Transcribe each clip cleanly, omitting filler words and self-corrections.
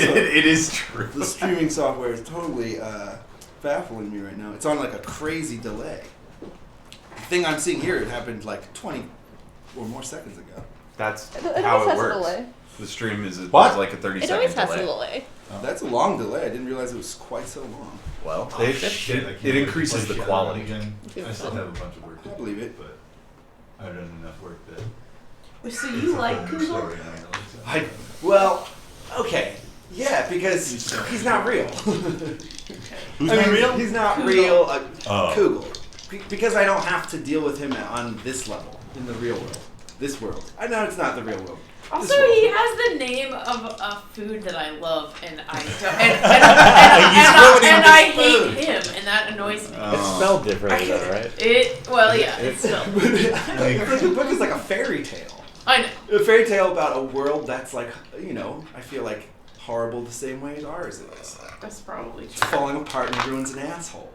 it is true. The streaming software is totally baffling me right now. It's on like a crazy delay. The thing I'm seeing here, it happened like 20 or more seconds ago. That's It how always it has a works. delay. The stream is What? like a 30-second It delay. always has a delay. That's a long delay. I didn't realize it was quite so long. Well, Oh, shit, I it can't increases the play quality. Shadowrun again. I still have a bunch of work to I do, believe it. but I've done enough work that So you like Google? story I know. Well, okay. Yeah, because he's not real. Who's I not mean, real? He's not Kugel. real. Oh. Kugel. Because I don't have to deal with him on this level, in the real world. This world. I know it's not the real world. Also, This world. he has the name of a food that I love, and I don't, and I hate him, and that annoys me. It's spelled differently though, right? It's still. The book is like a fairy tale. I know. A fairy tale about a world that's like, I feel like horrible the same way as ours is. That's probably It's true. falling apart and ruins an asshole.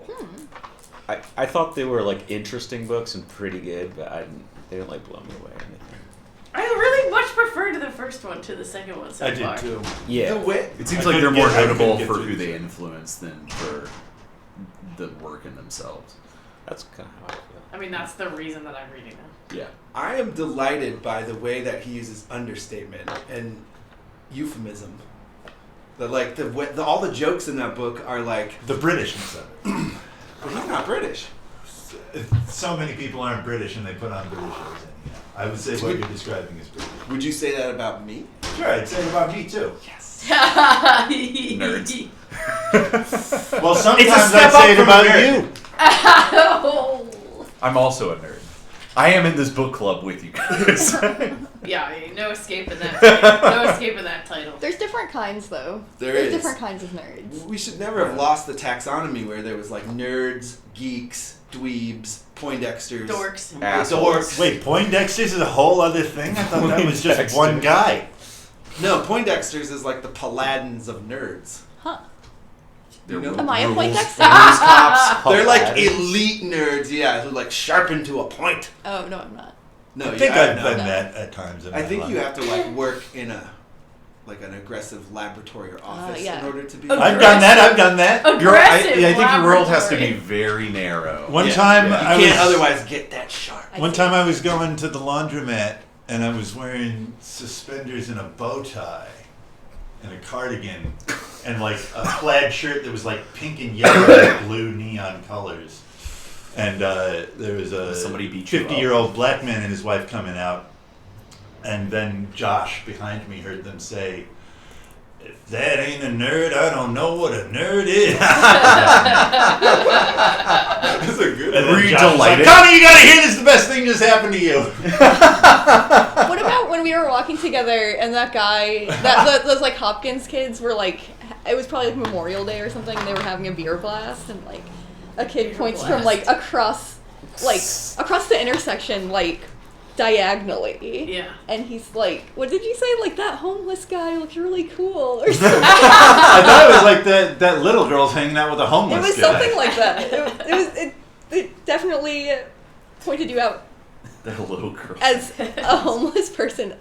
I thought they were like interesting books and pretty good, but they didn't like blow me away or anything. I really much prefer to the first one to the second one so I did far. too. Yeah. The wit. It seems I like they're couldn't more get- I couldn't notable get for through who this. they influence than for the work in themselves. That's kind of how I feel. I mean, that's the reason that I'm reading them. Yeah. I am delighted by the way that he uses understatement and euphemism. All the jokes in that book are like, The Britishness of it. but he's not British. So many people aren't British and they put on British shows anyhow. I would say what you're describing is British. Would you say that about me? Sure, I'd say it about me too. Yes. Nerds. Well, sometimes It's a step I'd say up it from about a nerd. you. I'm also a nerd. I am in this book club with you guys. Yeah, no escaping that. No escaping that title. There's different kinds, though. There There's is. different kinds of nerds. We should never have lost the taxonomy where there was like nerds, geeks, dweebs, Poindexters, Dorks. Assholes. dorks. Wait, Poindexter's is a whole other thing? I thought that was just one guy. No, Poindexters is like the paladins of nerds. Huh. They're You know? Am I a rules- Poindexter? rules cops. They're like Paladins? elite nerds, yeah, who like sharpen to a point. Oh, no, I'm not. No, I think yeah, I've no. done that at times in my I think life. you have to like work in an aggressive laboratory or office yeah. in order to be. I've done that. Aggressive I think your world has to be laboratory. very narrow. One Yeah, time yeah. I You can't was otherwise get that sharp. one time I was going to the laundromat and I was wearing suspenders and a bow tie and a cardigan and like a plaid shirt that was like pink and yellow and blue neon colors. And there was a Somebody beat you up. 50-year-old black man and his wife coming out. And then Josh behind me heard them say, "If that ain't a nerd, I don't know what a nerd is." That's a good And Were then you Josh was delighted? like, "Connie, you gotta hear this. The best thing just happened to you." What about when we were walking together and that guy, those like Hopkins kids were like, it was probably like Memorial Day or something, and they were having a beer blast, and like a kid Beer points blast. from like across the intersection, like diagonally. Yeah. And he's like, what did you say? Like, that homeless guy looks really cool or something. I thought it was like that little girl's hanging out with a It homeless was guy. something like that. It definitely pointed you out That little girl. as a homeless person,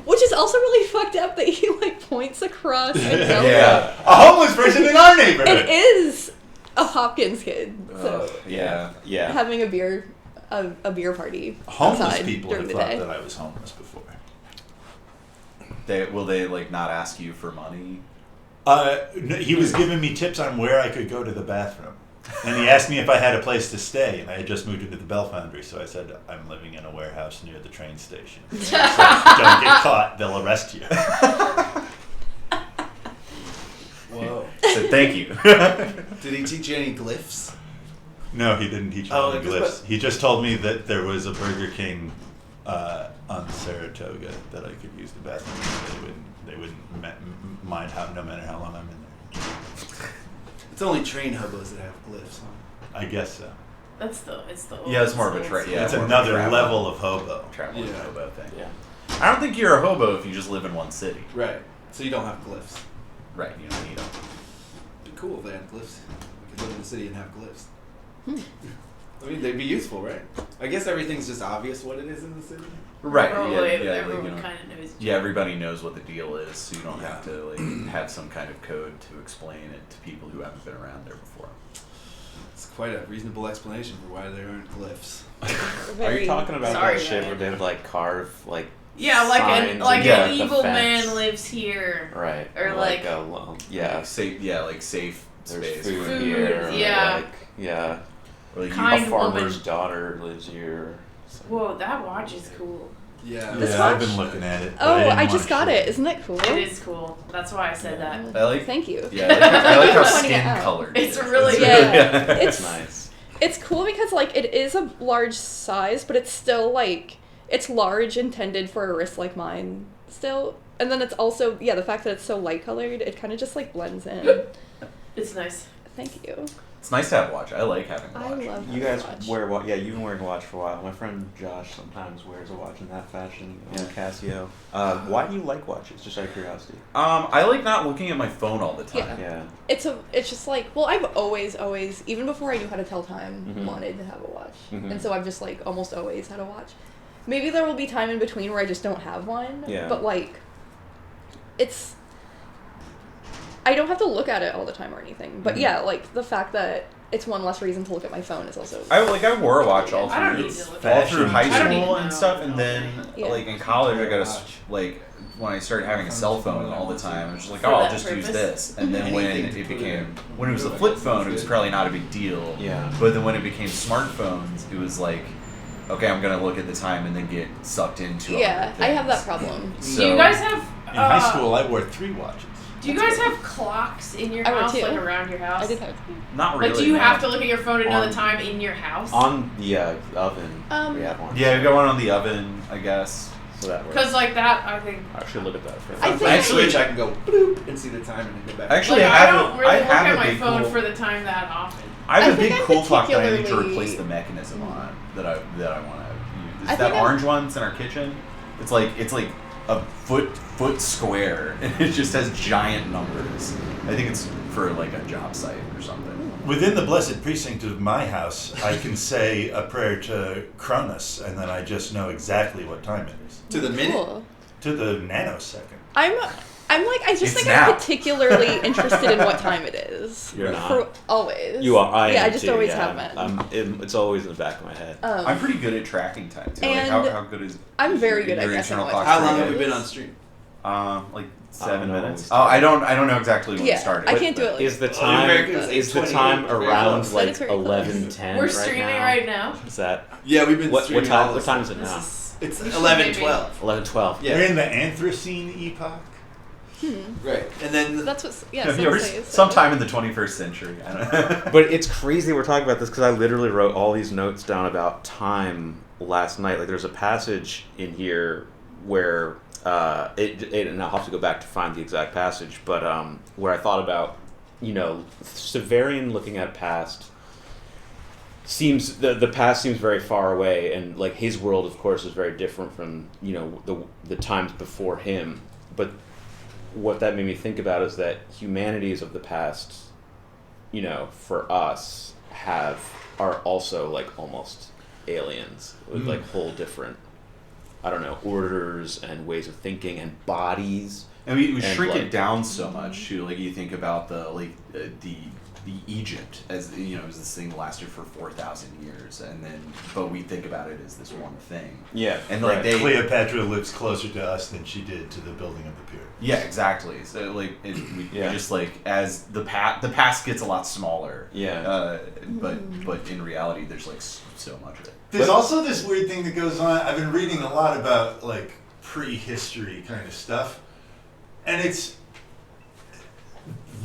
which is also really fucked up that he like points across. And tells Yeah. A homeless person in our neighborhood. It is a Hopkins kid, so Yeah. Yeah. having a beer party Homeless outside people during have the thought day. that I was homeless before. Will they like not ask you for money? He was giving me tips on where I could go to the bathroom. And he asked me if I had a place to stay, and I had just moved into the Bell Foundry, so I said, I'm living in a warehouse near the train station. He said, don't get caught, they'll arrest you. Whoa. So thank you. Did he teach you any glyphs? No, he didn't teach me Oh, any because- glyphs. He just told me that there was a Burger King on Saratoga that I could use the bathroom. They wouldn't mind no matter how long I'm in there. It's only train hobos that have glyphs. Huh? I guess so. It's the Yeah, it's more of a tra- yeah. It's more of a another travel- level of hobo. traveling Yeah. hobo thing. Yeah. I don't think you're a hobo if you just live in one city. Right. So you don't have glyphs. Right. You don't need them. It'd be cool if they had glyphs. We could live in the city and have glyphs. I mean, they'd be useful, right? I guess everything's just obvious what it is in the city. Right. Probably everyone you know, kind of knows. yeah, everybody knows what the deal is, so you don't have to like have some kind of code to explain it to people who haven't been around there before. It's quite a reasonable explanation for why there aren't glyphs. Are you talking about Sorry, that shit Ryan. where they would like carve like Yeah, like signs an and, the evil fence? man lives here. Right. Or like yeah. Safe. Yeah, like safe There's space. food, Food, here. Or yeah. like, yeah. Or, like, Kind A farmer's woman. daughter lives here. So- Whoa, that watch is cool. Yeah. This Yeah, I've watch? been looking at it. but Oh, didn't I wanna just got show it. Isn't it cool? It is cool. That's why I said that. I like. Thank you. Yeah, I like how Pointing it skin out. colored. It's it is. really That's Yeah. That's It's nice. It's cool because like it is a large size, but it's still like it's large intended for a wrist like mine still. And then it's also the fact that it's so light colored, it kind of just like blends in. It's nice. Thank you. It's nice to have a watch. I like having a I watch. love You having guys a watch. wear watch? Yeah, you've been wearing a watch for a while. My friend Josh sometimes wears a watch in that fashion. Yeah. Casio. Why do you like watches? Just out of curiosity. I like not looking at my phone all the time. Yeah. Yeah. It's just like, well, I've always even before I knew how to tell time, Mhm. wanted to have a watch. Mhm. And so I've just like almost always had a watch. Maybe there will be time in between where I just don't have one. Yeah. But like I don't have to look at it all the time or anything. But Mhm. yeah, like the fact that it's one less reason to look at my phone is also I wore a watch all I don't through need to look all at through it. high I don't school even and know. stuff, and then Yeah. like in college I got Watch. when I started having a cell phone all the time, I was just like, For oh, I'll that just use purpose? this. And then when Anything to it put became it- when it was a flip phone, it was probably not a big deal. Yeah. But then when it became smartphones, it was like, okay, I'm gonna look at the time and then get sucked into. Yeah, other I have that things. problem. So, Do you guys have? In high school, I wore 3 watches. Do you guys have clocks in your I were house, too. like around your house? I did have not really. Like, do you no. have to look at your phone to know On- the time in your house? On the oven. We have one. Yeah, we got one on the oven, I guess. So that works. Because like that, I think. I should look at that for I If think- I switch, I can go bloop and see the time and then go back. Actually, Like, I I have don't a- really I look have at a my big phone cool- for the time that often. I have I a big think I'm cool clock that I need to particularly- replace the mechanism on that I want to use. I It's that think I'm- orange one that's in our kitchen. It's like a foot square and it just has giant numbers. I think it's for like a job site or something. Within the blessed precinct of my house, I can say a prayer to Cronus, and then I just know exactly what time it is. To the minute. Cool. To the nanosecond. I'm like I just It's think now. I'm particularly interested in what time it is. You're not. For always. You are. I Yeah, am I just too, always yeah. have been. It's always in the back of my head. I'm pretty good at tracking time too. Like And how good is? I'm is very your good at guessing internal what clock How time long it have we is. been on stream? Like 7 know when minutes. we Oh, I don't know exactly when Yeah, it started. I can't do it. Like, Is the Oh, time you're very good. is the 28, time very around close. like That is very close. 11:10 We're right streaming now? right now. Is that Yeah, we've been what streaming time? all What this time is it This now? is. It's we should 11:12. 11:12. Yeah. We're in the Anthropocene epoch. Right. And then That's what. Yeah. Yeah, Sensei said. sometime in the 21st century. I don't know. But it's crazy we're talking about this because I literally wrote all these notes down about time last night. Like there's a passage in here where and I'll have to go back to find the exact passage, but where I thought about, Severian looking at past seems the past seems very far away, and like his world of course is very different from the times before him. But what that made me think about is that humanities of the past, for us are also like almost aliens with like whole different, I don't know, orders and ways of thinking and bodies. And we And, shrink like- it down so much too. Like you think about the Egypt as as this thing lasted for 4,000 years, and then but we think about it as this one thing. Yeah. And like Right. Cleopatra lives closer to us than she did to the building of the pyramid. yeah, exactly. So like we Yeah. just like as the past gets a lot smaller. Yeah. But in reality, there's like so much of it. There's also this weird thing that goes on. I've been reading a lot about like prehistory kind of stuff, and it's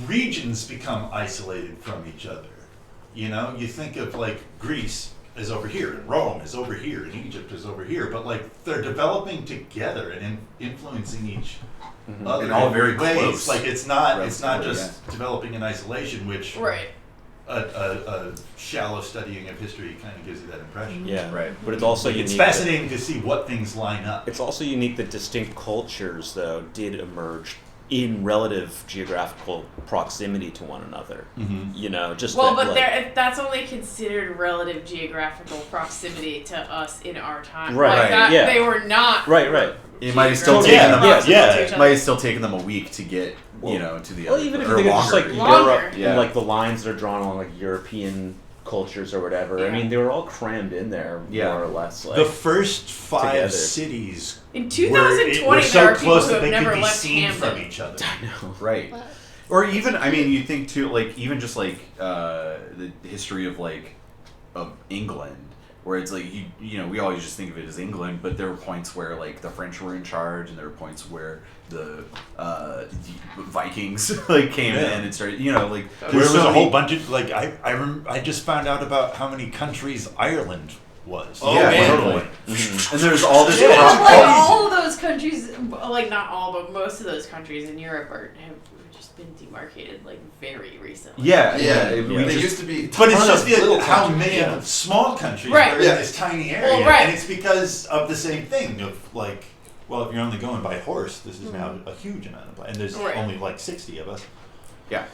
regions become isolated from each other. You think of like Greece is over here, and Rome is over here, and Egypt is over here, but like they're developing together and influencing each other And all in very ways. close. Like it's not Relatively, just developing in isolation, which Right. a shallow studying of history kind of gives you that impression. Yeah. Right. But it's also It's unique. fascinating to see what things line up. It's also unique that distinct cultures, though, did emerge in relative geographical proximity to one another. You know, just Well, that, but like, that's only considered relative geographical proximity to us in our time. Right, Like that, yeah. they were not. Right. It might have still geographically taken them. proximate to each It other. might have still taken them a week to get to the well, other. even if or you think it's just like Longer. Europe Yeah. and like the lines that are drawn along like European cultures or whatever. I Yeah. mean, they were all crammed in there Yeah. more or less. Like The first 5 together. cities In were 2020, so there are people close who that have they never could be left seen from Camden. each other. I know. Right. What? Or even, I mean, you think too, like even just like the history of like of England, where it's like you know we always just think of it as England, but there were points where like the French were in charge, and there were points where the Vikings like came in and started, you know, like There there's was so a whole many- bunch of like I just found out about how many countries Ireland was. Oh, yeah, man. totally. And there's all this. Yeah. But, cross- like all of those countries, like not all, but most of those countries in Europe have just been demarcated like very recently. Yeah, Yeah, we they just- used to be. But it's ton just of little how countries. many Yeah. small countries Right. are in Yeah. this tiny area, Well, right. and it's because of the same thing of like, well, if you're only going by horse, this is now a huge amount of, and there's Right. only like 60 of us. yeah.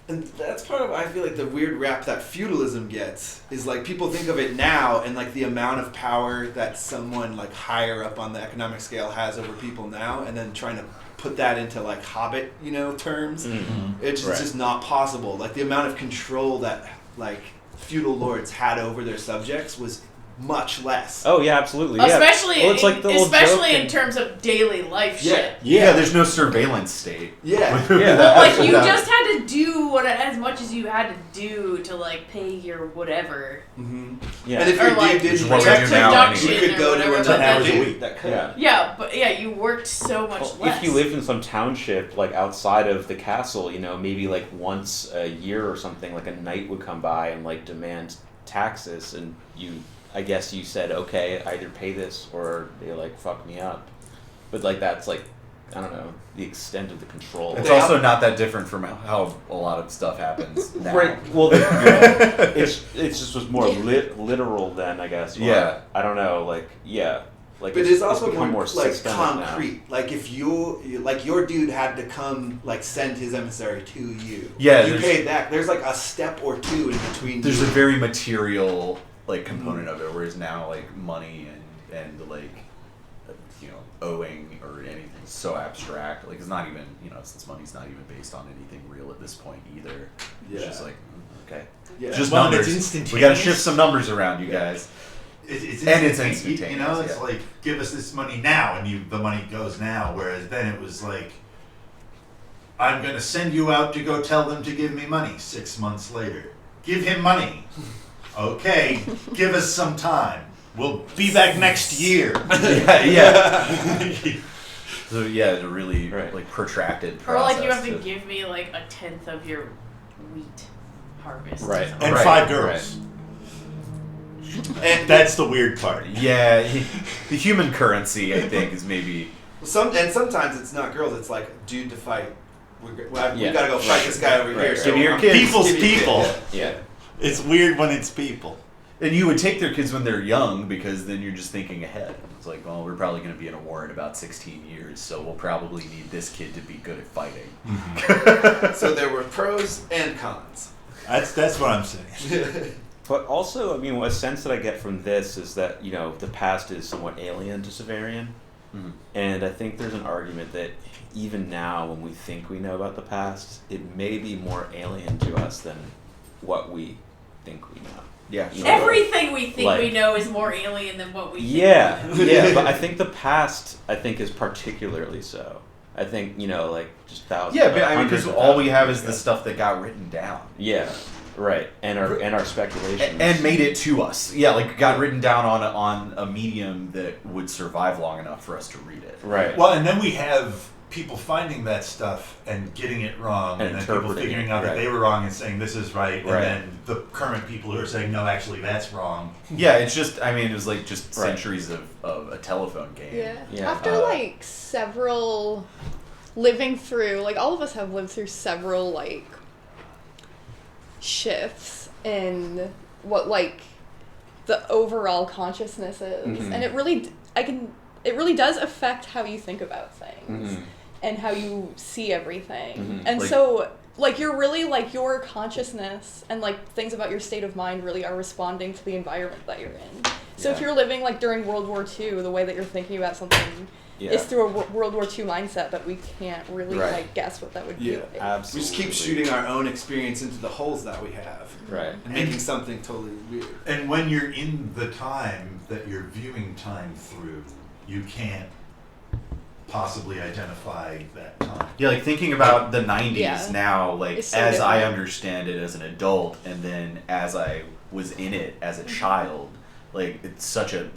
And that's part of, I feel like, the weird rap that feudalism gets is like people think of it now and like the amount of power that someone like higher up on the economic scale has over people now, and then trying to put that into like Hobbit, terms. It's Right. just not possible. Like the amount of control that like feudal lords had over their subjects was much less. Oh yeah, absolutely. Yeah. Especially, well, it's like the old especially joke in terms of daily life Yeah. shit. Yeah, there's no surveillance state. Yeah. Yeah. Well, like you Yeah. just had to do as much as you had to do to like pay your whatever. Mm-hmm. Yeah. And if Or your like dude Which didn't is what we protect do now production you anyway. could go or to whatever, a but 10 hours then- a week. That could. Yeah. Yeah, but yeah, you worked so much Well, less. if you lived in some township, like outside of the castle, maybe like once a year or something, like a knight would come by and like demand taxes, and I guess you said, okay, either pay this or they like fuck me up. But like that's like, I don't know, the extent of the control. It's also not that different from how a lot of stuff happens now. Right. Well, it's just was more literal then, I guess. or- Yeah. I don't know. Like yeah. Like But it's also become more like systemic concrete. Like if your dude had to come like send his emissary to you. Yeah, You there's- paid that. There's like a step or two in between. There's you. a very material like component of it, whereas now like money and like owing or anything is so abstract. Like it's not even since money's not even based on anything real at this point either. It's Yeah. just like okay, Yeah. it's just Well, and numbers. it's instantaneous. We got to shift some numbers around, you guys. It's And it's instantaneous. It's yeah. like give us this money now, and the money goes now. Whereas then it was like, I'm gonna send you out to go tell them to give me money. 6 months later, give him money. Okay, give us some time. We'll be back next year. yeah. So yeah, it's a really Right. like protracted Or process. like you have to give me like a tenth of your wheat harvest. or Right. something. And Right, 5 girls. And That's the weird part. Yeah, the human currency I think is maybe sometimes it's not girls. It's like dude to fight. We Yeah. gotta go fight Right. this guy over Right. here. Give So me your I'm- kids. People's give me your people. kid, Yeah. It's weird when it's people. and you would take their kids when they're young because then you're just thinking ahead. It's like, well, we're probably going to be in a war in about 16 years, so we'll probably need this kid to be good at fighting. Yeah. So there were pros and cons. That's what I'm saying. But also, I mean, a sense that I get from this is that, the past is somewhat alien to Severian. Mm-hmm. And I think there's an argument that even now, when we think we know about the past, it may be more alien to us than what we think we know. Yeah, You know, Everything we think we like- know is more alien than what we think. Yeah, yeah, but I think the past, is particularly so. I think, like, just thousands Yeah, but I mean, hundreds because of all we thousands have of is years the ago. stuff that got written down. Yeah, right, and our speculations. And made it to us. Yeah, like got written down on a medium that would survive long enough for us to read it. Right. Well, and then we have people finding that stuff and getting it wrong, And and then people interpreting figuring it, out that right. they were wrong and saying this is right, and Right. then the current people who are saying no, actually that's wrong. Yeah, it's just, I mean, it was like just Right. centuries of a telephone game. Yeah. Yeah, After like several living through, like all of us have lived through several like shifts in what like the overall consciousness is, Mhm. and it really does affect how you think about things. Mhm. and how you see everything. Mhm. And Like- so, like, you're really, like, your consciousness and, like, things about your state of mind really are responding to the environment that you're in. So if Yeah. you're living, like, during World War II, the way that you're thinking about something is through a World War II mindset, but we can't really, Right. like, guess what that would Yeah. be like. Absolutely. We just keep shooting our own experience into the holes that we have Right. and making something totally weird. And when you're in the time that you're viewing time through, you can't possibly identify that time. Yeah, like thinking about the 90s Yeah. now, like It's so as I different. understand it as an adult, and then as I was in it as a child, like it's such a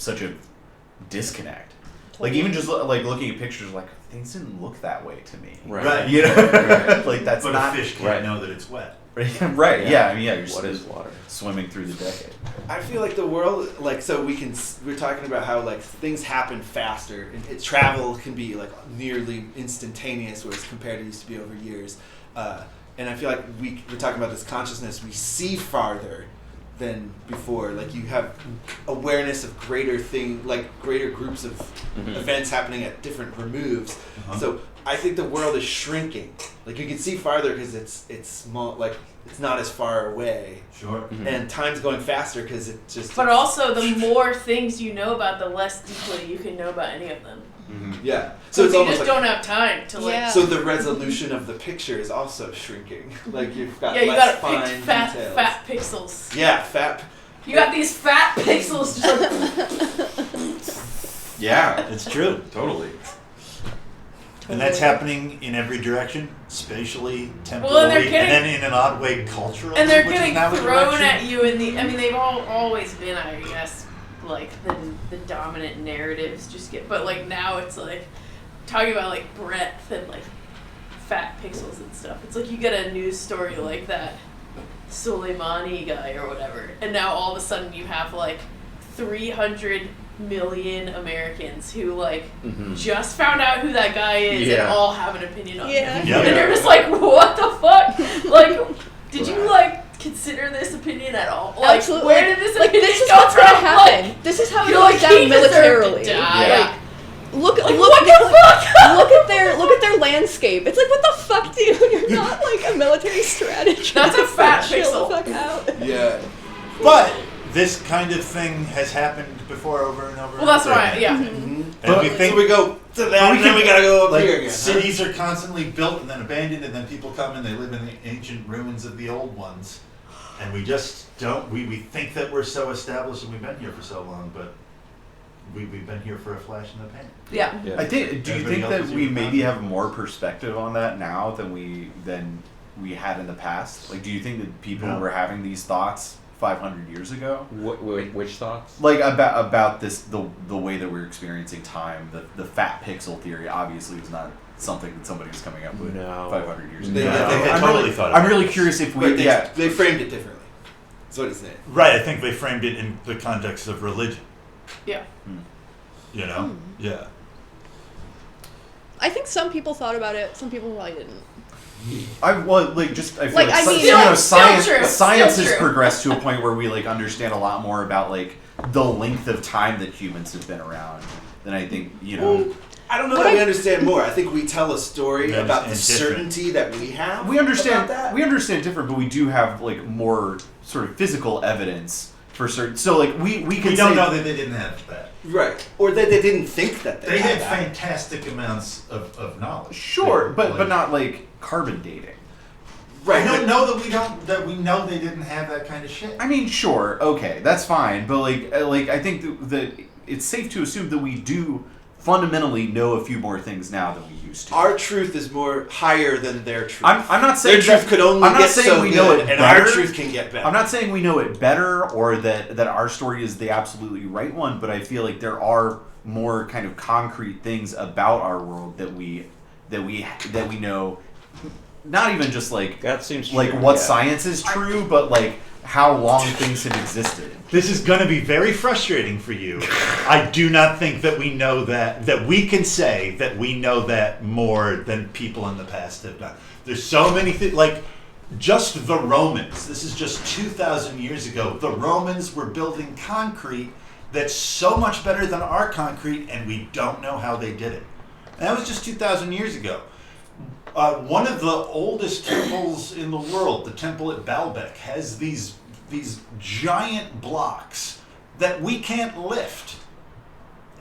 disconnect. Like even just like looking at pictures, like things didn't look that way to me. Right. You know, Right. like that's But not a fish can't right. know that it's wet. right. Yeah, I mean, yeah, you're What is water? swimming through the decade. I feel like the world, like, so we're talking about how, like, things happen faster. And travel can be, like, nearly instantaneous, whereas compared to used to be over years. And I feel like we're talking about this consciousness. We see farther than before. Like, you have awareness of greater groups of events happening at different removes. Uh-huh. So I think the world is shrinking. Like, you can see farther because it's small, like, it's not as far away. Sure. Mhm. And time's going faster because it just... But also, the more things you know about, the less deeply you can know about any of them. Yeah. So So it's you almost just like... don't have time to, like... Yeah. So the resolution of the picture is also shrinking. Like, you've got Yeah, you less gotta fine pick fat, details. fat pixels. Yeah, fat... You got these fat pixels just like... Yeah, It's true, totally. And that's happening in every direction, spatially, temporally, Well, and they're getting- and then in an odd way culturally. And they're which is getting now a thrown direction. at you in the... I mean, they've always been, I guess, like, the dominant narratives just get... But, like, now it's, like, talking about, like, breadth and, like, fat pixels and stuff. It's like you get a news story like that Soleimani guy or whatever, and now all of a sudden you have, like, 300 million Americans who, like, just found out who that guy is and Yeah. all have an opinion on Yeah. him. Yeah. And you're just like, what the fuck? Like, did you, like, consider this opinion at all? Like, Absolutely. where did this like, opinion this is come what's from? gonna happen. Like, This is how it you're goes like, down he deserved to militarily. die. Yeah. Like, look Like, look what the fuck? look at their landscape. It's like, what the fuck, dude? You're not like a military strategist. That's a fat Chill pixel. the fuck out. Yeah. But this kind of thing has happened before over and over. Well, that's and over right, again. yeah. And But- we think So we go to that, we and then can- we gotta go up like here again. cities are constantly built and then abandoned, and then people come and they live in the ancient ruins of the old ones, and we just don't. We think that we're so established and we've been here for so long, but we've been here for a flash in the pan. Yeah. Yeah. I think. Do you Everybody think else that is we your maybe concept. have more perspective on that now than we had in the past? Like, do you think that people No. were having these thoughts 500 years ago? Which thoughts? Like about this the way that we're experiencing time. The fat pixel theory obviously is not something that somebody was coming up with No. 500 years They- ago. they I'm totally really, thought about I'm really this. curious if we. Right, they framed it differently. That's what he's saying. Right. I think they framed it in the context of religion. Yeah. You know. Yeah. I think some people thought about it. Some people probably didn't. I feel Like, like, I mean- you know, Still science true, science still has true. progressed to a point where we like understand a lot more about like the length of time that humans have been around than I think, you know. I don't know What that we I- understand more. I think we tell a story We about the understand different. certainty that we have. We understand about that. we understand different, but we do have like more sort of physical evidence for certain. So like we can We say, don't know that they didn't have that. Right. Or that they didn't think that They had had that. fantastic amounts of knowledge. sure, They- but like- not like carbon dating. Right. I don't but- know that we know they didn't have that kind of shit. I mean, sure, okay, that's fine, but like I think that it's safe to assume that we do fundamentally know a few more things now than we used to. Our truth is more higher than their truth. I'm not saying their truth that- could only I'm not get saying so we good, know it and our better. truth can get better. I'm not saying we know it better or that our story is the absolutely right one, but I feel like there are more kind of concrete things about our world that we know. Not even just like That seems like true, what yeah. science is true, but like how long things have existed. This is going to be very frustrating for you. I do not think that we know that we can say that we know that more than people in the past have done. There's so many things, like just the Romans. This is just 2,000 years ago. The Romans were building concrete that's so much better than our concrete, and we don't know how they did it. And that was just 2,000 years ago. One of the oldest temples in the world, the temple at Baalbek, has these giant blocks that we can't lift.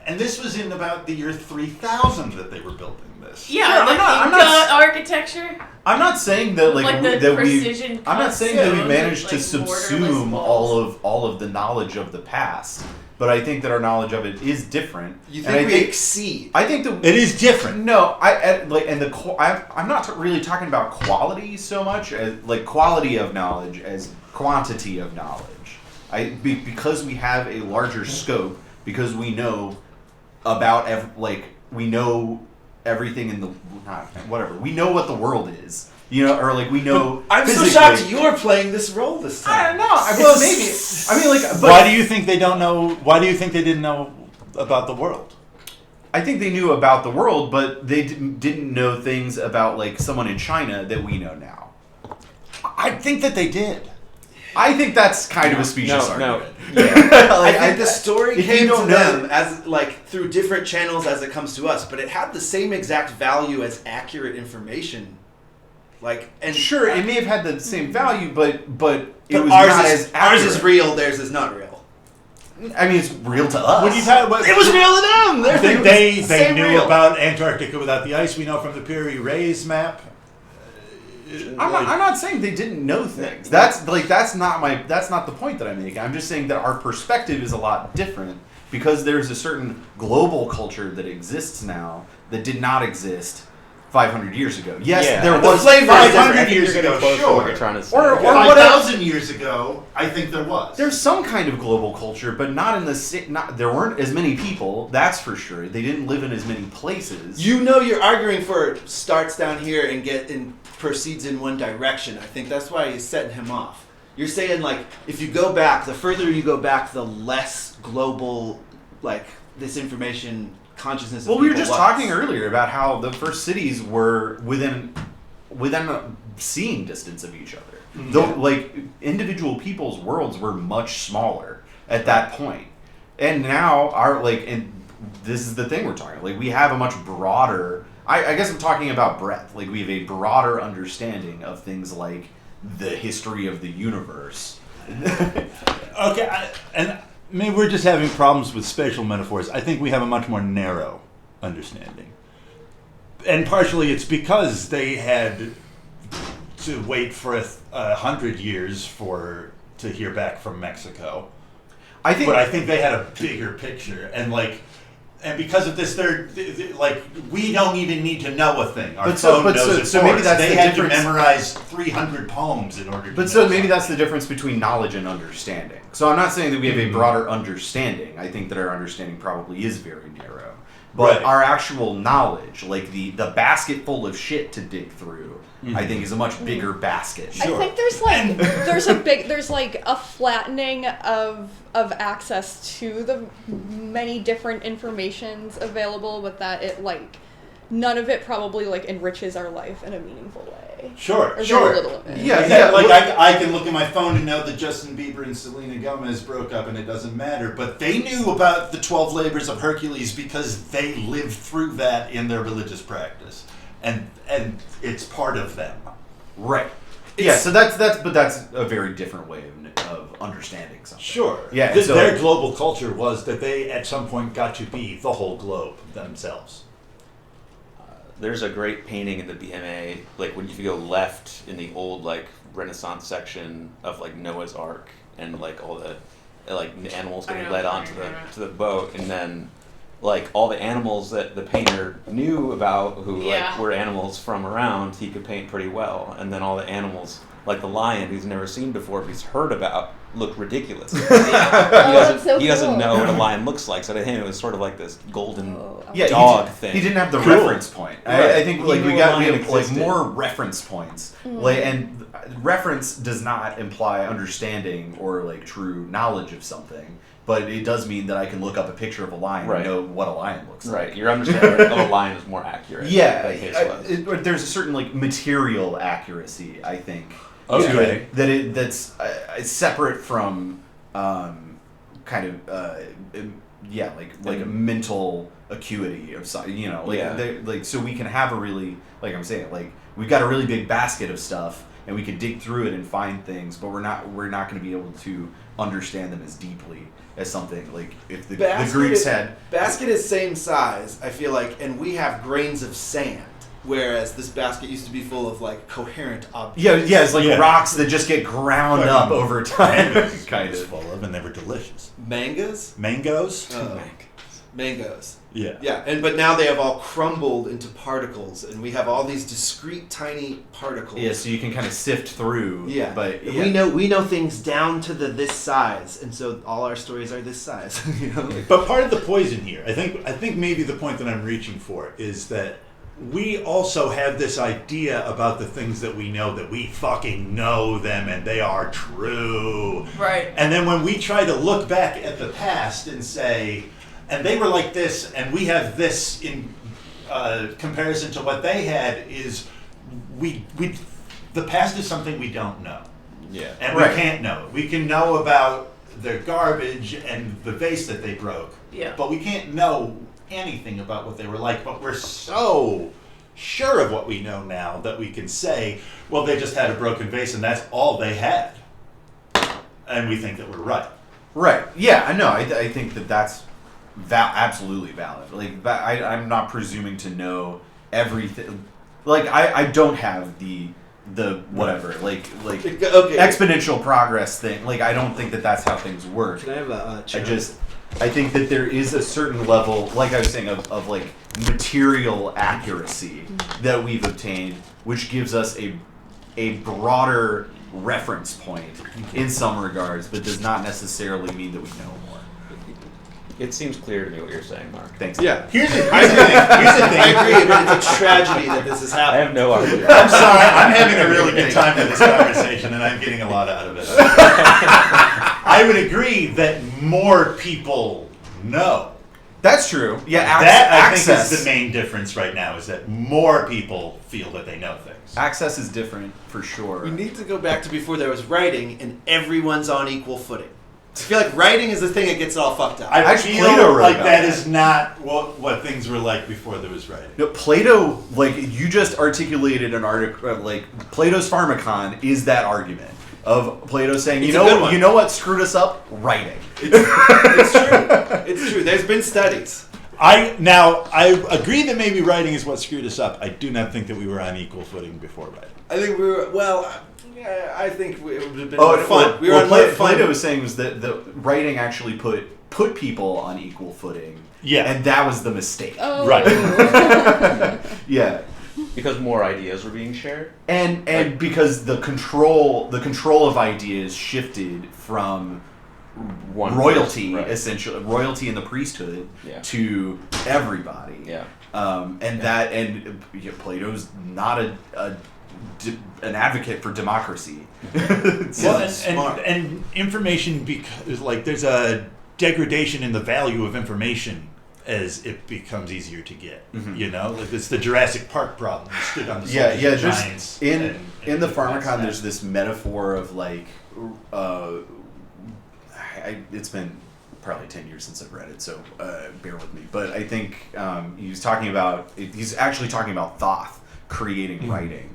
And this was in about the year 3000 that they were building this. Yeah, Sure, like I'm Inca not- architecture. I'm not saying that Like the that precision I'm not cuts saying that we and, managed to like, subsume borderless all of the knowledge of the past, but I think that our knowledge of it is different. You And I think we exceed? I think that It is different. No, I'm not really talking about quality so much as like quality of knowledge as quantity of knowledge. Because we have a larger scope, because we know about we know everything in the whatever. We know what the world is. Or like we know. I'm so physically. shocked you're playing this role this time. I don't know. Well, maybe. I mean, like. But Why do you think they don't know? Why do you think they didn't know about the world? I think they knew about the world, but they didn't know things about like someone in China that we know now. I think that they did. I think that's kind of a specious no. argument. Yeah. I think the story if you came to don't know- them as like through different channels as it comes to us, but it had the same exact value as accurate information. And Sure, it may have had the same value, but it but was ours not is as accurate. ours is real, theirs is not real. I mean, it's real to us. What do you have? It was real to them. I think they same knew real. about Antarctica without the ice. We know from the Piri Reis map. I'm not saying they didn't know things. That's not the point that I'm making. I'm just saying that our perspective is a lot different because there's a certain global culture that exists now that did not exist 500 years ago. Yes, Yeah, there the was flavor is 500 different. years You're getting ago. close to what Sure, you're trying to say. or 5,000 years ago, I think there was. there's some kind of global culture, but not in the there weren't as many people. That's for sure. They didn't live in as many places. You're arguing for starts down here and proceeds in one direction. I think that's why he's setting him off. You're saying if you go back, the further you go back, the less global this information consciousness. Well, of we were people just was. talking earlier about how the first cities were within a seeing distance of each other. Mm-hmm. Though, individual people's worlds were much smaller at that point, and now and this is the thing we're talking. We have a much broader. I guess I'm talking about breadth. We have a broader understanding of things like the history of the universe. Okay, and maybe we're just having problems with spatial metaphors. I think we have a much more narrow understanding. And partially it's because they had to wait for 100 years to hear back from Mexico. But I think they had a bigger picture. And because of this, they're we don't even need to know a thing. Our phone knows it so for maybe us. that's they the had difference. to memorize 300 poems in order to But know so maybe something. that's the difference between knowledge and understanding. So I'm not saying that we have a broader understanding. I think that our understanding probably is very narrow. But Right. our actual knowledge, the basket full of shit to dig through, I think is a much bigger basket. Sure. I think there's a flattening of access to the many different informations available, but that it none of it probably enriches our life in a meaningful way. Sure, Or sure. very little of it. Yeah, Exactly. yeah. I can look at my phone and know that Justin Bieber and Selena Gomez broke up and it doesn't matter. But they knew about the 12 labors of Hercules because they lived through that in their religious practice. And it's part of them. Right. Yeah, so that's a very different way of understanding something. Sure. Yeah, Their global culture was that they at some point got to be the whole globe themselves. There's a great painting in the BMA, when you go left in the old Renaissance section of Noah's Ark and all the animals getting led onto the boat, and then all the animals that the painter knew about who were animals from around, he could paint pretty well, and then all the animals the lion he's never seen before but he's heard about look ridiculous. He doesn't know what a lion looks like, so to him it was sort of this golden dog thing. He didn't have the Cool. reference point. Right. I think He knew we a have lion existed. more reference points. And reference does not imply understanding or true knowledge of something, but it does mean that I can look up a picture of a lion and know what a lion looks like. Right, your understanding of a lion is more accurate. Yeah, than his was. there's a certain material accuracy, I think. Okay. That's separate from a mental acuity of you know, like Yeah. like so we can have a really, like I'm saying, like we've got a really big basket of stuff and we can dig through it and find things, but we're not going to be able to understand them as deeply as something like if the Greeks had basket is same size, I feel like, and we have grains of sand. Whereas this basket used to be full of like coherent objects. yeah, it's like rocks that just get ground up over time, kind It's of. full of, and they were delicious. Mangoes? Mangoes. Mangoes. Yeah. Yeah, but now they have all crumbled into particles, and we have all these discrete tiny particles. Yeah, so you can kind of sift through. Yeah, but we know things down to this size, and so all our stories are this size. You know? But part of the poison here, I think maybe the point that I'm reaching for is that we also have this idea about the things that we know, that we fucking know them and they are true. Right. And then when we try to look back at the past and say, and they were like this, and we have this in comparison to what they had, is the past is something we don't know. Yeah. And we can't know. We can know about their garbage and the vase that they broke. Yeah. But we can't know anything about what they were like. But we're so sure of what we know now that we can say, well, they just had a broken vase and that's all they had. And we think that we're right. Right. Yeah, I know. I think that's absolutely valid. Like, I'm not presuming to know everything. Like, I don't have the whatever, like Okay. exponential progress thing. Like, I don't think that that's how things work. Can I have a I think that there is a certain level, like I was saying, of like material accuracy that we've obtained, which gives us a broader reference point in some regards, but does not necessarily mean that we know more. It seems clear to me what you're saying, Mark. Thanks. Yeah. Here's the thing. I agree, but it's a tragedy that this is I happening. have no idea. I'm sorry, I'm having a really good time with this conversation, and I'm getting a lot out of it. I would agree that more people know. That's true. Yeah, That, I access. think, is the main difference right now, is that more people feel that they know things. Access is different, for sure. We need to go back to before there was writing and everyone's on equal footing. I feel like writing is the thing that gets it all fucked up. I Actually, feel Plato wrote like about that that. is not what things were like before there was writing. No, Plato, like, you just articulated an article, like, Plato's Pharmacon is that argument of Plato saying, It's a good one. you know what screwed us up? Writing. It's true. It's true. There's been studies. I agree that maybe writing is what screwed us up. I do not think that we were on equal footing before writing. I think we were, I think it would have been more fun. We were on more fun. Plato was saying was that the writing actually put people on equal footing. Yeah. And that was the mistake. Oh. Right. Yeah. Because more ideas were being shared? And because the control of ideas shifted from One royalty, person, right. essentially royalty in the priesthood, Yeah. to everybody. Yeah. Plato's not an advocate for democracy. Well, and information, because like there's a degradation in the value of information as it becomes easier to get. Mhm. You know, like it's the Jurassic Park problem. You stood on the Yeah, shoulders yeah. of There's giants. in and the that's Pharmacon. that. There's this metaphor of like, it's been probably 10 years since I've read it, so bear with me. But I think he's actually talking about Thoth creating writing,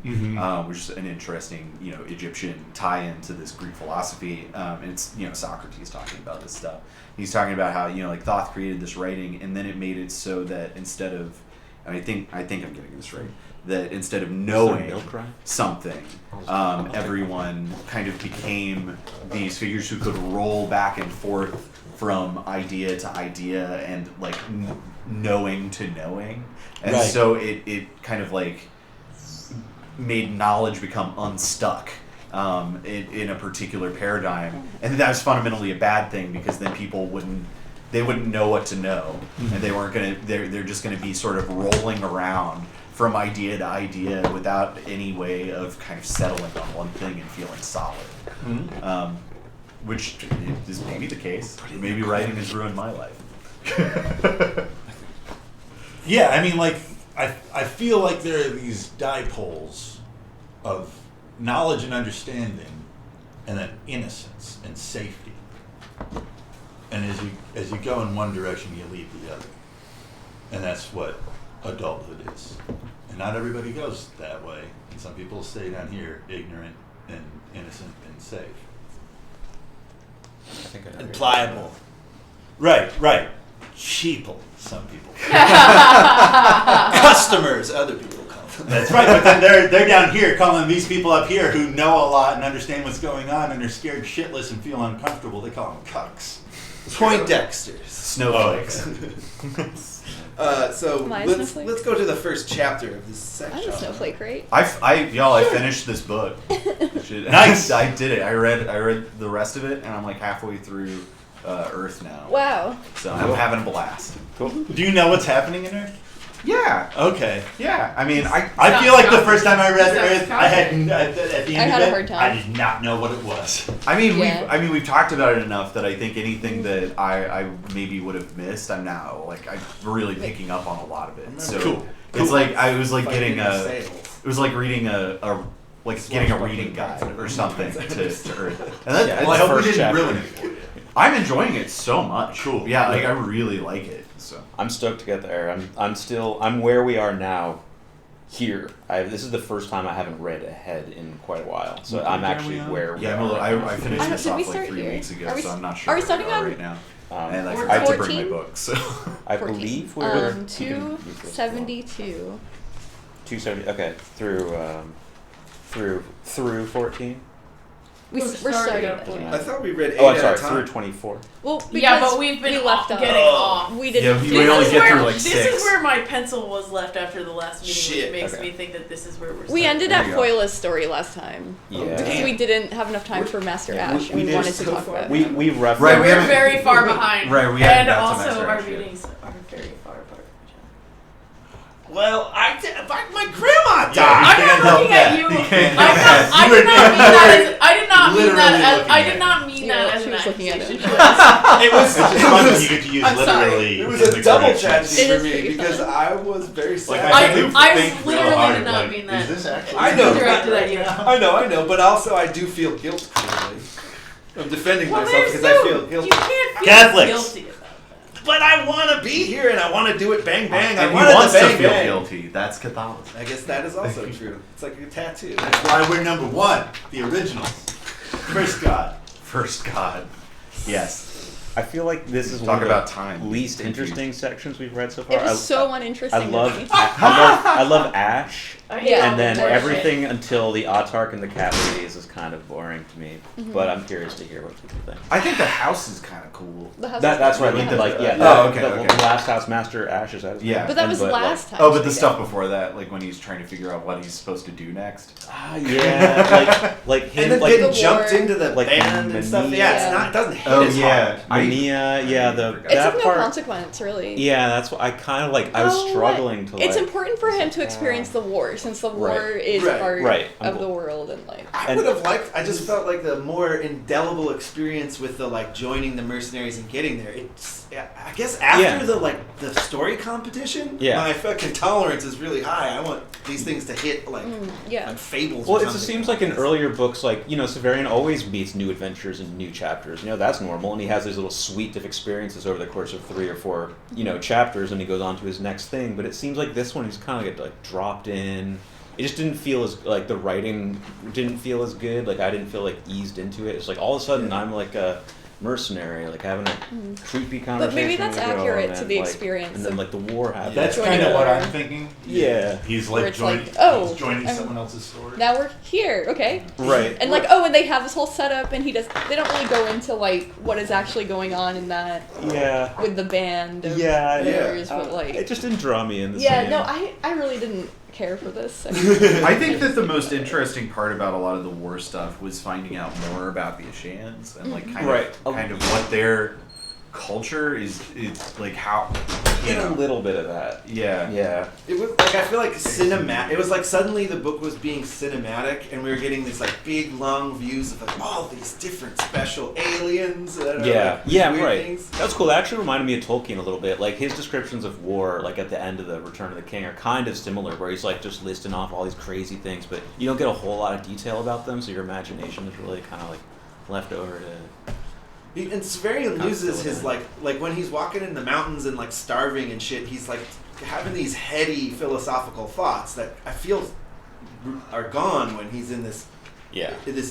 which is an interesting, Egyptian tie-in to this Greek philosophy. And it's, Socrates talking about this stuff. He's talking about how, like Thoth created this writing, and then it made it so that instead of, and I think I'm getting this right, that instead of knowing something, everyone kind of became these figures who could roll back and forth from idea to idea and like knowing to knowing, and Right. so it kind of like made knowledge become unstuck in a particular paradigm, and that was fundamentally a bad thing, because then people wouldn't know what to know, and they weren't gonna they're just gonna be sort of rolling around from idea to idea without any way of kind of settling on one thing and feeling solid. Which is maybe the case. Maybe writing has ruined my life. Yeah, I mean, like, I feel like there are these dipoles of knowledge and understanding, and then innocence and safety. And as you go in one direction, you leave the other. And that's what adulthood is. And not everybody goes that way. And some people stay down here ignorant and innocent and safe. I think I know And you're pliable. Right. Sheeple, some people. Customers, other people call them. That's right, but then they're down here calling these people up here who know a lot and understand what's going on and are scared shitless and feel uncomfortable. They call them cucks. Poindexters. Snowflakes. So Am I a let's snowflake? go to the first chapter of this section. I'm a snowflake, right? I finished this book. Nice. I did it. I read the rest of it, and I'm like halfway through Earth now. Wow. So I'm having a blast. Cool. Do you know what's happening in Earth? Yeah. Okay. Yeah. I mean, I feel like the first time I read Sounds Earth, I had at the end I had of a it, hard time. I did not know what it was. Yeah. we've talked about it enough that I think anything that I maybe would have missed, I'm really picking up on a lot of it. So Cool. it's like I was like Fighting getting the a. sails. It was like reading getting a reading guide or something to Earth. And that, Yeah, Well, I hope we first didn't chapter. ruin it for you. I'm enjoying it so much. Cool. Yeah, like I really like it. So I'm stoked to get there. I'm where we are now. Here, this is the first time I haven't read ahead in quite a while, so I'm actually where we yeah, are. I finished this Did we off like start 3 here? weeks ago, Are we so I'm not are sure we where starting we are on- right now. Um, And Or I have to bring 14? my books. So I 14. believe we're 272. 270. Okay, through 14. We're starting starting at at 14. I thought we read 8 Oh, I'm at sorry, a time. through 24. Well, because Yeah, but we've been we left off. getting off. We didn't. Yeah, we only get through like This 6. is where my pencil was left after the last meeting, Shit. which makes Okay. me think that this is where we're We starting. ended There at you go. Foila's story last time Yeah. because Damn. we didn't have enough time for Master Yeah, Ashe, we and we did wanted to so talk far. about it. We referenced. Right, we We're haven't- very far behind. Right, we haven't and got to also Master our Ashe yet. meetings are very far apart from each other. Well, my grandma Yeah. died. I'm can't not help looking that. at you. You can't I help that. I You did were- not mean that as I did not mean Literally that as looking I at did it. not mean Yeah, that as she an was looking at accusation. it. It was It's just fun when you get to use I'm sorry. literally. It was in a the double correct tragedy sense. It for is me pretty because funny. I was very Like, sad. I I do think real literally hard, did not like, mean that. Is this actually? I know. Directed at you. I know, but also I do feel guilt clearly. I'm defending Well, myself there's because I no- feel guilty. You can't feel Catholics. guilty about that. But I want to be here and I want to do it bang bang. I And he wanted wants the to bang feel bang. guilty. That's Catholicism. I guess that is also true. It's like a tattoo. That's why we're number one, the originals. First God. First God. Yes. I feel like this is Talk one of about the time. least Thank you. interesting sections we've read so far. It was so uninteresting. I to love, me. I love Ashe, I hate Yeah. all and then the bullshit. everything until the Autarch and the cat ladies is kind of boring to me. Mm-hmm. But I'm curious to hear what people think. I think the house is kind of cool. The house That's is- right. the house Like is- yeah. Oh, okay, The okay. last house, Master Ashe is that. Yeah. But that And- was but, like- last time. Oh, but the yeah. stuff before that, like when he's trying to figure out what he's supposed to do next. Yeah, like him, And then like getting the jumped war. into the Like band and stuff. Mania. Yeah, it's Yeah. not. It doesn't hit Oh, as yeah. hard. Mania, yeah, the It's It's that of no part. consequence, really. Yeah, that's what I kind of like. I was Oh, struggling to. It's like, important for him to experience the war, since the war Right. is Right. part Right. of the world and like. I And- would have liked. I just felt like the more indelible experience with the like joining the mercenaries and getting there. It's. I guess after Yeah. the story competition, Yeah. my fucking tolerance is really high. I want these things to hit like Yeah. like fables. Well, or it something. seems like in earlier books, like, you know, Severian always meets new adventures and new chapters. You know, that's normal, and he has these little suite of experiences over the course of 3 or 4, you know, chapters, and he goes on to his next thing. But it seems like this one, he's kind of like dropped in. It just didn't feel as, like, the writing didn't feel as good. Like, I didn't feel, like, eased into it. It's like, all of a sudden, I'm, like, a mercenary, like, having a creepy conversation But maybe that's with a girl, accurate and to then, the like, experience And then, of- like, the war happens. That's Joining kind of the what war. I'm thinking. Yeah. He's Where like it's joining. like, oh, he's joining I'm- someone else's story. Now we're here, okay. Right. And like, oh, and they have this whole setup, and they don't really go into like what is actually going on in that Yeah. with the band. Of Yeah, warriors, yeah. but like, It just didn't draw me in the yeah, same. no, I really didn't care for this. I think that the most interesting part about a lot of the war stuff was finding out more about the Ashans and like kind Right. of what their culture is like how you Get a know. little bit of that. Yeah. Yeah. It was like I feel like cinematic. It was like suddenly the book was being cinematic, and we were getting this like big long views of like all these different special aliens. That are, Yeah, like, these yeah, weird right. Things. That was cool. That actually reminded me of Tolkien a little bit. Like his descriptions of war, like at the end of the Return of the King, are kind of similar, where he's like just listing off all these crazy things, but you don't get a whole lot of detail about them, so your imagination is really kind of like left over to And Severian I'm loses still his in. like when he's walking in the mountains and like starving and shit. He's like having these heady philosophical thoughts that I feel are gone when he's in this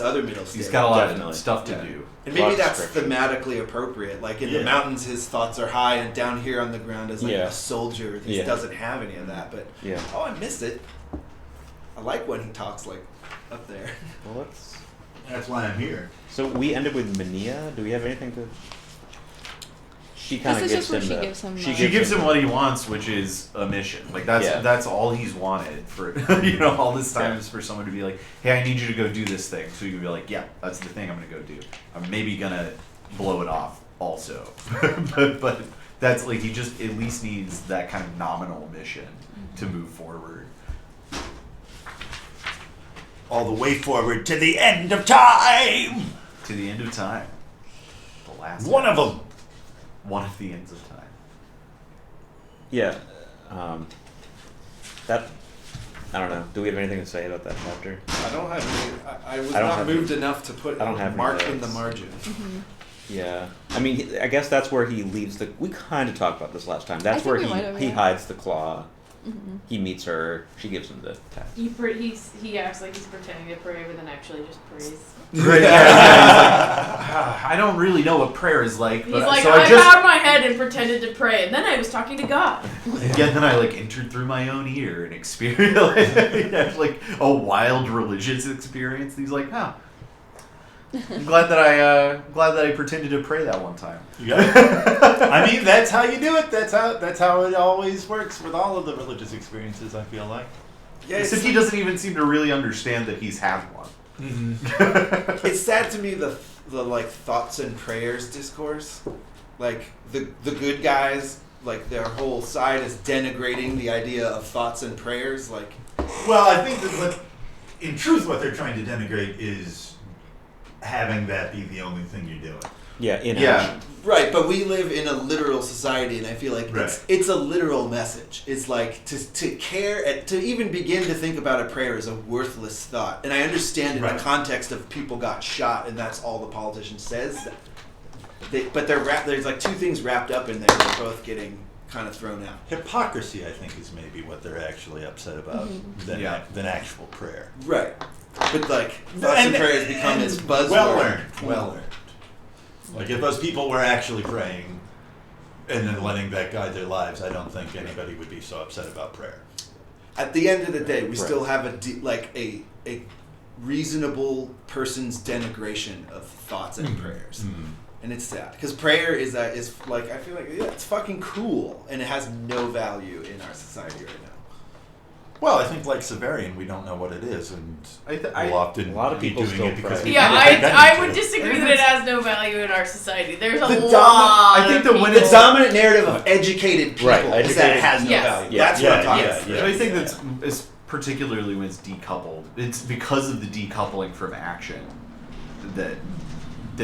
other middle state. He's got a lot Definitely. of stuff to Yeah. do. And maybe Lots of that's scripture. thematically appropriate. Like in the Yeah. mountains, his thoughts are high, and down here on the ground as like Yeah. a soldier, he Yeah. doesn't have any of that. But Yeah. oh, I missed it. I like when he talks like up there. Well, let's. That's why I'm here. So we ended with Mania. Do we have anything to? She kind of This is gives just him where the. she gives him She gives him what he wants, which is a mission. Like that's all he's wanted for all this time is for someone to be like, hey, I need you to go do this thing. So you can be like, yeah, that's the thing I'm gonna go do. I'm maybe gonna blow it off also, but that's like he just at least needs that kind of nominal mission to move forward. All the way forward to the end of time. To the end of time. The last One of them. One of the ends of time. Yeah. That. I don't know. Do we have anything to say about that chapter? I don't have any. I was I don't not have moved any- enough to put I don't a have any mark in the notes. margin. Yeah. I mean, I guess that's where he leaves the. We kind of talked about this last time. That's think where we might have, he yeah. hides the claw. He meets her. She gives him the task. He acts like he's pretending to pray, but then actually just prays. Right, I don't really know what prayer is like, He's but like, so I I just bowed my head and pretended to pray, and then I was talking to God. yeah, then I like entered through my own ear and experienced like a wild religious experience. And he's like, oh, I'm glad that I pretended to pray that one time. I mean, that's how you do it. That's how it always works with all of the religious experiences, I feel like. Yeah, Except he doesn't even seem to really understand that he's had one. It's sad to me the like thoughts and prayers discourse, like the good guys, like their whole side is denigrating the idea of thoughts and prayers. Like, Well, I think that in truth, what they're trying to denigrate is having that be the only thing you're doing. Yeah. In Yeah. action. right, but we live in a literal society, and I feel like Right. it's a literal message. It's like to care and to even begin to think about a prayer is a worthless thought. And I understand in Right. the context of people got shot, and that's all the politician says. But there's like two things wrapped up in there. They're both getting kind of thrown out. Hypocrisy, I think, is maybe what they're actually upset about than actual prayer. Right. But like thoughts and prayers become this buzzword. Well learned. Like if those people were actually praying and then letting that guide their lives, I don't think anybody would be so upset about prayer. At the end of the day, we Right. still have a reasonable person's denigration of thoughts and prayers. And it's sad because prayer is like I feel like it's fucking cool and it has no value in our society right now. Well, I think like Severian, we don't know what it is, and we'll often a lot of be people doing still it because pray. we Yeah, haven't been I to. would disagree that it has no value in our society. There's a The lot. I think of that when The it's people- dominant narrative of educated people Right, is that it educated- has no Yes. value. Yeah, That's what I'm yeah, talking yeah, about. yeah. I think it's particularly when it's decoupled. It's because of the decoupling from action that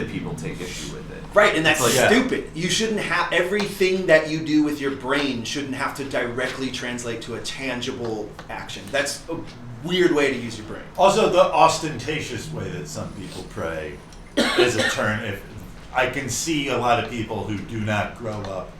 people take issue with it. Right, and that's Like, yeah. stupid. You shouldn't have everything that you do with your brain shouldn't have to directly translate to a tangible action. That's a weird way to use your brain. Also, the ostentatious way that some people pray is a turn. If I can see a lot of people who do not grow up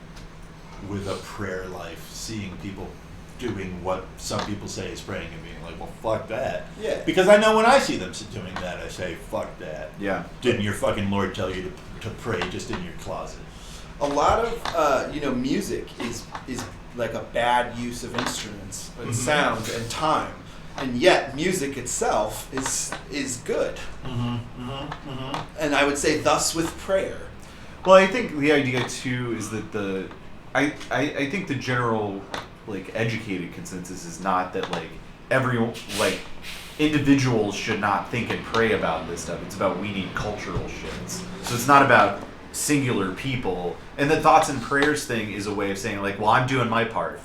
with a prayer life, seeing people doing what some people say is praying and being like, well, fuck that. Yeah. Because I know when I see them doing that, I say, fuck that. Yeah. Didn't your fucking Lord tell you to pray just in your closet? A lot of music is like a bad use of instruments and sound and time, and yet music itself is good. And I would say thus with prayer. Well, I think the idea too is that I think the general like educated consensus is not that like individuals should not think and pray about this stuff. It's about we need cultural shifts. So it's not about singular people. And the thoughts and prayers thing is a way of saying like, well, I'm doing my part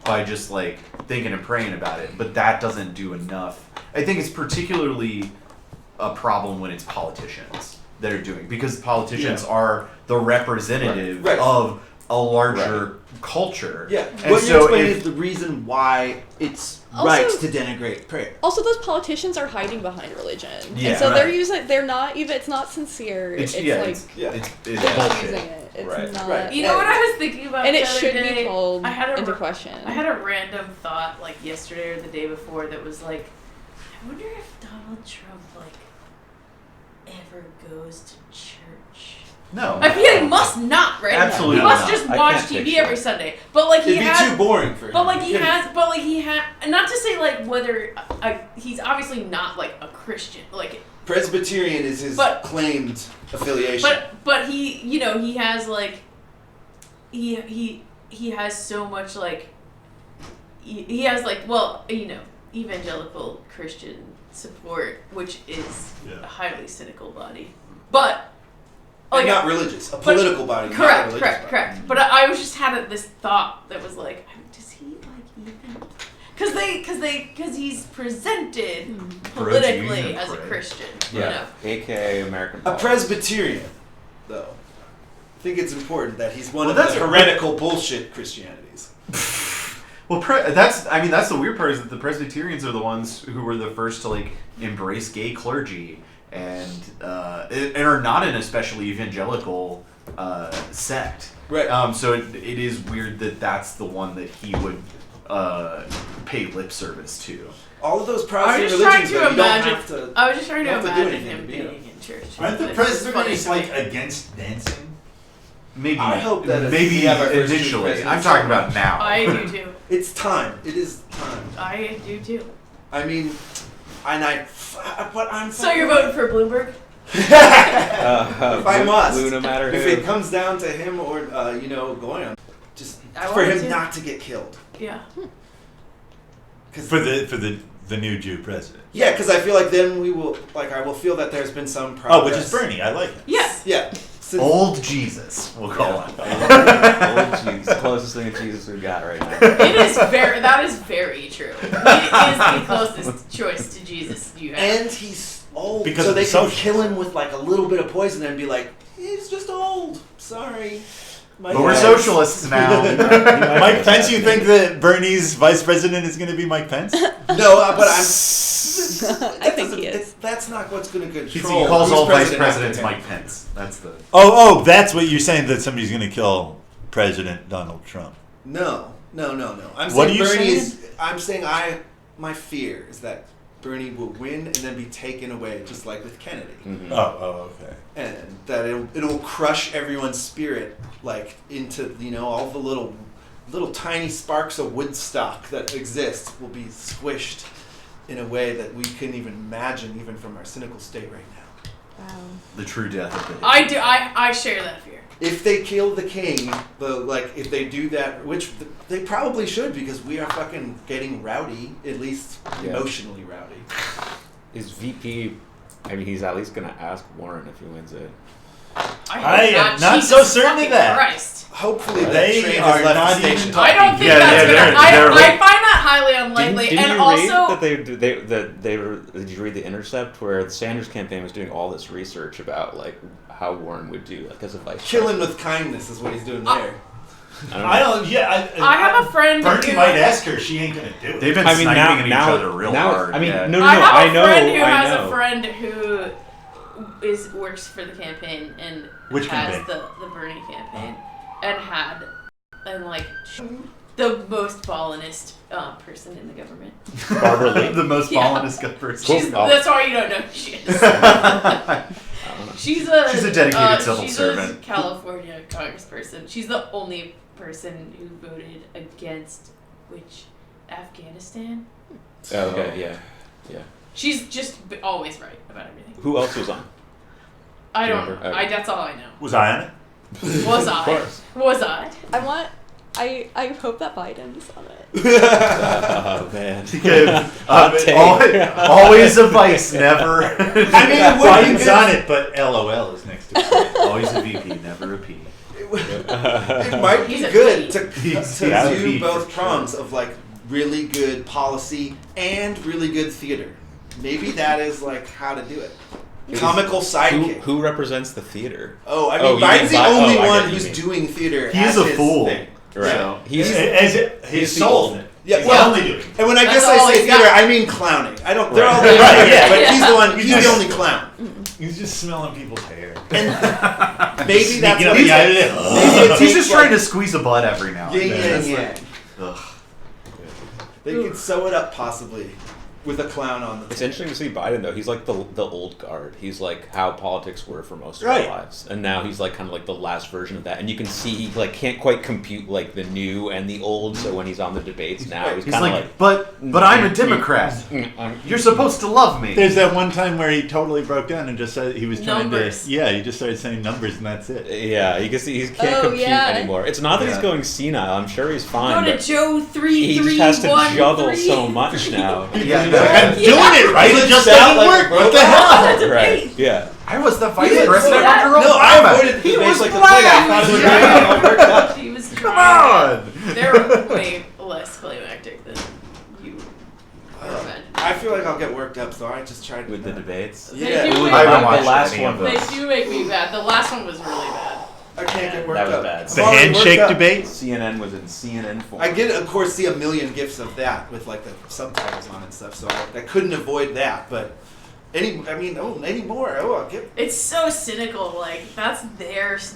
by just like thinking and praying about it, but that doesn't do enough. I think it's particularly a problem when it's politicians that are doing, because politicians are the representative Right. of a larger culture. Yeah. And What so you're explaining if- is the reason why it's Also- right to denigrate prayer. Also, those politicians are hiding behind religion, Yeah, and so they're right. using. They're not even. It's not sincere. It's like it's they're bullshit. using it. It's Right. not. Right. You know what I was thinking about And the it other should day? be called I had a into question. I had a random thought like yesterday or the day before that was like, I wonder if Donald Trump like ever goes to church. No. I feel he must not, right? Absolutely He must not. just I watch can't TV picture every it. Sunday. But like he It'd be has, too boring for him. but like he has, not to say like whether he's obviously not like a Christian, like. Presbyterian is his claimed affiliation. But he, you know, he has like, he has so much like, he has like, well, you know, evangelical Christian support, which is Yeah. a highly cynical body, but And like not religious, a political body. not a correct, religious correct, body. correct. But I was just had this thought that was like, does he like even? Because he's presented politically Pro-Jew, as a right. Christian, Yeah. you know. AKA American A politics. Presbyterian, though. I think it's important that he's one Well, of that's the a- heretical bullshit Christianities. Well, that's the weird part is that the Presbyterians are the ones who were the first to like embrace gay clergy and are not an especially evangelical sect. Right. So it is weird that that's the one that he would pay lip service to. All of those I was Protestant just trying religions, to though, you don't imagine. have to. I was just trying to don't have to do imagine anything him to be being in church. Aren't the It's just Presbyterians funny to like me. against dancing? Maybe. I hope that if maybe we have our first initially. president I'm talking someday. about now. I do too. It's time. It is time. I do too. I mean, but I'm. So you're voting for Bloomberg? If I must. no matter If who. it comes down to him or going on, just I for want him to. not to get killed. Yeah. For the new Jew president. Yeah, because I feel like then I will feel that there's been some progress. Oh, which is Bernie. I like him. Yes. Yeah. Since- Old Jesus, we'll call him. Old Jesus, closest thing to Jesus we've got right now. That is very true. He is the closest choice to Jesus you have. And he's old, Because so of they the can socialists. kill him with like a little bit of poison and be like, he's just old. Sorry. My But we're guys." socialists now. Mike Pence, you think that Bernie's vice president is going to be Mike Pence? No, but I'm. I think he is. That's not what's going to He control. calls who's all vice president presidents after him. Mike Pence. That's the. Oh, that's what you're saying, that somebody's going to kill President Donald Trump. No. I'm What saying are you Bernie saying? is. I'm saying my fear is that Bernie will win and then be taken away, just like with Kennedy, Mhm. Oh, okay. and that it'll crush everyone's spirit like into all the little tiny sparks of Woodstock that exist will be squished in a way that we couldn't even imagine, even from our cynical state right now. Wow. The true death of the. I do. I share that fear. If they kill the king, if they do that, which they probably should, because we are fucking getting rowdy, at least Yeah. emotionally rowdy. Is VP? I mean, he's at least gonna ask Warren if he wins it. I am not Jesus so certain of fucking that. Christ. Hopefully that They train are has left not the even station. talking. I don't think Yeah, that's yeah, gonna. they're I like- find that highly unlikely, Didn't and you also read that did you read the Intercept where the Sanders campaign was doing all this research about like how Warren would do like as a vice Kill him president? with kindness is what he's doing there. I don't know. I have a friend Bernie who- might ask her. She ain't going to do it. They've been I mean, sniping at now each other real now, hard. I mean, yeah. no, I have I a know. friend who I has know. a friend who works for the campaign and Which has campaign? the Bernie campaign and like the most ballinest person in the government. Barbara Lee. the most Yeah. ballinest good person. She's, Oh. That's why you don't know who she is. I don't know. She's a dedicated civil she's servant. a California congressperson. She's the only person who voted against Afghanistan. Oh, okay, yeah. She's just always right about everything. Who else was on? I Do you don't. remember? I that's all I know. Was I on it? Was Of I? course. Was I? I hope that Biden's on it. Oh man. Take. Always a vice, never. I mean, it would be Biden's good. on it, but LOL is next to it. Always a VP, never a P. It might be He's a good P. to He's a do P both for prongs of like really good policy and really good theater. Maybe that is like how to do it. comical sidekick. Who represents the theater? Oh, I Oh, mean, you Biden's mean the only I get one what you who's mean. doing theater. He is as a his fool. thing. Right. So, He's His soul. Yeah, He's well, only doing. and when I That's guess I all say he's theater, got. I mean clowning. I don't. They're Right. all doing Right, theater, yeah. but he's the one. He's just- the only clown. He's just smelling people's hair. And maybe that's Sneaking what up he's. the eye to Maybe it he's just takes, trying to like, squeeze a butt every now and then. yeah. Ugh. They could sew it up possibly with a clown on the. It's interesting to see Biden though. He's like the old guard. He's like how politics were for most of Right. our lives, and now he's like kind of like the last version of that. And you can see he like can't quite compute like the new and the old. So when he's on the debates now, he's He's kind of like, like, but I'm a Democrat. You're supposed to love me. There's that one time where he totally broke down and just said he was trying Numbers. to. Yeah, he just started saying numbers and that's it. yeah, you can see he can't Oh, compute yeah. anymore. It's not that he's Yeah. going senile. I'm sure he's fine. Go to But Joe he just has to 331. juggle so much now. Yeah, I'm no. doing it right. It just doesn't work. What the hell? Right? Yeah. I was the vice You didn't president say that? under Obama. No, I avoided He the was debates like the black. thing. I thought it was all worked out. She was Come trying. on. They're way less climactic than you imagine. I feel like I'll get worked up, so I just tried With the debates. Yeah, They do I haven't The watched last any one of They those. do make me bad. The last one was really bad. I can't get worked That was up. bad. I'm The already worked handshake up. debate. CNN was in CNN form. I did, of course, see a million gifs of that with like the subtitles on and stuff, so I couldn't avoid that. But any more? Oh, I'll get. It's so cynical. Like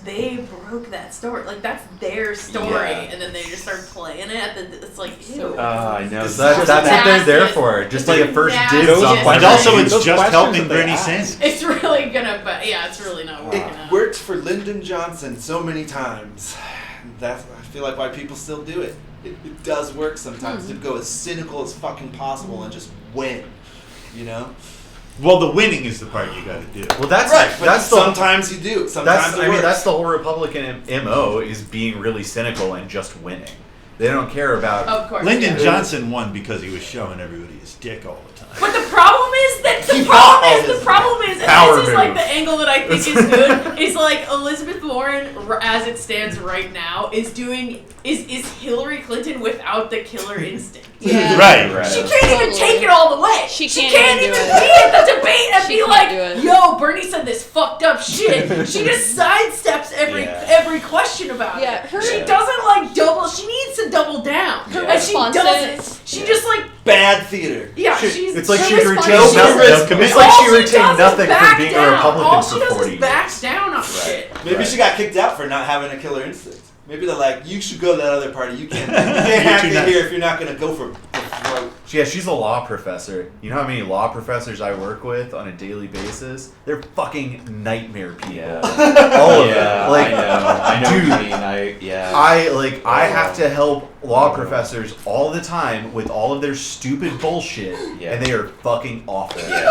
they broke that story. Like that's their story, Yeah. and then they just start playing it. It's like ew. I know. This That's is what they're there nasty. for. Just It's to get first nasty. dibs on And whatever And also, you- it's Those just questions helping that they Bernie ask. Sanders. It's really gonna, but yeah, it's really not working It out. worked for Lyndon Johnson so many times. That's I feel like why people still do it. It does work sometimes to go as cynical as fucking possible and just win. You know. Well, the winning is the part you got to do. Well, that's Right, but that's the sometimes you do. Sometimes it works. that's the whole Republican MO is being really cynical and just winning. They don't care about. Of course. Lyndon yeah. Johnson won because he was showing everybody his dick all the time. But the problem is that He got all his and power this is like move. the angle that I think is good, is like Elizabeth Warren, as it stands right now, is Hillary Clinton without the killer instinct. Yeah. Right. She can't even Totally. take it all the way. She can't can't even even be do it. at the debate and She be can't like, do it. "Yo, Bernie said this fucked up shit." She just sidesteps every question about Yeah, it. her- She doesn't like double. She needs to double down, Her and she responses- doesn't. She just like bad theater. she's. It's like her she response- retained She nothing. does- It's like all she does retained is nothing back from being a down. Republican All for she does 40 is backs years. down on shit. Maybe Right. she got kicked out for not having a killer instinct. Maybe they're like, you should go to that other party. You can't hack too in nice. here if you're not going to go for throat. Yeah, she's a law professor. You know how many law professors I work with on a daily basis? They're fucking nightmare people. Yeah. All of Yeah, them. Like, I know dude, what you mean. I have to help law professors all the time with all of their stupid bullshit, Yeah. and they are fucking awful. Yeah.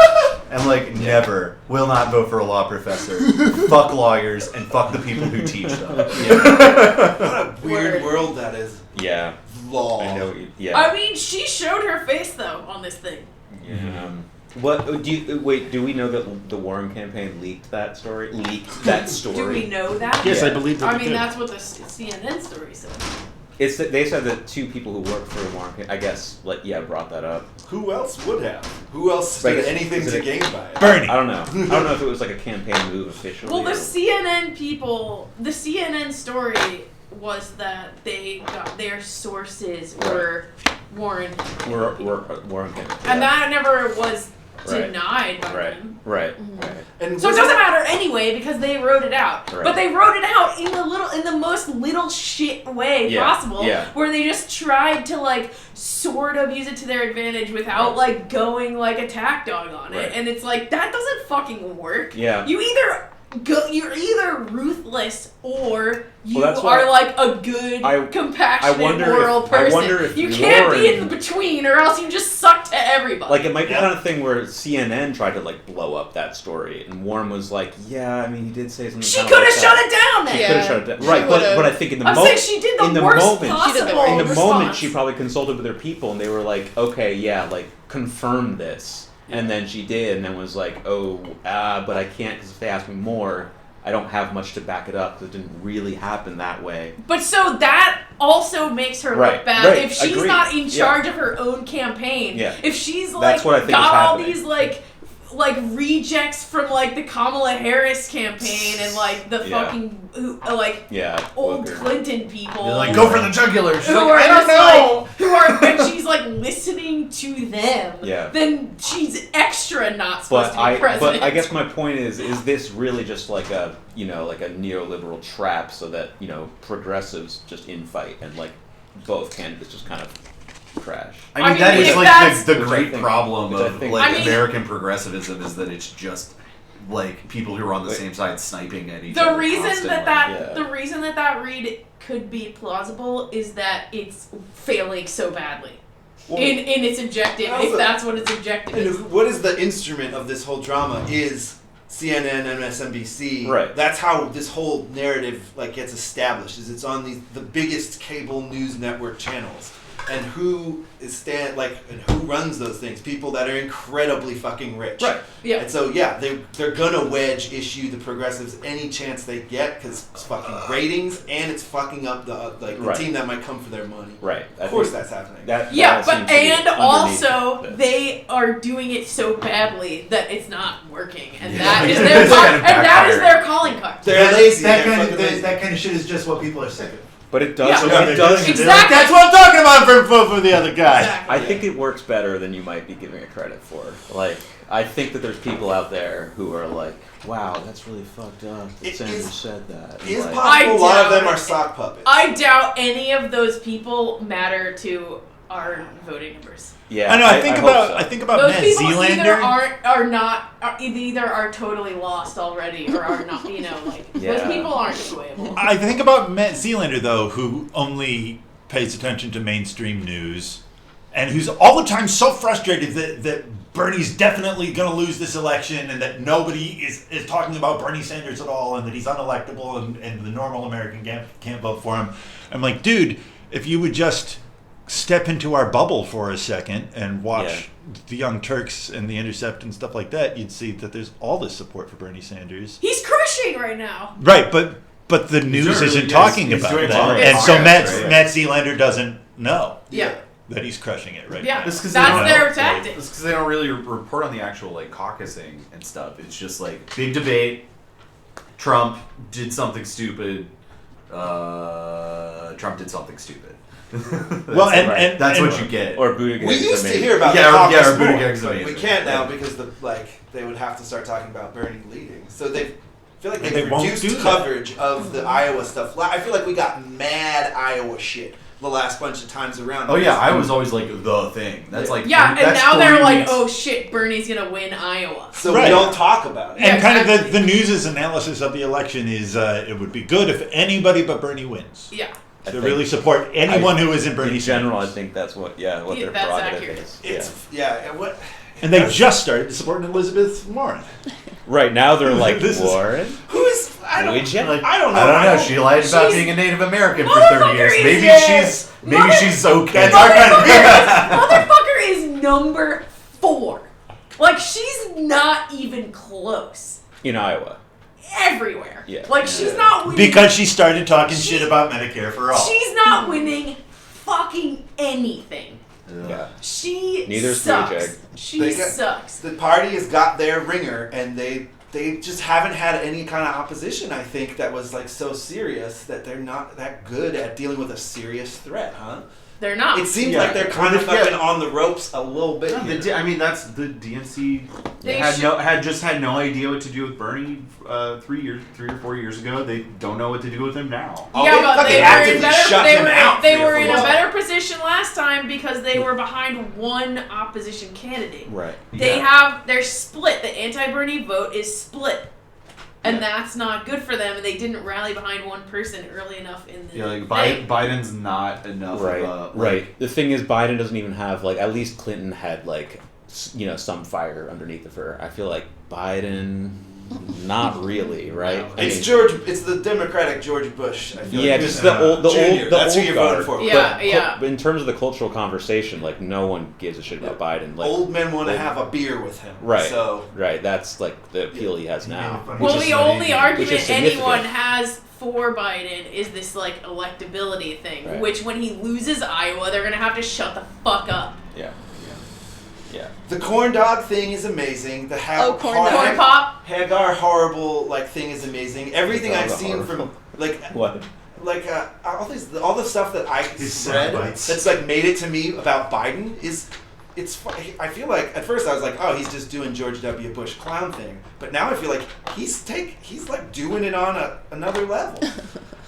And like, never will not vote for a law professor. Fuck lawyers and fuck the people who teach them. What a weird Word. world that is. Yeah. Law. I know. What you, yeah. I mean, she showed her face though on this thing. Yeah. What do you wait? Do we know that the Warren campaign leaked that story? Leaked that story. Do we know that? Yes, Yeah. I believe that I they mean, did. that's what the CNN story said. It's that they said that two people who work for the Warren campaign, I guess, brought that up. Who else would have? Who else stood Right. anything Is to it- gain by it? Bernie. I don't know. I don't know if it was like a campaign move officially. Well, the or- CNN people, the CNN story was that they got their sources were Warren, Warren campaign. and that never was Right. denied by Right. them. Right. And So it was doesn't matter anyway because they wrote it out. Right. But they wrote it out in the most little shit way Yeah, possible. yeah. Where they just tried to like sort of use it to their advantage without like going like attack dog on Right. it. And it's like that doesn't fucking work. Yeah. You're either ruthless or you Well, that's why are like a good, compassionate, moral person. I wonder if you can't be in Warren- the between, or else you just suck to everybody. Like, it might be the kind of thing where CNN tried to, like, blow up that story, and Warren was like, yeah, I mean, he did say something she kind could of have like shut that. it down then. She Yeah. could have shut it down. She Right, would've. but I think in the I'm moment... saying she did the in the worst moment, possible in the response. moment, she probably consulted with her people, and they were like, okay, yeah, like, confirm this. And then she did, and then was like, but I can't, because if they ask me more, I don't have much to back it up, because it didn't really happen that way. But so that also makes her Right, look bad right, if she's agreed. not in Yeah. charge of her own campaign. Yeah. If she's like That's what I think is got all happening. these like like rejects from like the Kamala Harris campaign and like the fucking old Booker. Clinton people. They're like, go for the jugular. She's Who like, are I don't just know. like, who are, and she's like listening to them. Yeah. Then she's extra not supposed to be president. But I guess my point is this really just like a like a neoliberal trap so that progressives just infight and like both candidates just kind of crash? I mean, that that is is like like the Which I great think- problem which I of think- like I mean- American progressivism is that it's just like people who are on the same side sniping at each the other. reason constantly. the reason that read could be plausible is that it's failing so badly in its objective. Also- If that's what its objective And is. what is the instrument of this whole drama is CNN, MSNBC. Right. That's how this whole narrative like gets established. Is it's on the biggest cable news network channels, and who and who runs those things? People that are incredibly fucking rich. Right. Yeah. And so they're gonna wedge issue the progressives any chance they get because it's fucking ratings and it's fucking up the Right. team that might come for their money. Right. Of course, that's happening. Yeah, that but seems to be and underneath also this. they are doing it so badly that it's not working, and Yeah. that is Yeah. their It's kind of backfired. their calling card. They're lazy. That They're kind fucking lazy. of that kind of shit is just what people are sick of. But it does. Yeah. It does. Exactly. That's what I'm talking about for the other guy. Exactly. I think it works better than you might be giving it credit for. Like, I think that there's people out there who are like, "Wow, that's really fucked up that It Sanders is- said that." It's Like, possible I a lot of doubt them it. are sock puppets. I doubt any of those people matter to our voting numbers. yeah, I know. I think hope about so. I think about Those Matt people Zealander. either are totally lost already or are not. Those Yeah. people aren't swayable. I think about Matt Zealander though, who only pays attention to mainstream news, and who's all the time so frustrated that Bernie's definitely going to lose this election, and that nobody is talking about Bernie Sanders at all, and that he's unelectable, and the normal American can't vote for him. I'm like, dude, if you would just step into our bubble for a second and watch the Young Turks and the Intercept and stuff like that, you'd see that there's all this support for Bernie Sanders. He's crushing right now. Right, but the news doing- isn't yes, talking he's about doing that, well. and so Yes, right. Matt Zealander doesn't know Yeah. that he's crushing it right Yeah. now. That's 'cause That's they don't their know. tactic. It's because they don't really report on the actual like caucusing and stuff. It's just like big debate. Trump did something stupid. Trump did something stupid. Well, that's and- what you get. Or Buttigieg. We used to amazing. hear about Yeah, the or caucus more, Buttigieg's but we amazing. can't now Yeah. because they would have to start talking about Bernie leading. So they feel like And they've they won't reduced do that. coverage of the Iowa stuff. I feel like we got mad Iowa shit the last bunch of times around. Oh yeah, I was always like the thing. That's like Yeah, and that's now 3 they're like, weeks. oh shit, Bernie's gonna win Iowa. So Right. we don't talk about it. Yeah, And kind of exactly. the news' analysis of the election is it would be good if anybody but Bernie wins. Yeah. I To think- really support anyone who isn't Bernie In general, I Sanders. think that's what Yeah, their that's prerogative accurate. is. It's and what. And they just started supporting Elizabeth Warren. Right now they're like, This is- Warren? Who's I don't. Would ya? Like, I don't know. I don't know. She lied about She's- being a Native American for 30 years. Motherfucker Maybe is she's okay. That's our kind of Motherfucker is number 4. Like, she's not even close. In Iowa. Everywhere. Yeah. Like, she's not winning. because she started talking She- shit about Medicare for all. She's not winning fucking anything. Yeah. She Neither is sucks. Buttigieg. She They got- sucks. The party has got their ringer, and they just haven't had any kind of opposition. I think that was like so serious that they're not that good at dealing with a serious threat, huh? They're not. It seems Yeah. like they're kind of Yeah. fucking on the ropes a little bit. Yeah, here. I mean, that's the DNC They had should- no idea what to do with Bernie 3 or 4 years ago. They don't know what to do with him now. Oh, yeah, they but fucking they were actively in better. shut They him were. out They 3 or were 4 in a years better position last time because they were behind one opposition candidate. Right. They're split. The anti-Bernie vote is split, and Yeah. that's not good for them. And they didn't rally behind one person early enough in the Yeah, like thing. Biden's not enough. Right. Of a, Right. The thing is, Biden doesn't even have, like, at least Clinton had, like, some fire underneath of her. I feel like Biden, not really, right? I It's mean, George. It's the Democratic George Bush. I feel Yeah, like. just the old, Junior. That's who old you're guard. voting for. Yeah, But yeah. in terms of the cultural conversation, like, no one gives a shit about Biden. Like, Old men want to old- have a beer with him. Right. So Right. That's like the appeal he has now. Well, which is- the only which argument is significant. anyone has for Biden is this like electability thing, Right. which when he loses Iowa, they're gonna have to shut the fuck up. Yeah. Yeah. The corn dog thing is amazing. The corn dog. Corn pop. Hagar horrible thing is amazing. Everything I've seen from What? all the stuff that I His read soundbites. that's made it to me about Biden it's I feel like at first I was like, oh, he's just doing George W. Bush clown thing, but now I feel like he's like doing it on another level.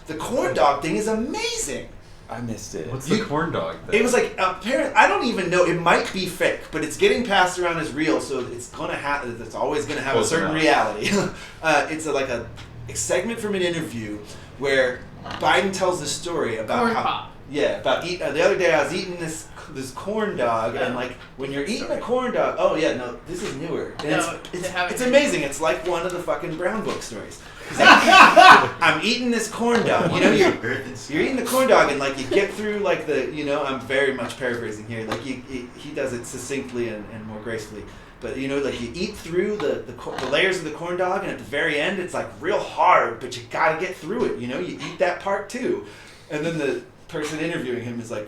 The corn dog thing is amazing. I missed it. What's the corn dog thing? It was like apparent. I don't even know. It might be fake, but it's getting passed around as real. So it's gonna have. It's always gonna have Close a certain enough. reality. It's like a segment from an interview where Biden tells this story about Corn how. pop. Yeah, about the other day I was eating this corn dog, and like when you're eating a corn dog. Oh yeah, no, this is newer. And No, they haven't. it's amazing. It's like one of the fucking Brown Book stories. It's like, I'm eating this corn dog. You know, you're eating the corn dog, and like you get through like I'm very much paraphrasing here. Like he does it succinctly and more gracefully. But you know, like you eat through the layers of the corn dog, and at the very end, it's like real hard, but you gotta get through it. You know, you eat that part too. And then the person interviewing him is like,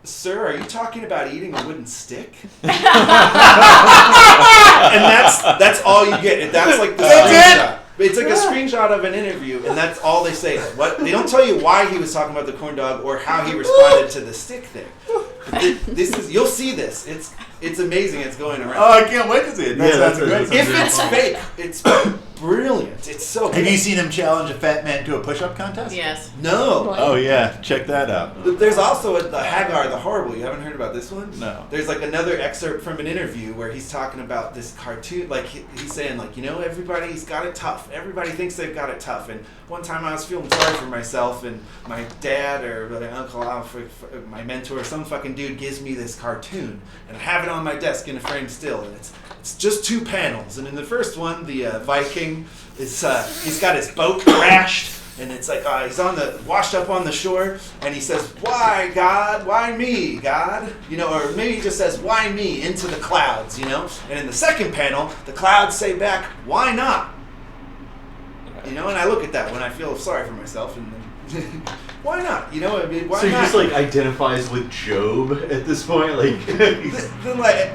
"Sir, are you talking about eating a wooden stick?" And that's all you get. That's like the screenshot. It's like a screenshot of an interview, and that's all they say. What they don't tell you why he was talking about the corn dog or how he responded to the stick thing. You'll see this. It's amazing. It's going around. Oh, I can't wait to see it. That's great. If it's fake, it's brilliant. It's so. Have good. you seen him challenge a fat man to a push-up contest? Yes. No. What? Oh yeah, check that out. There's also the Hagar the Horrible. You haven't heard about this one? No. There's like another excerpt from an interview where he's talking about this cartoon. Like he's saying, like, you know, everybody's got it tough. Everybody thinks they've got it tough. And one time I was feeling sorry for myself, and my dad or my uncle, my mentor, some fucking dude gives me this cartoon, and I have it on my desk in a frame still, and it's just 2 panels. And in the first one, the Viking is he's got his boat crashed. And it's like he's washed up on the shore, and he says, "Why, God? Why me, God?" You know, or maybe he just says, "Why me?" into the clouds, you know. And in the second panel, the clouds say back, "Why not?" You know, and I look at that when I feel sorry for myself, and then, why not? You know, I mean, why So he not? just like identifies with Job at this point, like. Then like.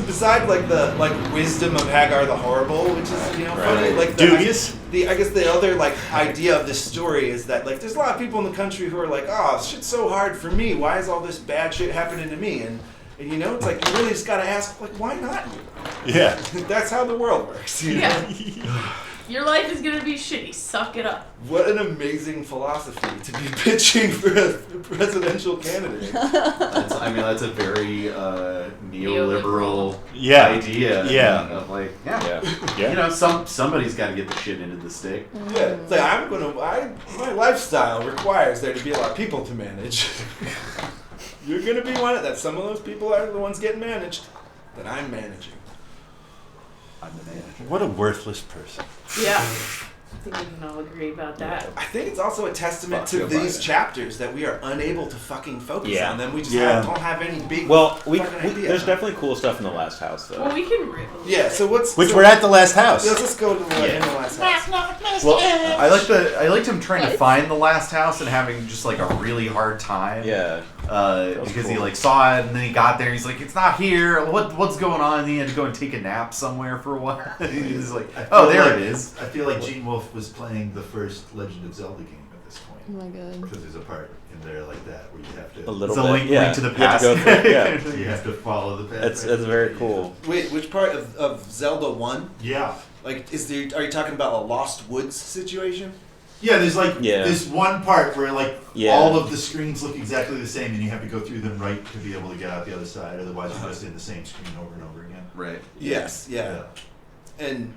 Besides like the wisdom of Hagar the Horrible, which is funny, like dubious. I guess the other like idea of this story is that like there's a lot of people in the country who are like, oh, shit's so hard for me. Why is all this bad shit happening to me? And you know, it's like you really just gotta ask, like, why not you? Yeah. That's how the world works. You know? Yeah. Your life is gonna be shitty. Suck it up. What an amazing philosophy to be pitching for a presidential candidate. That's a very neoliberal Yeah. idea. Yeah. Of like, Yeah. you know, somebody's got to get the shit into the stick. Yeah, it's like my lifestyle requires there to be a lot of people to manage. You're gonna be one of that. Some of those people are the ones getting managed that I'm managing. I'm the manager. What a worthless person. Yeah. I think we can all agree about that. I think it's also a testament Fuck to Joe these Biden. chapters that we are unable to fucking focus Yeah. on them. We just Yeah. don't have any big. Well, fucking idea. there's definitely cool stuff in the last house, though. Well, we can rip. Yeah. So what's Which we're at the last house. Let's just go to the in the last house. Well, I liked him trying to find the last house and having just like a really hard time. Yeah. Because he cool. like saw it and then he got there and he's like, it's not here. What's going on? And he had to go and take a nap somewhere for a while. He's like, oh, there it is. I feel like Gene Wolfe was playing the first Legend of Zelda game at this point. Oh my god. Because there's a part in there like that where you have A to. little It's a bit. link Yeah. to the You have to go past. through it, yeah. You have to follow the path. It's very cool. Wait, which part of Zelda 1? Yeah. Like, are you talking about a Lost Woods situation? Yeah, there's like Yeah. this one part where like Yeah. all of the screens look exactly the same, and you have to go through them right to be able to get out the other side. Otherwise, you're just in the same screen over and over again. Right. Yes. Yeah. And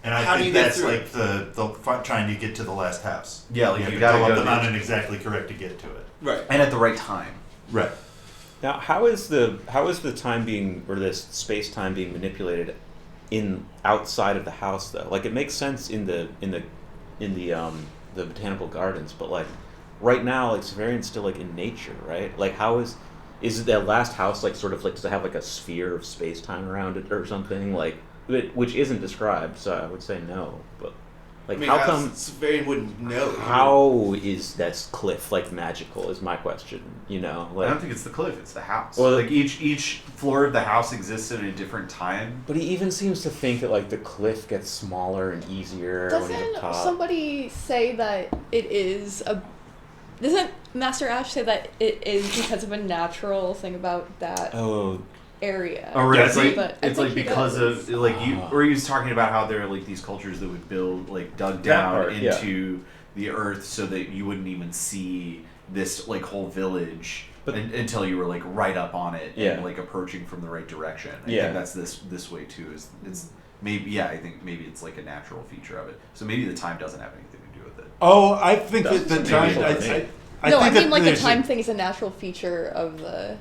And How I do you think get that's through like the trying to get to the last house. Yeah, like you have you to gotta go go up the to- mountain exactly correct to get to it. right. And at the right time. Right. Now, how is the time being, or this space time being manipulated in outside of the house though? Like, it makes sense in the botanical gardens, but like right now, like Severian's still like in nature, right? Like, how is that last house like sort of like, does it have like a sphere of space time around it or something, like, which isn't described? So I would say no, but Like, I mean, how come? Severian wouldn't know. How is that cliff like magical? Is my question. You know, I like. don't think it's the cliff; it's the house. Well, like each floor of the house exists at a different time. But he even seems to think that like the cliff gets smaller and easier when you're at the Doesn't top. somebody say that it is a... Doesn't Master Ashe say that it is because of a natural thing about that Oh, area? Oh, right. Yeah, It's see, like but I it's think like he because does. of like you, or he was talking about how there are like these cultures that would build like dug That down part, yeah. into the earth so that you wouldn't even see this like whole village But- until you were like right up on it Yeah. and like approaching from the right direction. I Yeah. think that's this way too. Is it's maybe I think maybe it's like a natural feature of it. So maybe the time doesn't have anything to do with it. Oh, I think That's that the maybe time. what I I mean. No, I think mean that like the there's time thing is a natural feature of the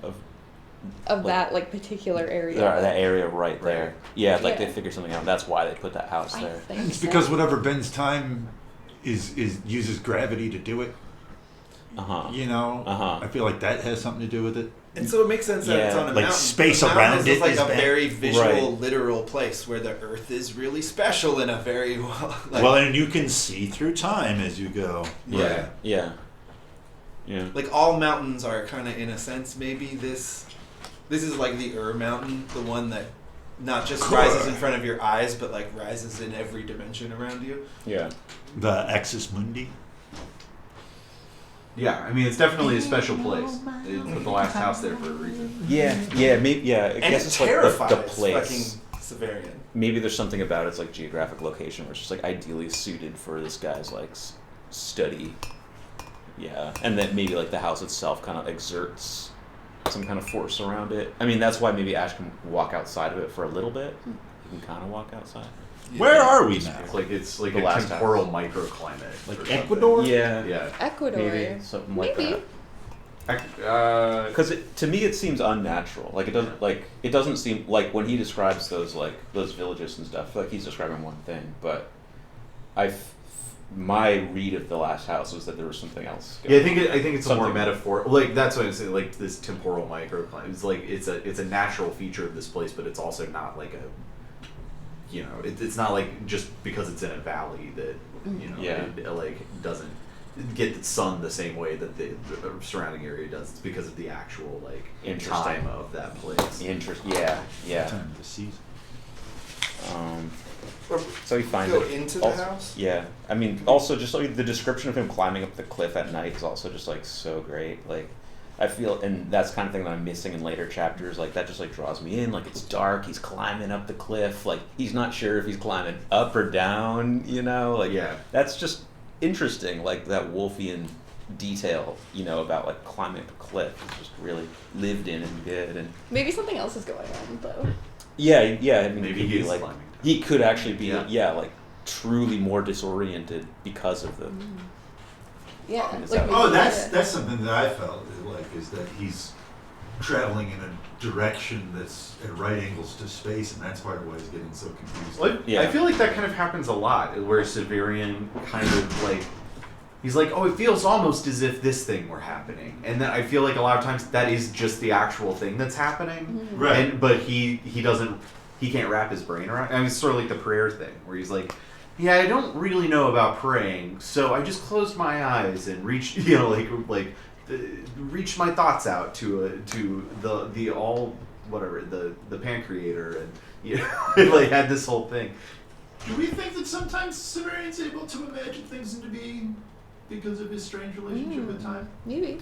Of- that like particular area. that area right there. Yeah, like Yeah. they figured something out. That's why they put that house I there. think It's so. because whatever bends time is uses gravity to do it. Uh huh. You know, Uh-huh. I feel like that has something to do with it. And so it makes sense that it's Yeah, on a like mountain. space The mountain around is it like is a bad. very visual, Right. literal place where the Earth is really special in a very like, Well, and you can see through time as you go. Yeah. Yeah. Yeah. like all mountains are kind of in a sense maybe this is like the Mountain, the one that not just Cool. rises in front of your eyes but like rises in every dimension around you. Yeah. The Axis Mundi. Yeah, I mean it's definitely a special place. They put the last house there for a reason. Yeah. Yeah. Maybe. Yeah. I And guess it it's like terrifies the place. fucking Severian. Maybe there's something about its like geographic location where it's just like ideally suited for this guy's like study. Yeah, and then maybe like the house itself kind of exerts some kind of force around it. I mean, that's why maybe Ash can walk outside of it for a little bit. He can kind of walk outside. Where are we now? It's like The a last temporal microclimate. or Like something. Ecuador? Yeah. Yeah. Ecuador. Maybe something like Maybe. that. Because Because to me, it seems unnatural. Like it doesn't seem like when he describes those villages and stuff. I feel like he's describing one thing, but my read of the last house was that there was something else. yeah, I think it's a more Something- metaphor. Like that's what I'm saying. Like this temporal microclimate. It's like it's a natural feature of this place, but it's also not like a, you know, it's not like just because it's in a valley that you know Yeah. it like doesn't get the sun the same way that the surrounding area does. It's because of the actual like Interesting. time of that place. Yeah. Yeah. Time of the season. So he finds Go it. into the also- house? Yeah, I mean, also just like the description of him climbing up the cliff at night is also just like so great. Like, I feel, and that's the kind of thing that I'm missing in later chapters. Like that just like draws me in. Like it's dark. He's climbing up the cliff. Like he's not sure if he's climbing up or down. You know, like Yeah. that's just interesting. Like that Wolfian detail. You know about like climbing up a cliff is just really lived in and good. And Maybe something else is going on though. yeah. I mean, Maybe it could he be is like climbing. he could actually be Yeah. like truly more disoriented because of the. Yeah. Is that- Oh, maybe- that's something that I felt like is that he's traveling in a direction that's at right angles to space, and that's part of why he's getting so confused. Well, Yeah. I feel like that kind of happens a lot, where Severian kind of like, he's like, oh, it feels almost as if this thing were happening, and then I feel like a lot of times that is just the actual thing that's happening, Right. And but he can't wrap his brain around. I mean, it's sort of like the prayer thing, where he's like, yeah, I don't really know about praying, so I just closed my eyes and reached, you know, reached my thoughts out to the all whatever the Pancreator, and you know, it like had this whole thing. Do we think that sometimes Severian's able to imagine things into being because of his strange relationship with time? Maybe.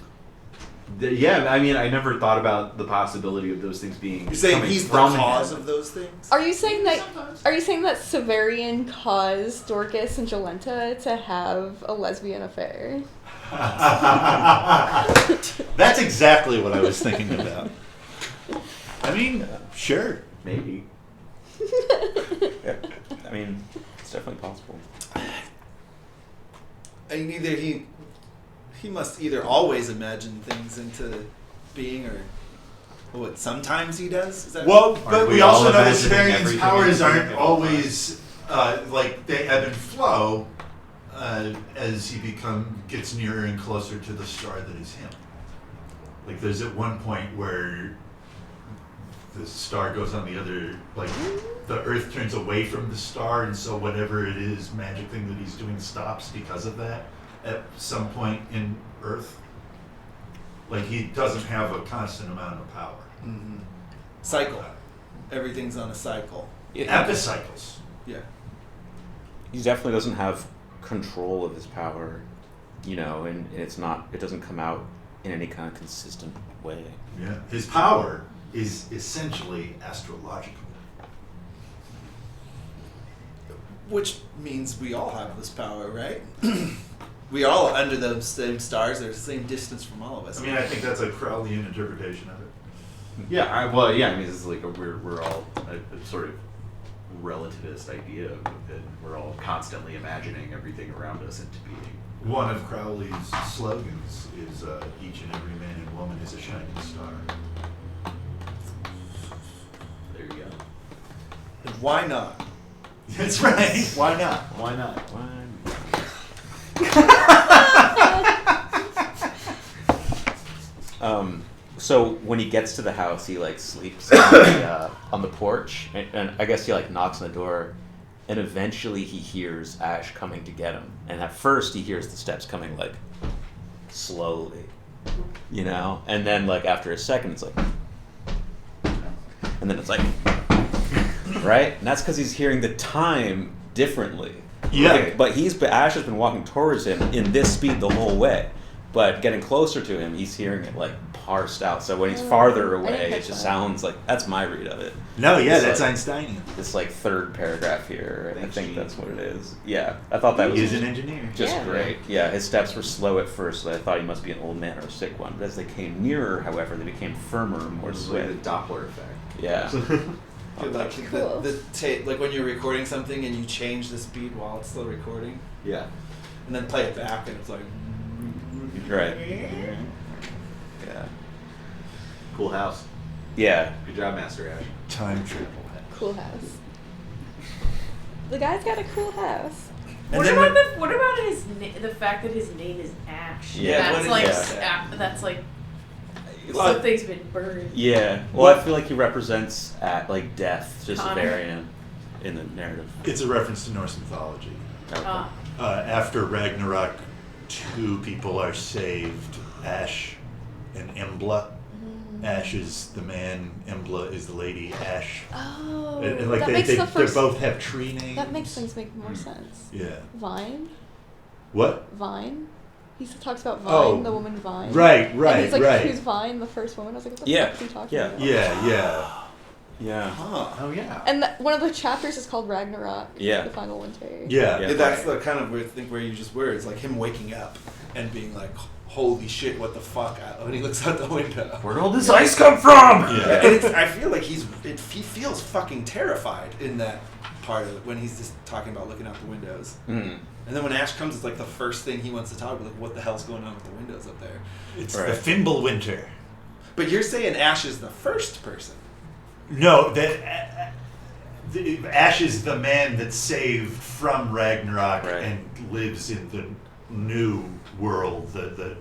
Yeah, I mean, I never thought about the possibility of those things being. You're saying coming he's the from cause him. of those things? Are you saying that? Sometimes. Are you saying that Severian caused Dorcas and Jolenta to have a lesbian affair? That's exactly what I was thinking about. I mean, sure. Maybe. Yeah. I mean, it's definitely possible. I mean, either he must either always imagine things into being, or what? Sometimes he does. Is that Well, Aren't but we we all also know that imagining Severian's everything powers and aren't everything all the time? always like they ebb and flow as he gets nearer and closer to the star that is him. Like there's at one point where the star goes on the other, like the Earth turns away from the star, and so whatever it is, magic thing that he's doing stops because of that at some point in Earth. Like, he doesn't have a constant amount of power. Mm-hmm. Cycle. Everything's on a cycle. Epicycles. Yeah. He definitely doesn't have control of his power, and it doesn't come out in any kind of consistent way. Yeah. His power is essentially astrological. Which means we all have this power, right? We are all under those same stars. They're the same distance from all of us. I mean, I think that's a Crowleyan interpretation of it. Yeah, I mean, this is like we're all a sort of relativist idea of it. We're all constantly imagining everything around us into being. One of Crowley's slogans is each and every man and woman is a shining star. There you go. And why not? That's right. Why not? Why not? So when he gets to the house, he like sleeps on the porch, and I guess he like knocks on the door, and eventually he hears Ashe coming to get him. And at first he hears the steps coming like slowly, and then like after a second it's like, and then it's like, right? And that's because he's hearing the time differently. Yeah. But Ashe has been walking towards him in this speed the whole way. But getting closer to him, he's hearing it like parsed out. So when he's farther away, it just sounds like, that's my read of it. No, yeah, It's that's like, Einsteinian. This like third paragraph here. Thanks, I think Gene. that's what it is. Yeah, I thought that was He's an engineer. just Yeah. great. Yeah, his steps were slow at first, so I thought he must be an old man or a sick one. But as they came nearer, however, they became firmer and more This is like swift. the Doppler effect. Yeah. Like Cool. like when you're recording something and you change the speed while it's still recording, Yeah. and then play it back, and it's like. Right. Yeah. Cool house. Yeah. Good job, Master Ashe. Time travel. Cool house. The guy's got a cool house. And What then about when- what about the fact that his name is Ashe? Yeah, That's what like is that's like Well, something's been burned. Yeah. Well, I feel like he represents like death to Connor. Severian in the narrative. It's a reference to Norse mythology. Okay. After Ragnarok, two people are saved, Ashe and Embla. Ashe is the man, Embla is the lady, Ashe. Oh, And like that they makes the first. they both have tree names. That makes things make more sense. Yeah. Vine, What? Vine. He talks about Vine, Oh, the woman Vine. Right, And right, he's like, right. who's Vine, the first woman? I was like, what the Yeah, fuck is he talking yeah. about? Yeah. Yeah. Huh. Oh yeah. And one of the chapters is called Ragnarok. Yeah. The final winter. Yeah. Yeah. Yeah, that's the kind of weird thing where you just where it's like him waking up and being like, "Holy shit, what the fuck?" When he looks out the window. Where'd all this ice come from? Yeah. And I feel like he feels fucking terrified in that part of it when he's just talking about looking out the windows. Mm. And then when Ashe comes, it's like the first thing he wants to talk about, like, what the hell's going on with the windows up there? It's Right. the Fimbulwinter. But you're saying Ashe is the first person. No, Ashe is the man that's saved from Ragnarok Right. and lives in the new world that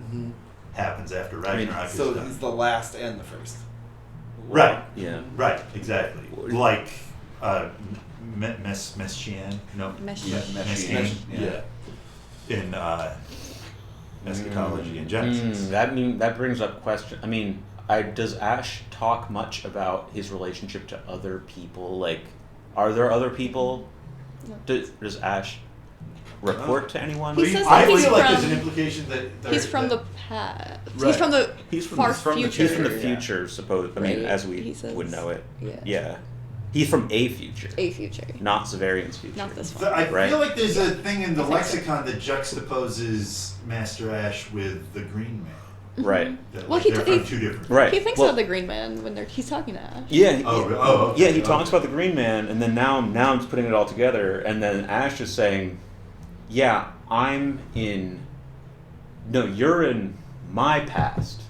happens after Ragnarok So is done. he's the last and the first. Right. Yeah. Right, exactly. Like Messiaen. No. Messiaen. Messiaen. Yeah. In eschatology and Genesis. That brings up question. I mean, does Ashe talk much about his relationship to other people? Like, are there other people? No. Does Ashe report to anyone? He says I that he's feel like there's from- an implication that He's from that- the past. Right. He's from the He's from far he's from future. The, he's from the future, suppose. I mean, Right. as we He says- would know it. Yeah. Yeah. He's from a future, A future. not Severian's future. Not this one. I Right. feel like there's a thing in the I think so. lexicon that juxtaposes Master Ashe with the Green Man. Right. That, Well, like, he they're t- from two different. Right. He thinks Well- of the Green Man when he's talking to Ashe. Yeah. Okay, Yeah, he talks about the Green Man, and then now I'm just putting it all together, and then Ashe is saying, "Yeah, you're in my past,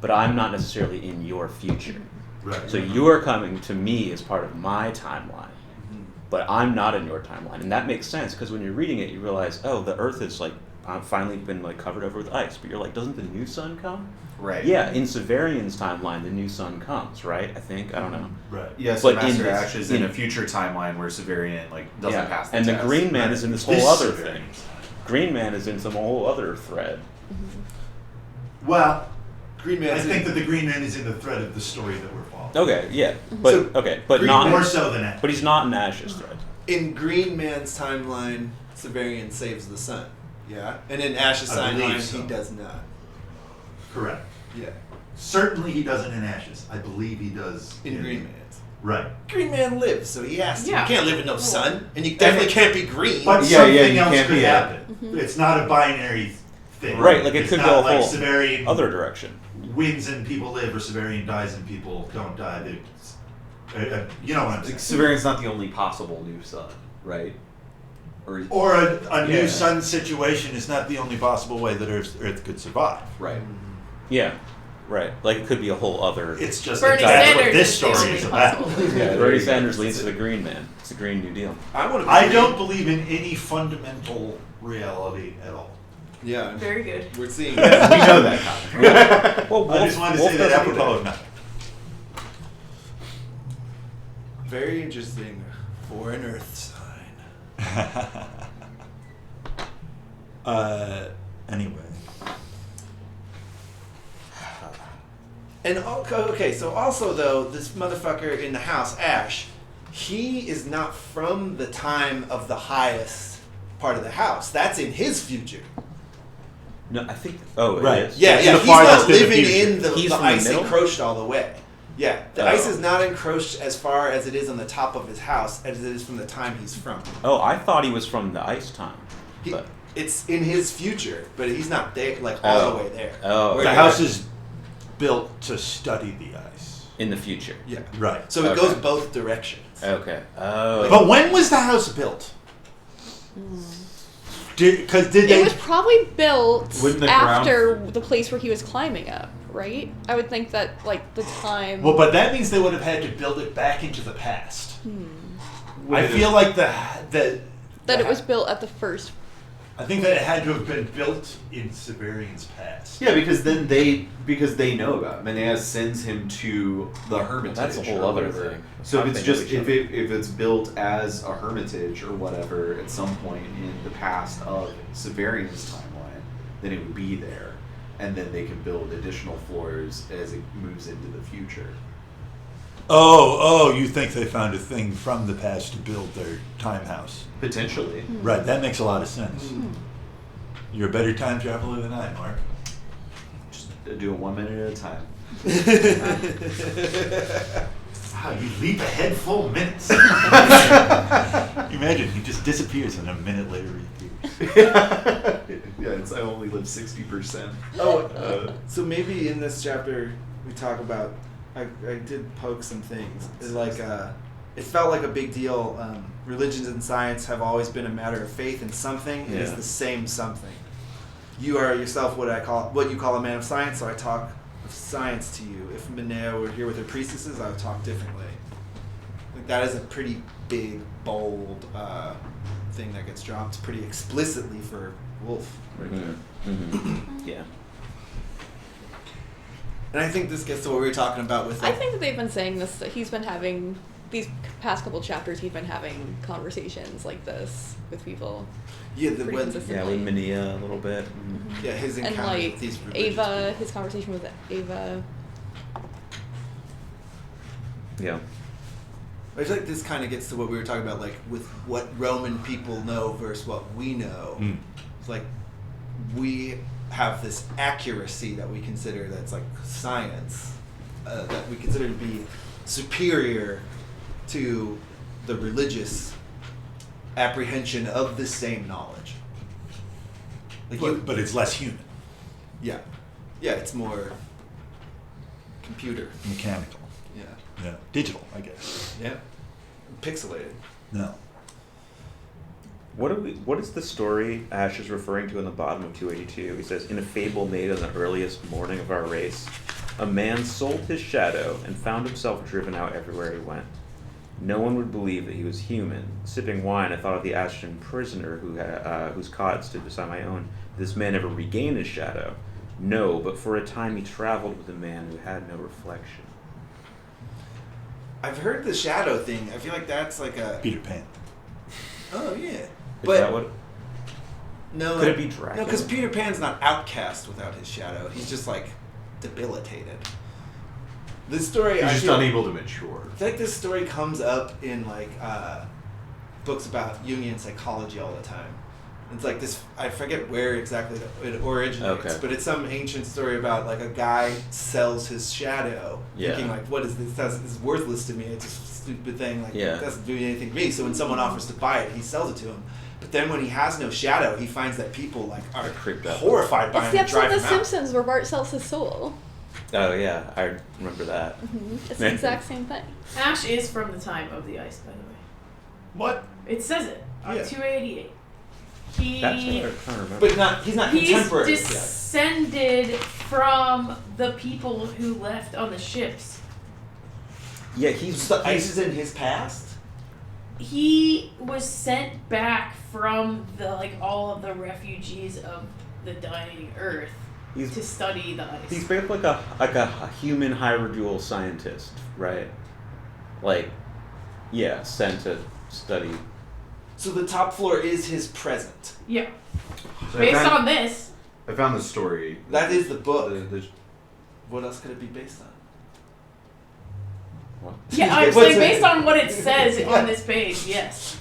but I'm not necessarily in your future. Right. So you're coming to me as part of my timeline, but I'm not in your timeline." And that makes sense because when you're reading it, you realize, oh, the Earth is like finally been like covered over with ice. But you're like, doesn't the new sun come? Right. Yeah, in Severian's timeline, the new sun comes, right? I think. I don't know. Right. Yeah, so But in Master this- Ashe is in a future timeline where Severian like doesn't pass the and test. the Green Man is in this whole This other Severian. thing. Green Man is in some whole other thread. Well, Green I Man's think in, that the Green Man is in the thread of the story that we're following. Okay, yeah, but So, but Green not More so than that. But he's not in Ash's thread. in Green Man's timeline, Severian saves the sun. Yeah. And in Ash's I believe timeline, so. he does not. Correct. Yeah. Certainly he doesn't in Ashes. I believe he does In Green Man's. Right. Green Man lives, so he has to. Yeah. You can't live with no sun, and you definitely can't be green. But Yeah, something yeah, you else can't could be a- happen. It's not a binary thing. Right, like it It's could not go a like whole Severian other direction. wins and people live, or Severian dies and people don't die. You know what I'm Like, saying? Severian's not the only possible new sun, right? Or a new Yeah. sun situation is not the only possible way that Earth could survive. Right. Yeah, right. Like it could be a whole other. It's just Bernie that's what Sanders this is the story only is about. possible. Yeah, Bernie Sanders leads to the Green Man. It's the Green New Deal. I want to. I don't believe in any fundamental reality at all. Yeah. Very good. We're seeing. We know that comic. Well, I just wanted to say that doesn't apropos either. of nothing. Very interesting for an Earth sign. Anyway. And okay, so also though, this motherfucker in the house, Ashe, he is not from the time of the highest part of the house. That's in his future. No, I think. Oh, Right. It is. Yeah, It's yeah. the He's farthest not in the living future. in the He's from the ice middle? encroached all the way. Yeah, the Oh. ice is not encroached as far as it is on the top of his house as it is from the time he's from. Oh, I thought he was from the ice time. He, But it's in his future, but he's not there, like all the way there. Oh. Where The he- house is built to study the ice. in the future. Yeah. Right. So it Okay. goes both directions. Okay. Oh. But when was the house built? Did It was probably built Wouldn't the after the place where he was climbing up, right? I would think that like the time. Well, but that means they would have had to build it back into the past. I Would feel like the that it was built at the first. I think that it had to have been built in Severian's past. Yeah, because then they know about him, and Menaz sends him to the hermitage. That's a whole or other whatever. thing. So if I it's think just we should- if it's built as a hermitage or whatever at some point in the past of Severian's timeline, then it would be there, and then they can build additional floors as it moves into the future. Oh, you think they found a thing from the past to build their time house? Potentially. Right, that makes a lot of sense. You're a better time traveler than I, Mark. Just do it 1 minute at a time. Wow, you leap ahead full minutes. Imagine he just disappears and a minute later he appears. I only live 60%. Oh, so maybe in this chapter we talk about. I did poke some things. It's like it felt like a big deal. Religions and science have always been a matter of faith in something. It is Yeah. the same something. You are yourself what you call a man of science. So I talk of science to you. If Mineo were here with her priestesses, I would talk differently. Like that is a pretty big, bold thing that gets dropped pretty explicitly for WOLFE. Right there. Mm-hmm. Yeah. And I think this gets to what we were talking about with. I think that they've been saying this. That he's been having these past couple chapters. He's been having conversations like this with people. Yeah, pretty Yeah, consistently. with Mania a little bit. Yeah, his And encounter like with these religious Ava, his conversation with Ava. Yeah. I feel like this kind of gets to what we were talking about, like with what Roman people know versus what we know. Mm. It's like we have this accuracy that we consider that's like science, that we consider to be superior to the religious apprehension of the same knowledge. Like But it's less human, yeah, it's more computer. mechanical. Yeah, Yeah, digital, I guess. yeah, pixelated. No. What is the story Ashe is referring to in the bottom of 282? He says, "In a fable made on the earliest morning of our race, a man sold his shadow and found himself driven out everywhere he went. No one would believe that he was human. Sipping wine, I thought of the Ashton prisoner whose cot stood beside my own. Did this man ever regain his shadow? No, but for a time he traveled with a man who had no reflection. I've heard the shadow thing. I feel like that's like a Peter Pan. Oh yeah. Is But that what? no, Could it be Dracula? No, because Peter Pan's not outcast without his shadow. He's just like debilitated. This story, He's I just feel, unable to mature. I feel like this story comes up in like books about Jungian psychology all the time. It's like this. I forget where exactly it originates, Okay. but it's some ancient story about like a guy sells his shadow, thinking like, "What is this? This is worthless to me. It's a stupid thing. Like, it doesn't do anything to me." So when someone offers to buy it, he sells it to him. But then when he has no shadow, he finds that people like are creeped out. horrified by It's him the and episode drive of him The out. Simpsons where Bart sells his soul. Oh yeah, I remember that. It's the exact same thing. Ashe is from the time of the ice, by the way. What? It says it on Yeah. 288. That's what I'm trying to remember. But he's not He's contemporary. descended from the people who left on the ships. Yeah, So the ice is in his past. He was sent back from all of the refugees of the dying Earth to he's study the ice. he's basically like a human hyrule scientist, right? Like, yeah, sent to study. So the top floor is his present. Yeah. So Based on this. I found the story. That is the book. The What else could it be based on? What? Yeah, I'm What's saying it? based on what it says Yeah. on this page, yes.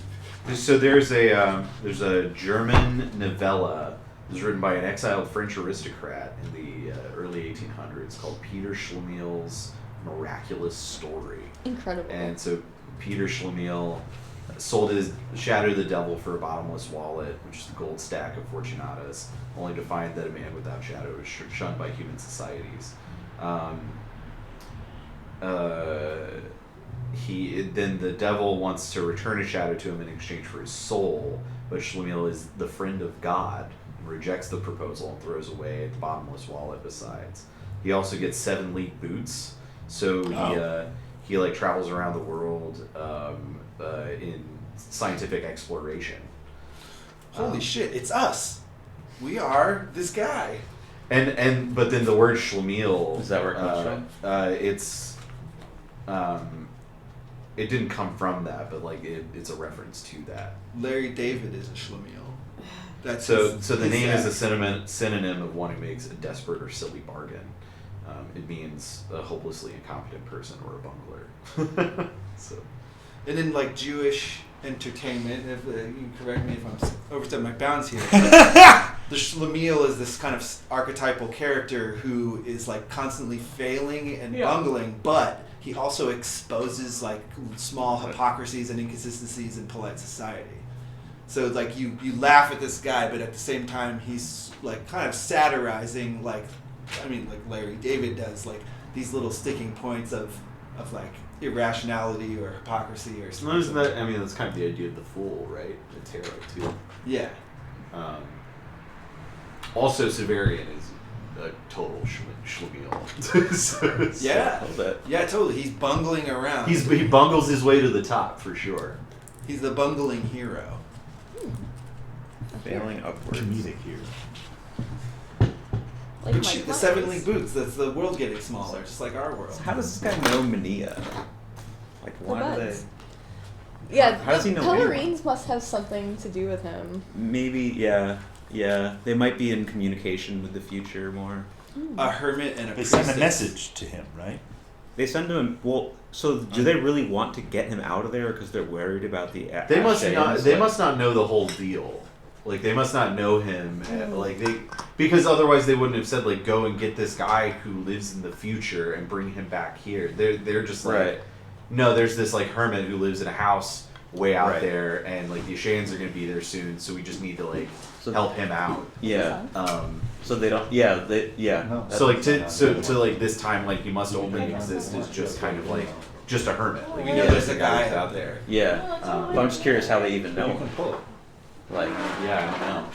So there's a German novella. It was written by an exiled French aristocrat in the early 1800s called Peter Schlemihl's Miraculous Story. Incredible. And so Peter Schlemihl sold his Shadow of the Devil for a bottomless wallet, which is the gold stack of Fortunatas, only to find that a man without shadow is shunned by human societies. Then the devil wants to return his shadow to him in exchange for his soul, but Schlemihl is the friend of God and rejects the proposal and throws away the bottomless wallet besides. He also gets 7 league boots, so he like travels around the world in scientific exploration. Holy shit! It's us. We are this guy. But then the word Schlemihl, Is that where it comes from? It's it didn't come from that, but like it's a reference to that. Larry David is a Schlemihl. That's So his- the his name is a act. synonym of one who makes a desperate or silly bargain. It means a hopelessly incompetent person or a bungler. So And in like Jewish entertainment, if you can correct me if I'm overstepping my bounds here. The Schlemihl is this kind of archetypal character who is like constantly failing and bungling, but he also exposes like small hypocrisies and inconsistencies in polite society. So like you laugh at this guy, but at the same time he's like kind of satirizing like Larry David does, like these little sticking points of like irrationality or hypocrisy or something. isn't that? I mean, that's kind of the idea of the fool, right? The tarot too. Yeah. Also, Severian is a total Schlemihl. So- Yeah. A little bit. Yeah, totally. He's bungling around. He bungles his way to the top for sure. He's the bungling hero. Failing upwards. Comedic here. Like But my shoot, the clothes. 7 league boots. That's the world getting smaller, just like our world. How does this guy know Mania? Like, why do they? buds. Yeah, How does he know Pelorines anyone? must have something to do with him. Maybe, yeah. They might be in communication with the future more. A hermit and a They send a priestess. message to him, right? They send him. Well, so do they really want to get him out of there because they're worried about the? They must Ashe not. and They stuff? must not know the whole deal. Like they must not know him. Because otherwise they wouldn't have said like go and get this guy who lives in the future and bring him back here. They're just like Right. no. There's this like hermit who lives in a house way out Right. there, and like the Ashans are gonna be there soon, so we just need to like So- help him out. Yeah. Um, So they don't. Yeah. No. so like to like this time like he must only exist as just kind of like just a hermit. Like We you know know, there's a the guy who's out there. Yeah. But I'm just curious how they even know him. pull it. Like, Yeah, I don't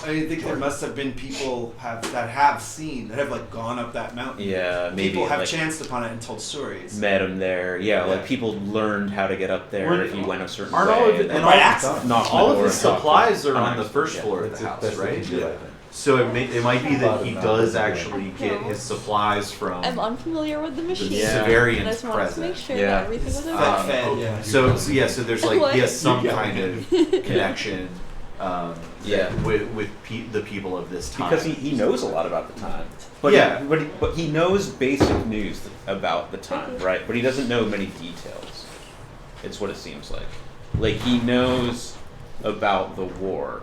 know. I think there must have been people that have like gone up that mountain. Yeah, maybe People have like, chanced upon it and told stories. met him there. Yeah, Yeah. like people learned how to get up there Well, if you went a certain Aren't way. all of it, and and then by all, accident. knocked on all the of door his and talked to supplies him. are on the Yeah. first floor of That's the it. house, That's what right? they do, I think. So it might be that he Bottom does up. actually get his supplies from I'm unfamiliar with the machine. Yeah. And I Severian's just wanted to make present. sure Yeah. that everything was okay. Yeah. So there's like he has some You get kind it. of connection. Yeah. with the people of this time. Because he knows a lot about the time. But Yeah. but he knows basic news about the time, right? But he doesn't know many details. It's what it seems like. Like he knows about the war,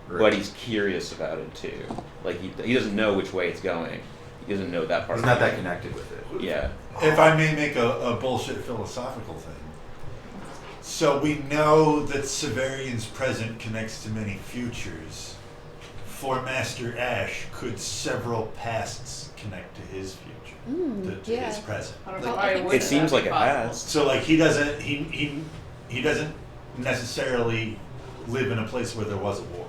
but he's curious about it too. Like he doesn't know which way it's going. He doesn't know that part. He's not that connected with it. Yeah. If I may make a bullshit philosophical thing. So we know that Severian's present connects to many futures. For Master Ashe, could several pasts connect to his future, to yeah. his present? I don't know Like, why I it think would It seems like it possible. has. So like he doesn't necessarily live in a place where there was a war.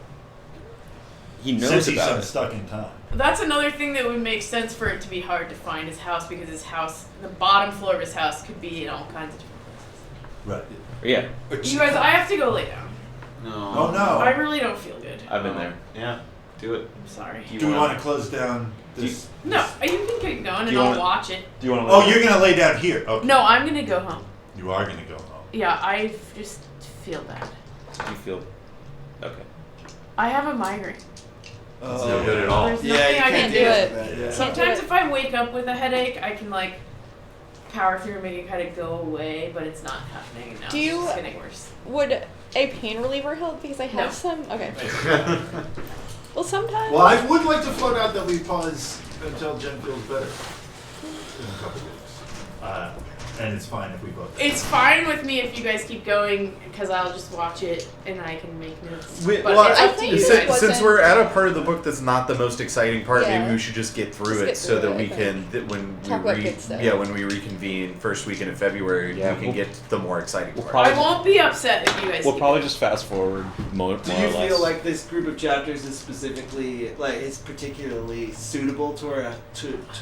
He knows Since he's about it. stuck in time. That's another thing that would make sense for it to be hard to find his house, because his house, the bottom floor of his house, could be in all kinds of different places. Right. Yeah. You guys, I have to go lay down. No. Oh no. I really don't feel good. I've been there. Yeah. Do it. I'm sorry. Do we want to close down this? No, you can keep going Do and you I'll wanna- watch it. Do you want to? Oh, you're gonna lay down here. Okay. No, I'm gonna go home. You are gonna go home. Yeah, I just feel bad. You feel okay. I have a migraine. It's no good at all. There's Yeah, nothing you I can't can do do. that. it. Yeah. Sometimes if I wake up with a headache, I can like power through and make it kind of go away, but it's not happening now. Do It's you- just getting worse. Would a pain reliever help? Because I have No. some. Okay. Well, sometimes. Well, I would like to float out that we pause until Jen feels better in a couple weeks. And it's fine if we both. It's fine with me if you guys keep going, because I'll just watch it and I can make notes. We- But well, it's I up to think you this guys. was- Since we're at a part of the book that's not the most exciting part, Yeah. maybe we should just get through Just it get so through that it, we I can when Talk we about good stuff. when we reconvene first weekend of February, Yeah, we can we'll- get to the more exciting we'll part. probably- I won't be upset if you guys We'll keep probably going. just fast forward more Do or you less. feel like this group of chapters is specifically is particularly suitable to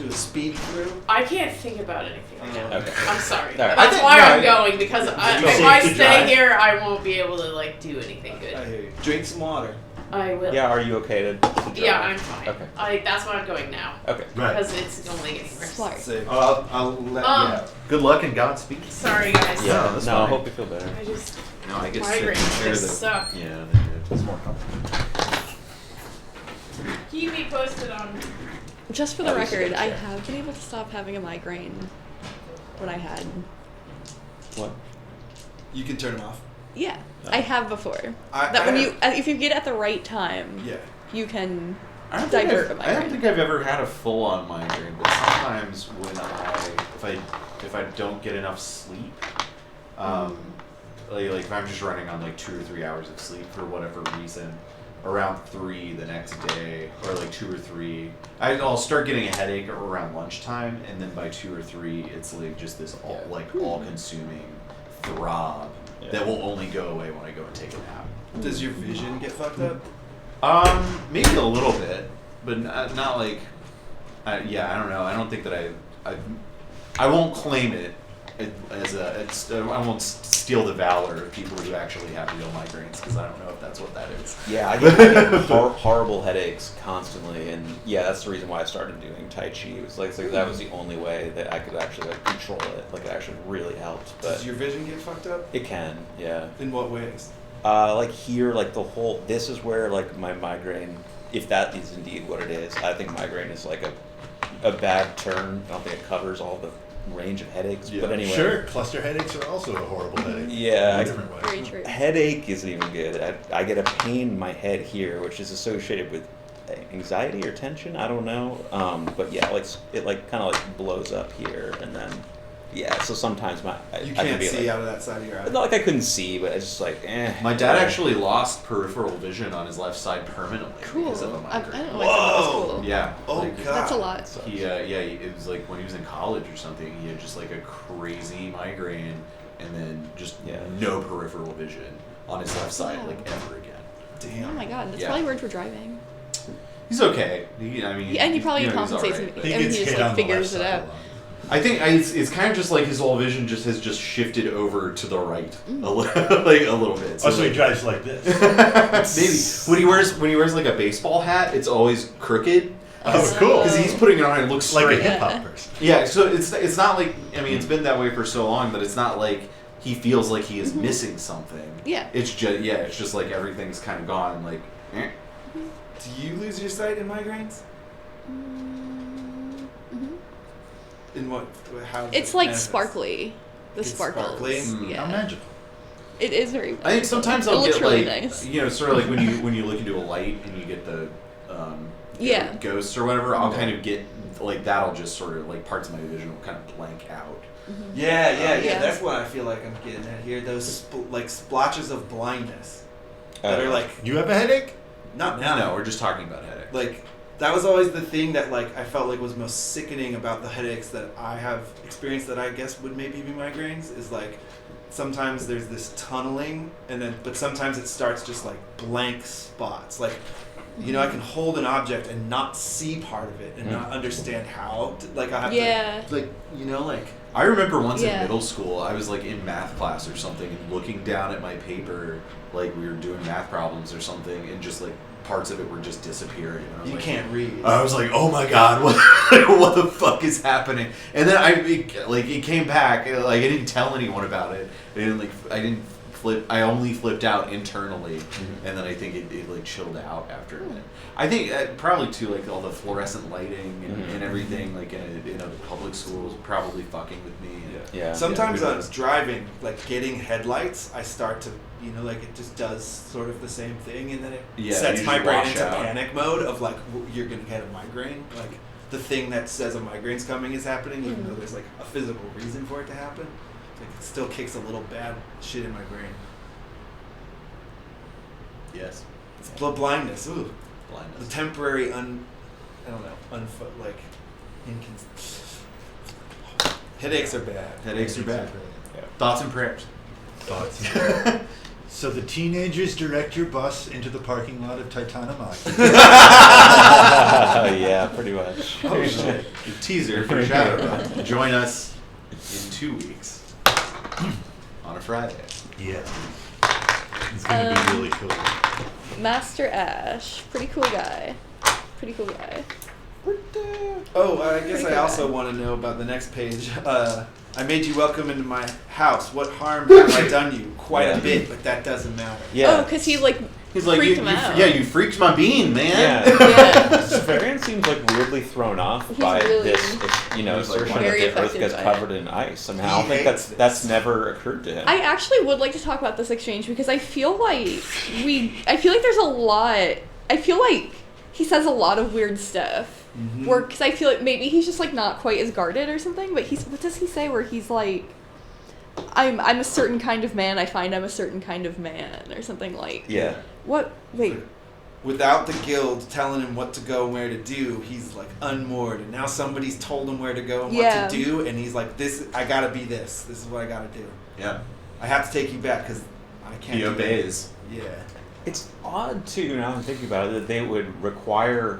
a speed through? I can't think about anything right now. Okay. I'm sorry. All right. That's think- why no, I'm I- going, because You're if safe I to stay drive. here, I won't be able to like do anything good. I hear you. Drink some water. I will. Yeah, are you okay to drive? Yeah, I'm fine. Okay. That's why I'm going now, Okay. Right. because it's only getting worse. Smart. So, I'll let Um, you out. Good luck and Godspeed. Sorry, guys. Yeah. No, that's I fine. hope you feel better. I just No, I get sick and migraines share just that. suck. Yeah, they do. It's more comfortable. Keep me posted on. Just for the At least you record, get a I check. have been able to stop having a migraine when I had. What? you can turn them off. Yeah, I have before. I When have- you, if you get at the right time, Yeah. you can I don't, think divert a I've, I don't migraine. think I've ever had a full-on migraine, but sometimes when if I don't get enough sleep, like if I'm just running on like 2 or 3 hours of sleep for whatever reason, around 3 the next day, or like 2 or 3, I'll start getting a headache around lunchtime, and then by 2 or 3, it's like just this all-consuming throb that will only go away when I go and take a nap. Does your vision get fucked up? Maybe a little bit, but not like. I don't know. I don't think that I won't claim it as I won't steal the valor of people who actually have real migraines, because I don't know if that's what that is. Yeah, I get horrible headaches constantly, and yeah, that's the reason why I started doing Tai Chi. It was like that was the only way that I could actually like control it. Like it actually really helped. But Does your vision get fucked up? it can, yeah. In what ways? Like here, like this is where like my migraine, if that is indeed what it is, I think migraine is like a bad term. I don't think it covers all the range of headaches. But anyway. Sure, cluster headaches are also a horrible headache. Yeah, In a different way. Very true. Headache isn't even good. I get a pain in my head here, which is associated with anxiety or tension. I don't know. But yeah, like it like kind of like blows up here, and then yeah. So sometimes You I can can't be see like, out of that side of your eye. not like I couldn't see, but it's just like eh. My dad actually lost peripheral vision on his left side permanently Cool. because of a I migraine. don't know why that was Whoa. cool. Yeah. Oh, like, God. That's a lot. He it was like when he was in college or something, he had just like a crazy migraine, and then just Yeah. no peripheral vision on his left side Wow. like ever again. Damn. Oh my god, that's Yeah. probably weird for driving. He's okay. I mean, Yeah, and he probably he's compensates alright, and but- he just like figures it out. I think it's kind of just like his whole vision has just shifted over to the right like a little bit. So he like, drives like this. maybe when he wears like a baseball hat, it's always crooked. Oh, cool. Because he's putting it on and it looks Like a straight. hip hop person. Yeah, so it's not like, I mean, it's been that way for so long that it's not like he feels like he is missing something. Yeah. It's just like everything's kind of gone. Like, eh. Do you lose your sight in migraines? In what? How? It's like sparkly. The It's sparkles. sparkly? Yeah. How magical. It is very. I think sometimes It I'll looks get really like, nice. you know, sort of like when you look into a light and you get the Yeah. ghosts or whatever. I'll kind of get like that'll just sort of like parts of my vision will kind of blank out. Yeah. Yeah. That's what I feel like I'm getting at here. Those like splotches of blindness that are like You have a headache? not now. No, we're just talking about headache. Like that was always the thing that like I felt like was most sickening about the headaches that I have experienced that I guess would maybe be migraines is like sometimes there's this tunneling but sometimes it starts just like blank spots like you know I can hold an object and not see part of it and not understand how like I have to like you know like I remember once in Yeah. middle school, I was like in math class or something, and looking down at my paper, like we were doing math problems or something, and just like parts of it were just disappearing. And I was you like, can't read. I was like, oh my god, what the fuck is happening? And then it came back. Like I didn't tell anyone about it. I only flipped out internally, and then I think it like chilled out after a minute. I think probably too like all the fluorescent lighting and everything like in a public school is probably fucking with me. Yeah. Sometimes Yeah, on driving, like getting headlights, I start to, you know, like it just does sort of the same thing, and then it sets you my just brain wash into out. panic mode of like you're gonna get a migraine. Like the thing that says a migraine's coming is happening, even though there's like a physical reason for it to happen. Like it still kicks a little bad shit in my brain. Yes. It's blindness. Ooh, the Blindness. temporary headaches are bad. Headaches are bad. Thoughts and prayers. Thoughts. So the teenagers direct your bus into the parking lot of Titanomachy. Yeah, pretty much. Oh shit. Teaser for Shadow. Join us in 2 weeks on a Friday. Yeah. It's going to be really cool. Master Ashe, pretty cool guy. Oh, I guess Pretty I good also guy. want to know about the next page. I made you welcome into my house. What harm have I done you? Quite a bit, but that doesn't matter. Yeah. Oh, because he like He's like, freaked you him out. yeah, you freaked my bean, man. Yeah. Yeah. Severian seems like weirdly thrown off He's by really- this, you know, He's, like, assertion that very the Earth affected gets by it. covered in ice. I mean, I don't He think hates that's this. never occurred to him. I actually would like to talk about this exchange because I feel like there's a lot. I feel like he says a lot of weird stuff. Because I feel like maybe he's just like not quite as guarded or something. But what does he say? Where he's like, I'm a certain kind of man. I find I'm a certain kind of man or something like. Yeah. What? Wait. Without the guild telling him what to go and where to do, he's like unmoored, and now somebody's told him where to go and Yeah. what to do, and he's like, "This, I gotta be this. This is what I gotta do. Yeah. I have to take you back because I can't." He do that." obeys. Yeah. It's odd, too, now I'm thinking about it, that they would require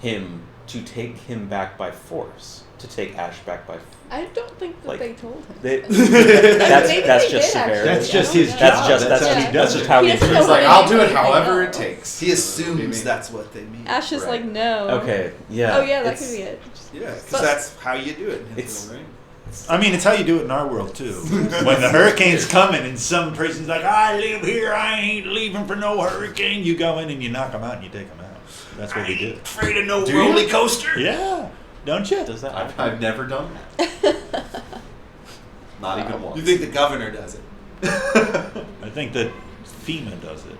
him to take him back by force, to take Ashe back by force. I don't think that Like, they told him. That's Maybe that's they just did, actually. Severian. That's I just don't his know. That's job. just That's how yeah. he does just it. how He he doesn't He's know like, what I'll do it anything however it else. takes. He assumes Maybe. that's what they mean. Ash is Right. like, no. Okay, yeah. Oh yeah, that it's- could be it. Yeah, because But- that's how you do it. In It's- Hitler, right? I mean, it's how you do it in our world, too. When the hurricane's coming and some person's like, I live here, I ain't leaving for no hurricane, you go in and you knock them out and you take them out. That's what we do. Afraid of no Do you? roller coaster. Yeah. Don't you? Does that I've never done that. Not even once. You think the governor does it? I think that FEMA does it.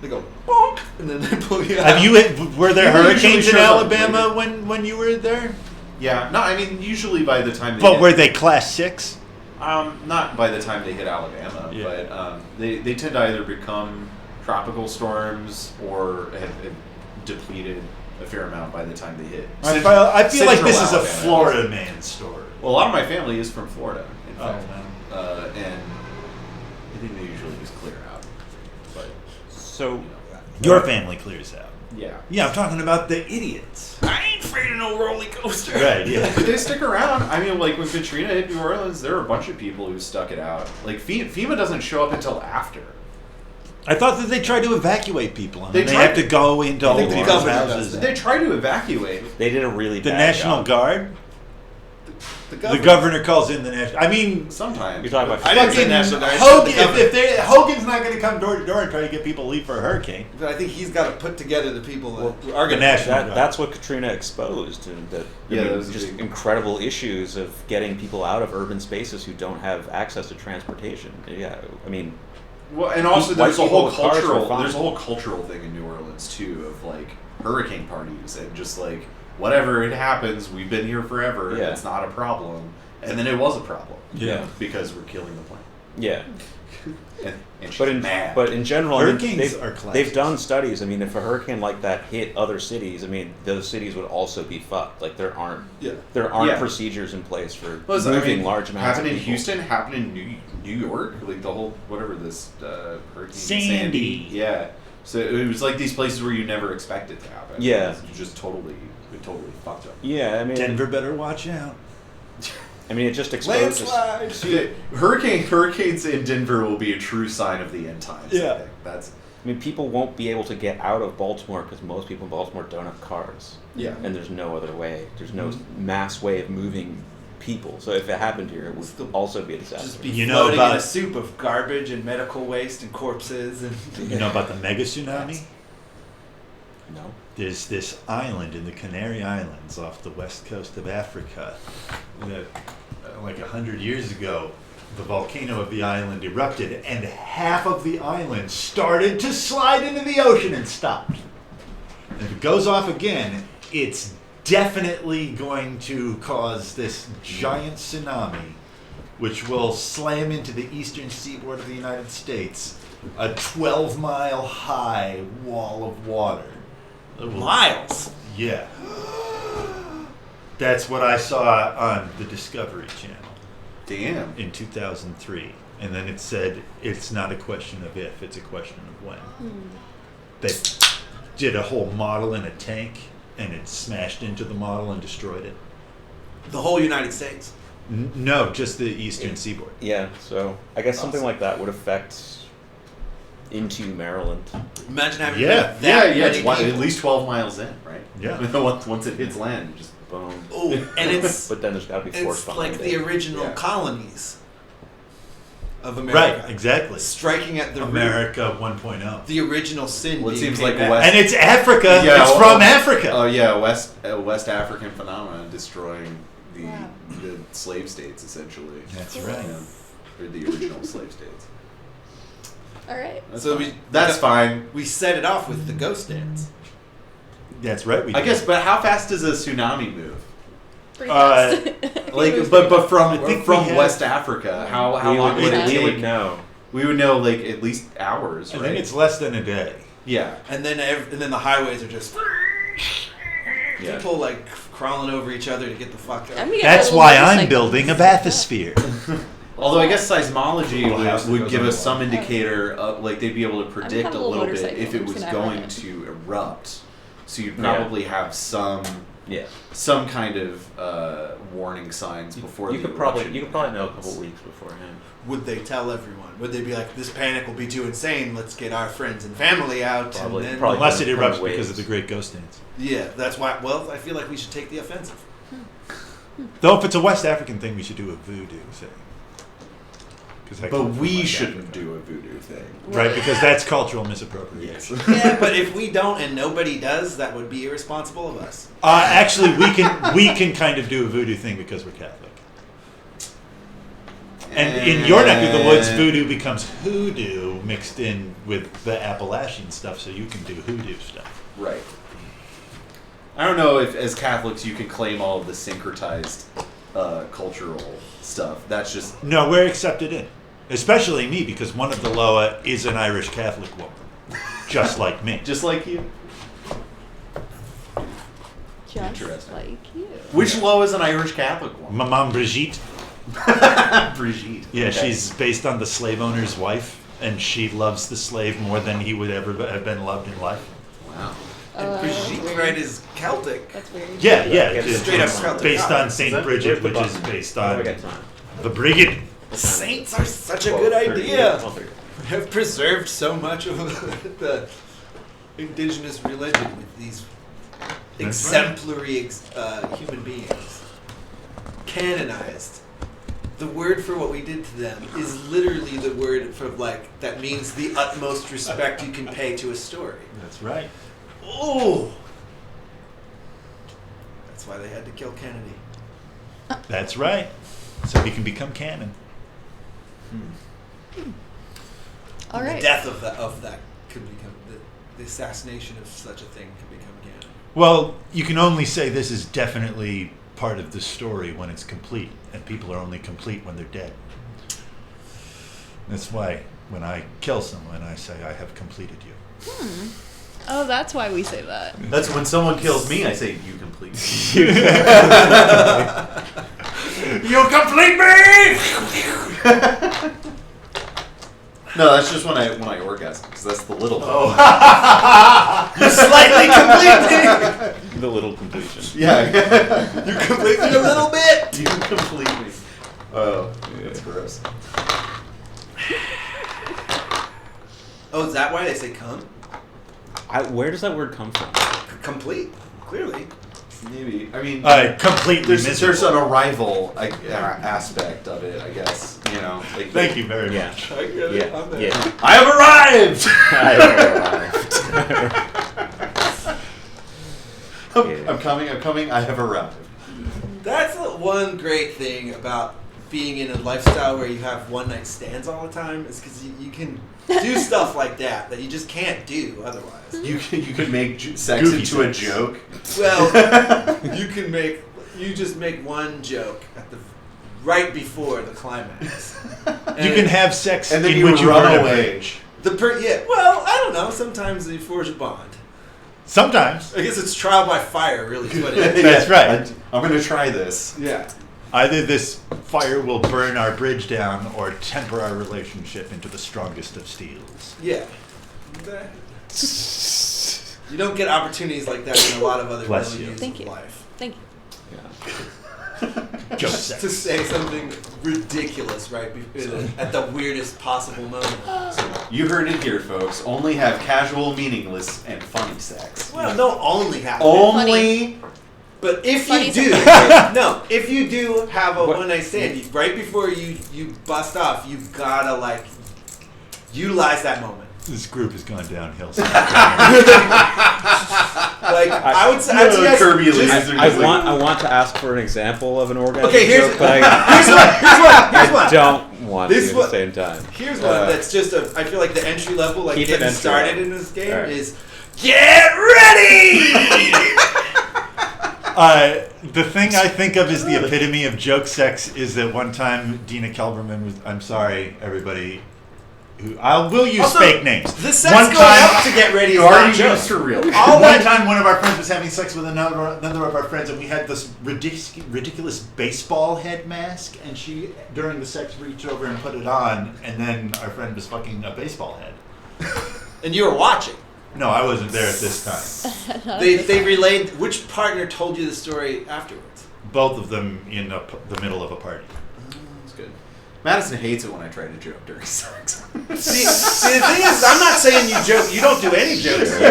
They go bonk, and then they pull you out. Have you? Were there FEMA usually hurricanes in shows up Alabama later. when you were there? Yeah. No, I mean usually by the time they But hit, were they class 6? not by the time they hit Alabama, Yeah. but they tend to either become tropical storms or have depleted a fair amount by the time they hit. I feel like this is a Central Florida man story. Well, a lot of my family is from Florida, in Oh, fact. man. And I think they usually just clear out. But So Your family clears out. Yeah. Yeah, I'm talking about the idiots. I ain't afraid of no roller coaster. Right, yeah. But they stick around. I mean, like when Katrina hit New Orleans, there were a bunch of people who stuck it out. Like FEMA doesn't show up until after. I thought that they tried to evacuate people, and They they tried- have to go into I old think the people's government does houses. that. They tried to evacuate. they did a really The bad National job. Guard? The The governor calls in the national. I mean, Sometimes. You're talking about I didn't say fucking National Guard. I said Hogan. the governor. If Hogan's not going to come door to door and try to get people to leave for a hurricane, But I think he's got to put together the people that are the going national That, guard. that's what Katrina exposed, and that Yeah, I mean, that was a just big- incredible issues of getting people out of urban spaces who don't have access to transportation. Yeah, I mean, Well, and also White there's a people whole with cars were cultural fine. there's a whole cultural thing in New Orleans too of like hurricane parties and just like whatever it happens, we've been here forever. Yeah. It's not a problem, and then it was a problem. Yeah. because we're killing the plant. yeah. And she's But in mad. but in general, I mean, Hurricanes are classic. they've done studies. I mean, if a hurricane like that hit other cities, I mean, those cities would also be fucked. Like there aren't Yeah. procedures in place for Well, moving large amounts. happened of in people. Houston, happened in New York, like the whole whatever this hurricane Sandy. Yeah, so it was like these places where you never expect it to happen. Yeah. It just totally fucked up. Yeah, I mean, Denver better watch out. it just exposes. landslide. See, hurricanes in Denver will be a true sign of the end times. I Yeah. think. That's I mean, people won't be able to get out of Baltimore because most people in Baltimore don't have cars. yeah. And there's no other way. There's no mass way of moving people. So if it happened here, it would Still- also be a disaster. Just be You know floating in about- a soup of garbage and medical waste and corpses and. You know about the mega tsunami? No. There's this island in the Canary Islands off the west coast of Africa that, like 100 years ago, the volcano of the island erupted and half of the island started to slide into the ocean and stopped. And if it goes off again, it's definitely going to cause this giant tsunami, which will slam into the eastern seaboard of the United States, a 12-mile high wall of water. Miles. Yeah. That's what I saw on the Discovery Channel Damn. in 2003. And then it said, it's not a question of if, it's a question of when. They did a whole model in a tank, and it smashed into the model and destroyed it. The whole United States. No, just the eastern seaboard. Yeah, so I guess something like that would affect into Maryland. Imagine having Yeah. that Yeah, many it's at people. least 12 miles in, right? Yeah. Once it hits land, you just boom. Oh, and it's But then there's got to be force it's behind like it. the original Yeah. colonies of America. Right, exactly. Striking at the root. America 1.0. The original sin. Well, it being seems paid like back. West- And it's Africa. Yeah, it's well- from Africa. Oh yeah, West African phenomenon destroying the Wow. the slave states essentially. That's right. Yeah. Or the original slave states. All right. That's So fine. we- That's fine. We set it off with the ghost dance. That's right. We I did. guess, but how fast does a tsunami move? Pretty Uh, fast. Like, Moves but pretty from I think we from have- West Africa, how we long would it we take? would know. We would know like at least hours, I right? think it's less than a day. yeah. And then the highways are just Yeah. people like crawling over each other to get the fuck out. I'm gonna get That's little why I'm motorcycles. building a bathysphere. Although I guess seismology Little house that would goes give on us the some wall. indicator of like they'd be able to predict have a a little little bit motorcycle. if it I'm was just gonna have going it. to erupt. So you'd Yeah. probably have some Yeah. kind of warning signs before You the could probably eruption know a happens. couple weeks beforehand. Would they tell everyone? Would they be like, this panic will be too insane, let's get our friends and family out? Probably- and then, probably. Unless it Kind of erupts waves. because of the Great Ghost Dance. Yeah, that's why, well, I feel like we should take the offensive. Though if it's a West African thing, we should do a voodoo thing. 'Cause that But comes from we West shouldn't Africa. do a voodoo thing. Right, because that's cultural misappropriation. Yeah, but if we don't and nobody does, that would be irresponsible of us. Actually, we can kind of do a voodoo thing because we're Catholic. And in your neck of the woods, voodoo becomes hoodoo mixed in with the Appalachian stuff, so you can do hoodoo stuff. Right. I don't know if, as Catholics, you can claim all of the syncretized cultural stuff. That's just No, we're accepted in. Especially me, because one of the Loa is an Irish Catholic woman. Just like me. just like you. Just Interesting. like you. Which Lo is an Irish Catholic one? My mom, Brigitte. Brigitte. Yeah, Okay. she's based on the slave owner's wife. and she loves the slave more than he would ever have been loved in life. Wow. And that's Brigitte weird. Right is Celtic. That's weird. Yeah, it's straight up it's Celtic. based on Is Saint that- Bridget, where's the which is button? based Oh, on I got time. the Brigid. Saints are such a good 12:30. idea. 12:30. Have preserved so much of the indigenous religion with these exemplary human beings. Canonized. The word for what we did to them is literally the word for that means the utmost respect you can pay to a story. That's right. Oh, that's why they had to kill Kennedy. That's right. So he can become canon. All And right. The death of that could become the assassination of such a thing could become canon. Well, you can only say this is definitely part of the story when it's complete, and people are only complete when they're dead. That's why when I kill someone, I say I have completed you. Oh, that's why we say that. That's when someone kills me, I say, you complete me. You complete me! No, that's just when I orgasm, because that's the little You slightly complete me. The little completion. Yeah. You complete me a little bit. You complete me. Oh, that's gross. Oh, is that why they say come? Where does that word come from? Complete, clearly. Maybe. I mean, Completely there's miserable. an arrival aspect of it, I guess. You know. Like, Thank you very Yeah. much. I get it. Yeah. I'm there. Yeah. I have arrived. I'm coming. I have arrived. That's the one great thing about being in a lifestyle where you have one night stands all the time is because you can do stuff like that you just can't do otherwise. You could make sex Goofy into a sex. joke. Well, you just make one joke at the right before the climax. You can have sex And then in you which you run burn a away. bridge. Well, I don't know. Sometimes you forge a bond. Sometimes. I guess it's trial by fire, really. Is what it is. That's right. I'm gonna try this. Yeah. Either this fire will burn our bridge down or temper our relationship into the strongest of steels. Yeah. You don't get opportunities like that in a lot of other Bless you. milieux Thank of you. life. Thank you. Joke To sex. say something ridiculous at the weirdest possible moment. You heard it here, folks. Only have casual, meaningless, and funny sex. Well, don't only have Only. but if Funny you do, if you do have a one night stand, right before you bust off, you gotta utilize that moment. This group has gone downhill. I would say, I'd suggest Kirby just- ladies are I just want to ask for an example of an orgasm Okay, here's joke, but I here's one. don't want This to at one- the same time. Here's one that's just I feel like the entry level, Keep it getting entry started level. in this game All right. is get ready. The thing I think of as the epitome of joke sex is that one time Dina Kelberman was, I'm sorry, everybody, we'll use Also, fake names. The sex One going time- up to get ready is You not already joke. used for real. One time, one of our friends was having sex with another of our friends, and we had this ridiculous baseball head mask. And she, during the sex, reached over and put it on, and then our friend was fucking a baseball head. And you were watching. No, I wasn't there at this time. They relayed. Which partner told you the story afterwards? Both of them in the middle of a party. That's good. Madison hates it when I try to joke during sex. See, the thing is, I'm not saying you joke. You don't do any jokes. You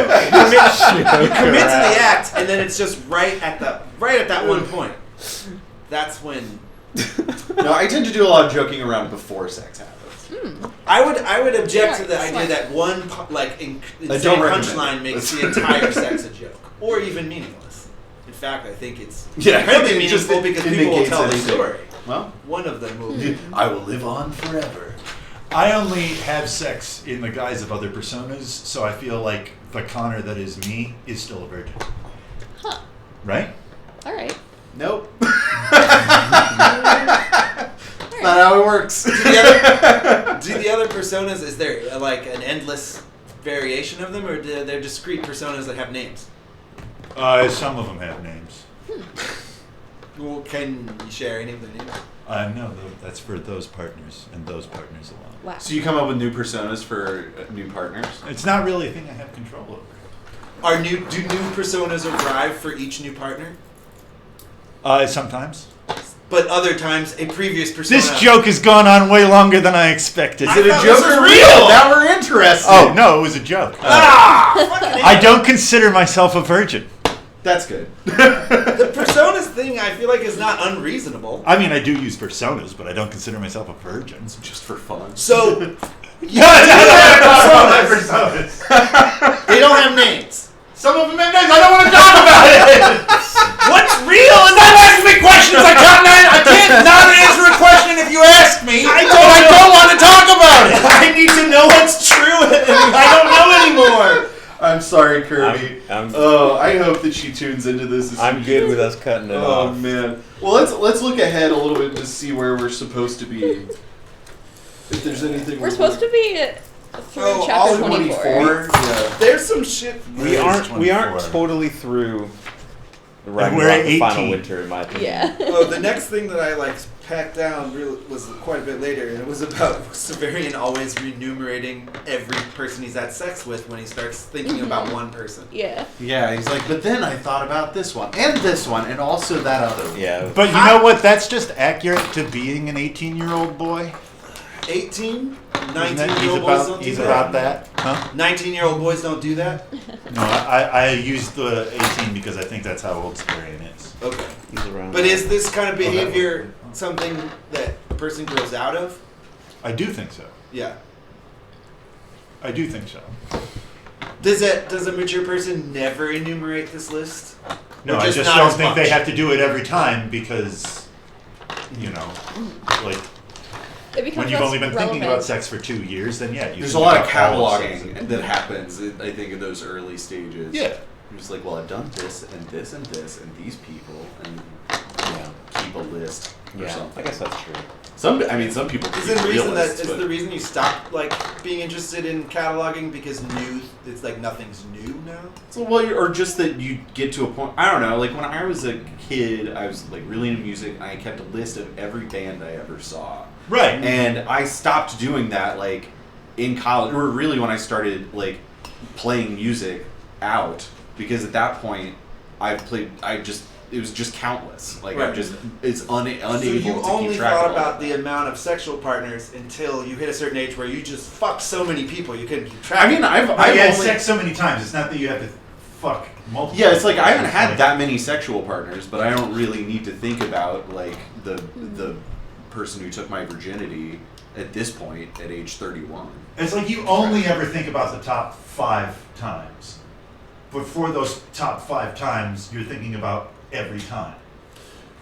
commit to the act, and then it's just right at that one point. That's when No, I tend to do a lot of joking around before sex happens. I would object to the Smart, idea smart. that one insane don't recommend punchline it. makes the entire sex a joke, or even meaningless. In fact, I think it's Yeah, incredibly it just meaningful because people will indicates tell the anything. story. Well, One of them will be. I will live on forever. I only have sex in the guise of other personas, so I feel like the Connor that is me is still a virgin. Huh. Right? All right. Nope. Not how it works. Do the other personas, is there an endless variation of them, or they're discrete personas that have names? Some of them have names. Well, can you share any of their names? No, that's for those partners and those partners alone. Wow. So you come up with new personas for new partners? It's not really a thing I have control over. Do new personas arrive for each new partner? Sometimes. But other times, a previous persona. This joke has gone on way longer than I expected. Is it a thought joke this was or real. Now we're interested. Oh, no, it was a joke. I don't consider myself a virgin. That's good. The personas thing, I feel like, is not unreasonable. I mean, I do use personas, but I don't consider myself a virgin. Just for fun. So, personas. they don't have names. Some of them have names. I don't want to talk about it. What's real? Stop asking me questions. I can't not answer a question if you ask me. I don't want to talk about it. I need to know what's true, and I don't know anymore. I'm sorry, Kirby. I'm I hope that she tunes into this. I'm good with us cutting it Oh off. man. Well, let's look ahead a little bit to see where we're supposed to be. If there's anything We're supposed to be through chapter 24. Yeah. There's some shit. We aren't 24. totally through the we're at Ragnarok, the final 18. winter, in my opinion. Yeah. Oh, the next thing that I packed down was quite a bit later, and it was about Severian always remunerating every person he's had sex with when he starts thinking about one person. Yeah. Yeah, he's like, but then I thought about this one, and also that other one. Yeah. But you know what? That's just accurate to being an 18-year-old boy. 18? Isn't that- 19-year-old boys don't do he's that. about that. Huh? 19-year-old boys don't do that? No, I used the 18 because I think that's how old Severian is. Okay. He's around. But is this kind of that behavior was- something that a person grows out of? I do think so. Yeah. I do think so. Does a mature person never enumerate this list? No, Or I just not don't as think they much? have to do it every time because, like, It becomes when you've less only been thinking relevant. about sex for 2 years, then yeah, you There's a think lot of about all sex. cataloging that happens, I think, in those early stages. Yeah. You're just like, well, I've done this and this and this and these people, and Yeah. keep a list or Yeah. something. I guess that's true. Some people Is keep the real reason lists, is but- the reason you stopped being interested in cataloging because it's like nothing's new now? So, well, or just that you get to a point. I don't know. Like when I was a kid, I was like really into music, and I kept a list of every band I ever saw. Right. And I stopped doing that like in college, or really when I started like playing music out, because at that point it was just countless. Like Right. I'm just unable So you to only keep track thought of all about of the that. amount of sexual partners until you hit a certain age where you just fucked so many people you couldn't keep track. I mean, I've I've had only, sex so many times. It's not that you have to fuck multiple. yeah, it's like I haven't It's had like- that many sexual partners, but I don't really need to think about like the person who took my virginity at this point at age 31. It's like you only ever think about the top 5 times. But for those top 5 times, you're thinking about every time.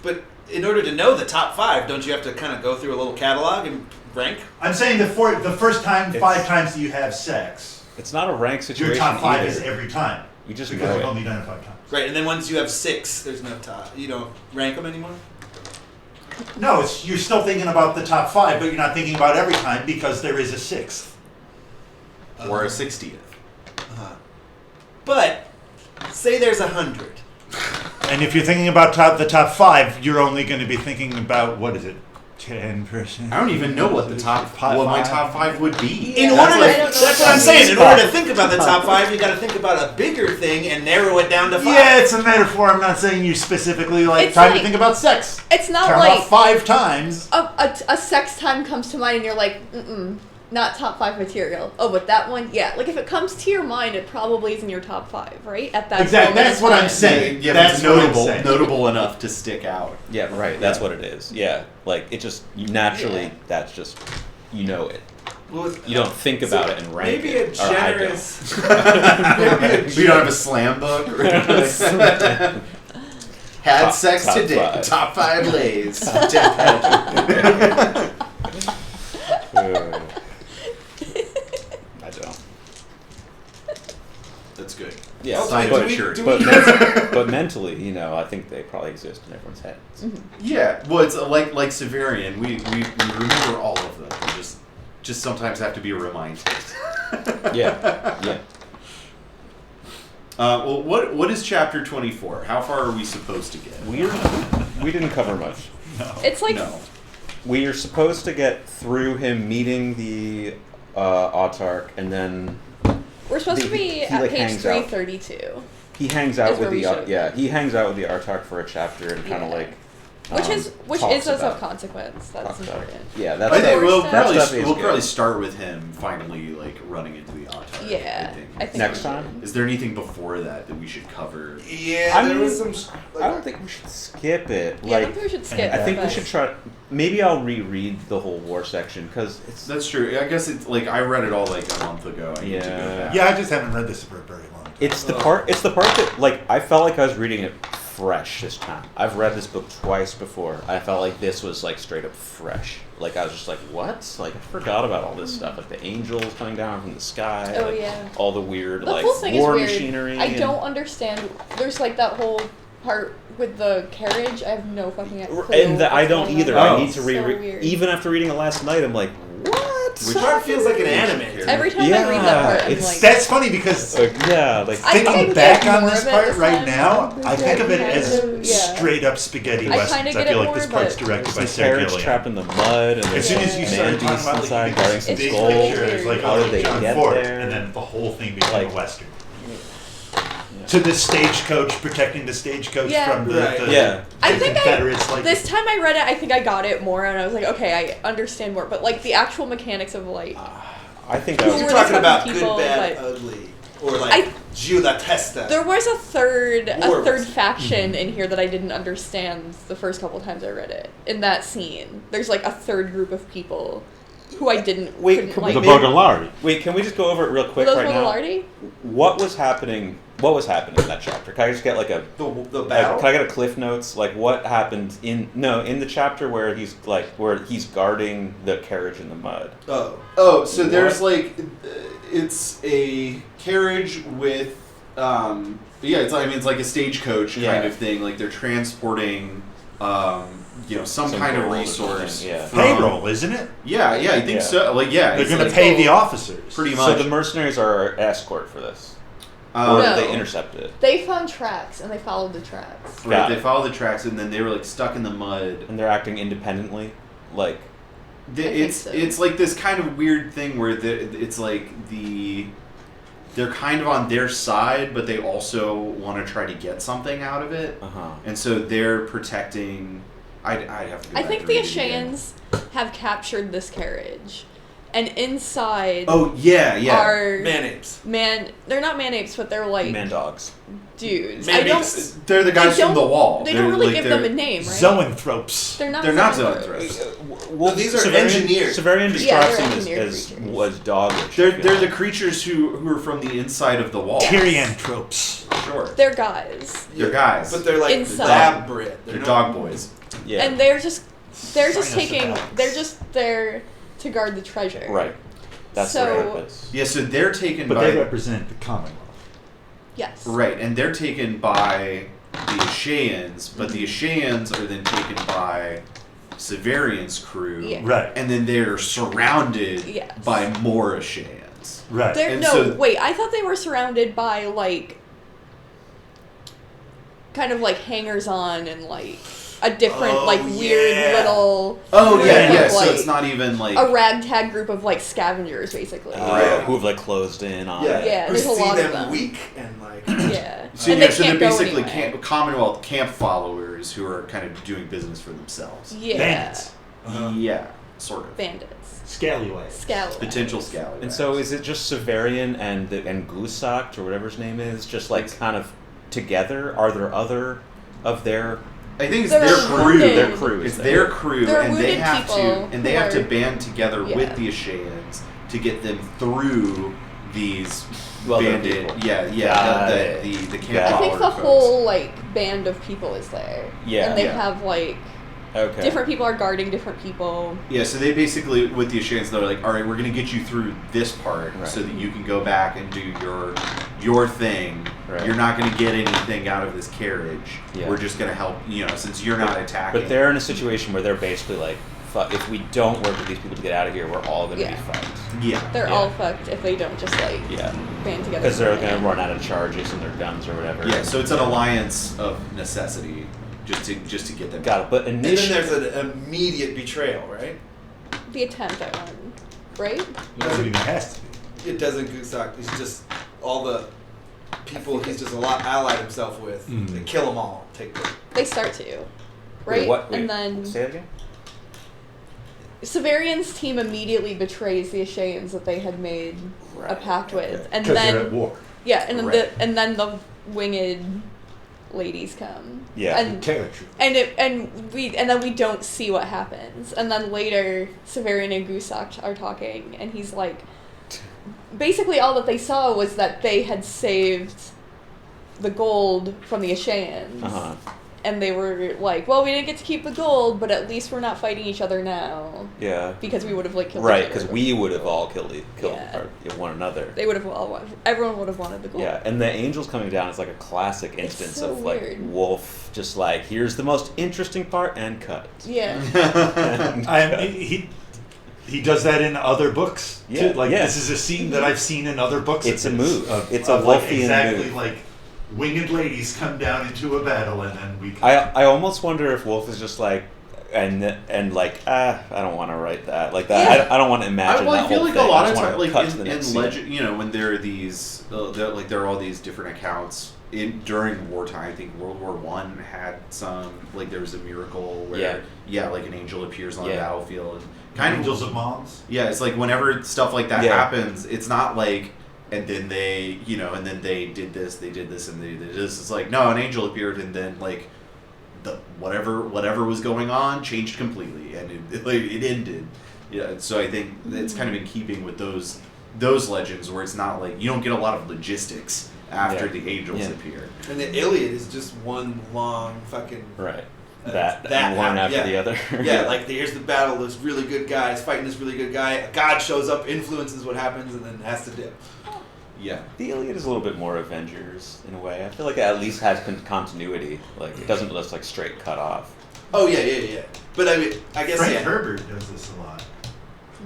But in order to know the top 5, don't you have to kind of go through a little catalog and rank? I'm saying the first time, 5 times that you have sex, It's not a rank situation your top 5 either. is every time. You just Because know you've it. only done it 5 times. Right, and then once you have 6, there's no top. You don't rank them anymore? No, you're still thinking about the top 5, but you're not thinking about every time because there is a 6th. Or a 60th. Uh-huh. But say there's 100. And if you're thinking about the top 5, you're only going to be thinking about, what is it, 10%? I don't even know what my top 5 would be. In Yeah, order I to, don't know that's what I'm saying. In order to think about the top 5, you got to think about a bigger thing and narrow it down to 5. Yeah, it's a metaphor. I'm not saying you specifically It's time to like- think about sex. It's not Count like about 5 times. a sex time comes to mind and you're like, not top 5 material. Oh, but that one, yeah. Like if it comes to your mind, it probably is in your top 5, right? At that Exactly. moment That's in what I'm time. saying. Yeah, That's it's what I'm notable, saying. notable enough to stick out. Yeah, right. That's what it is. Yeah, like it just naturally. Yeah. That's just you know it. Well, You don't think about it and rank maybe it. a Or I don't. generous. We don't have a slam book. Had Top- sex top today. 5. Top 5 lays. I don't. That's good. Yeah, Okay, but, do but, we- but mentally, I think they probably exist in everyone's heads. Yeah. Well, it's like Severian. We remember all of them. We just sometimes have to be reminded. Yeah. Well, what is chapter 24? How far are we supposed to get? We're We didn't cover much. No. It's like No. We are supposed to get through him meeting the Autarch, and then we're supposed to be he, at like, page hangs out. 332, he hangs out Is with where we the should've yeah been. he hangs out with the Autarch for a chapter and kind of Yeah. like which talks is of about- consequence. That's talks about- important. Yeah, that's I think Or we'll stuff. probably That stuff is we'll good. probably start with him finally like running into the Autarch. Yeah, I think Next we time? should. Is there anything before that we should cover? Yeah, I there mean, was some. I don't think we should skip it. Yeah, I Like, don't think we should skip. I think it, we but- should try. Maybe I'll reread the whole war section because it's That's true. I guess it's like I read it all like a month ago. I need to go Yeah. back. Yeah, I just haven't read this for a very long time. it's the part that like I felt like I was reading it fresh this time. I've read this book twice before. I felt like this was like straight up fresh. Like I was just like, what? Like I forgot about all this stuff. Like the angels coming down from the sky. Oh, like, yeah. all the weird The like whole thing war is weird. machinery. I and- don't understand. There's like that whole part with the carriage. I have no fucking clue. And I what's don't going either. on. I Oh. need to So reread. weird. Even after reading it last night, I'm like, what? Which part feels like an anime. Every time I Yeah, read that part, I'm it's- like, That's funny because Yeah, like I think I thinking would back get on more this of it part this right time. now, I think of it Kind as of, yeah. straight up spaghetti I westerns. kinda I get feel it like this more, part's but- directed by some Sarah parrots Gilliam. trapped in the mud, and As soon as you man started talking beasts about like, inside you guarding get some this big skulls. picture, it's like How oh, did they John get Ford, there? and then the whole thing became Like- a western. To the stagecoach, protecting the stagecoach Yeah. from the, Right. the, Yeah. I the think Confederates. like this time I read it, I think I got it more, and I was like, okay, I understand more. But like the actual mechanics of like, I think I Who was. You're were talking these about fucking good, people, bad, but- ugly, or like Giu la Testa. there was a third Wars. faction in here that I didn't understand the first couple times I read it. In that scene, there's like a third group of people who I didn't. Wait, couldn't, can like, we- The Baudelaire. Wait, can we just go over it real quick those right now? Baudelaire? What was happening? What was happening in that chapter? Can I just get like a the battle. can I get a cliff notes? Like what happened in the chapter where he's guarding the carriage in the mud. Oh, so there's like, it's a carriage with, it's like a stagecoach kind Yeah. of thing. Like they're transporting, some kind of gold or resource. something, yeah. from- payroll, isn't it? Yeah, I think Yeah. so. Like, yeah, They're it's going to like pay the officers. pretty So much. the mercenaries are escort for this, or Um, No. did they intercept it? They found tracks and they followed the tracks. Right, Got they it. followed the tracks and then they were like stuck in the mud. And they're acting independently, like think It's so. it's like this kind of weird thing where it's like they're kind of on their side, but they also want to try to get something out of it, and so they're protecting. I'd have to. Go I back think and the read it again. Ashaeans have captured this carriage, and inside Oh yeah. are Man-apes. they're not man-apes, but they're like man dogs. dudes. Man-apes. They're the guys They from the don't- wall. They They're, don't really like, give they're- them a name, right? Zoanthropes. They're not. They're not zoanthropes. zoanthropes. No, these are engineered. Severian Yeah, describes they're them engineered as creatures. was doggish. They're the creatures who are from the inside of the wall. Tyrianthropes. Sure. They're guys, They're guys. But they're like Inside. lab bred. They're not- dog boys. yeah. and they're just Sinus taking. Alex. They're just there to guard the treasure. right. That's So- the purpose. Yeah, so they're taken But by they represent the Commonwealth. Yes. right, and they're taken by the Ashaeans, but the Ashaeans are then taken by Severian's crew, Yeah. Right. and then they're surrounded Yes. by more Ashaeans. Right. They're And no so- wait. I thought they were surrounded by like, kind of like hangers on and like a different Oh, like weird yeah. little. Oh group yeah, of, yeah. So like, it's not even like a ragtag group of like scavengers, basically. Who have like closed in on Yeah, it. Yeah, who there's a see lot of them them. weak and like. Yeah. So and yeah, they so can't they're go basically anywhere. Commonwealth camp followers who are kind of doing business for themselves. Yeah. Bandits. Yeah, sort of. Bandits. Scallywags. Scalawags. Potential scallywags. And so is it just Severian and Gusakt or whatever his name is, just like kind of together? Are there other of their I think it's They're their crew. wounded. their crew? It's is their crew, They're and they wounded have people to who are- band together Yeah. with the Ashaeans to get them through these Well, they're bandit. people. Yeah, Got the it. camp Got I it. think the follower folks. whole like band of people is there. Yeah. And they Yeah. have like Okay. different people are guarding different people. Yeah, so they basically with the Ashaeans, they're like, all right, we're gonna get you through this part Right. so that you can go back and do your thing. Right. You're not gonna get anything out of this carriage. Yeah. We're just gonna help, since you're not attacking. But they're in a situation where they're basically like, fuck, if we don't work with these people to get out of here, we're all going to Yeah. be fucked. yeah. They're Yeah. all fucked if they don't just like Yeah. band together. Because they're for going it. to run out of charges and their guns or whatever. Yeah, so it's an alliance of necessity. just to get them. Got it. But And then there's an immediate betrayal, right? The attempt at one, right? It has to be. It doesn't Gusak. He's just all the people he's just allied himself with. They kill them all. Take them. They start to, right? Wait, and then say it again. Severian's team immediately betrays the Asheans that they had made a pact with, and Because then they're at war. yeah, and then Right. the winged ladies come. Yeah. and Territory. and then we don't see what happens, and then later Severian and Gusak are talking, and he's like, basically all that they saw was that they had saved the gold from the Asheans. Uh-huh. And they were like, well, we didn't get to keep the gold, but at least we're not fighting each other now. Yeah. Because we would have, like, killed Right, each other. because we would have all killed Yeah. one another. They would have all wanted, everyone would have wanted the gold. Yeah, and the angels coming down is like a classic instance so of like weird. Wolf just like, here's the most interesting part and cut. Yeah. He does that in other books. Yeah, too. Like yeah. this is a scene that I've seen in other books. It's of a this, move. Of, It's of a like Wolfian exactly move. like winged ladies come down into a battle and then we. I almost wonder if Wolf is just like, and like, I don't want to write that like that. Yeah. I don't want to imagine I that feel whole like thing. a lot I of just times, wanna like cut to the next in scene. legend, you know, when there are these, there are all these different accounts during wartime. I think World War One had some, like there was a miracle where, like an angel appears on the battlefield. And kind Angels of of Mons. Yeah, it's like whenever stuff like that Yeah. happens, it's not like, and then they, and then they did this, and they did this. It's like, no, an angel appeared, and then like, the whatever was going on changed completely, and it ended. Yeah, so I think it's kind of in keeping with those legends where it's not like you don't get a lot of logistics after the angels appear. And the Iliad is just one long fucking Right. that one after the other. Yeah, like here's the battle. This really good guy is fighting this really good guy. A god shows up, influences what happens, and then has to dip. Yeah. The Iliad is a little bit more Avengers in a way. I feel like it at least has continuity. Like it doesn't just like straight cut off. Oh yeah. But I mean, I guess Frank Herbert does this a lot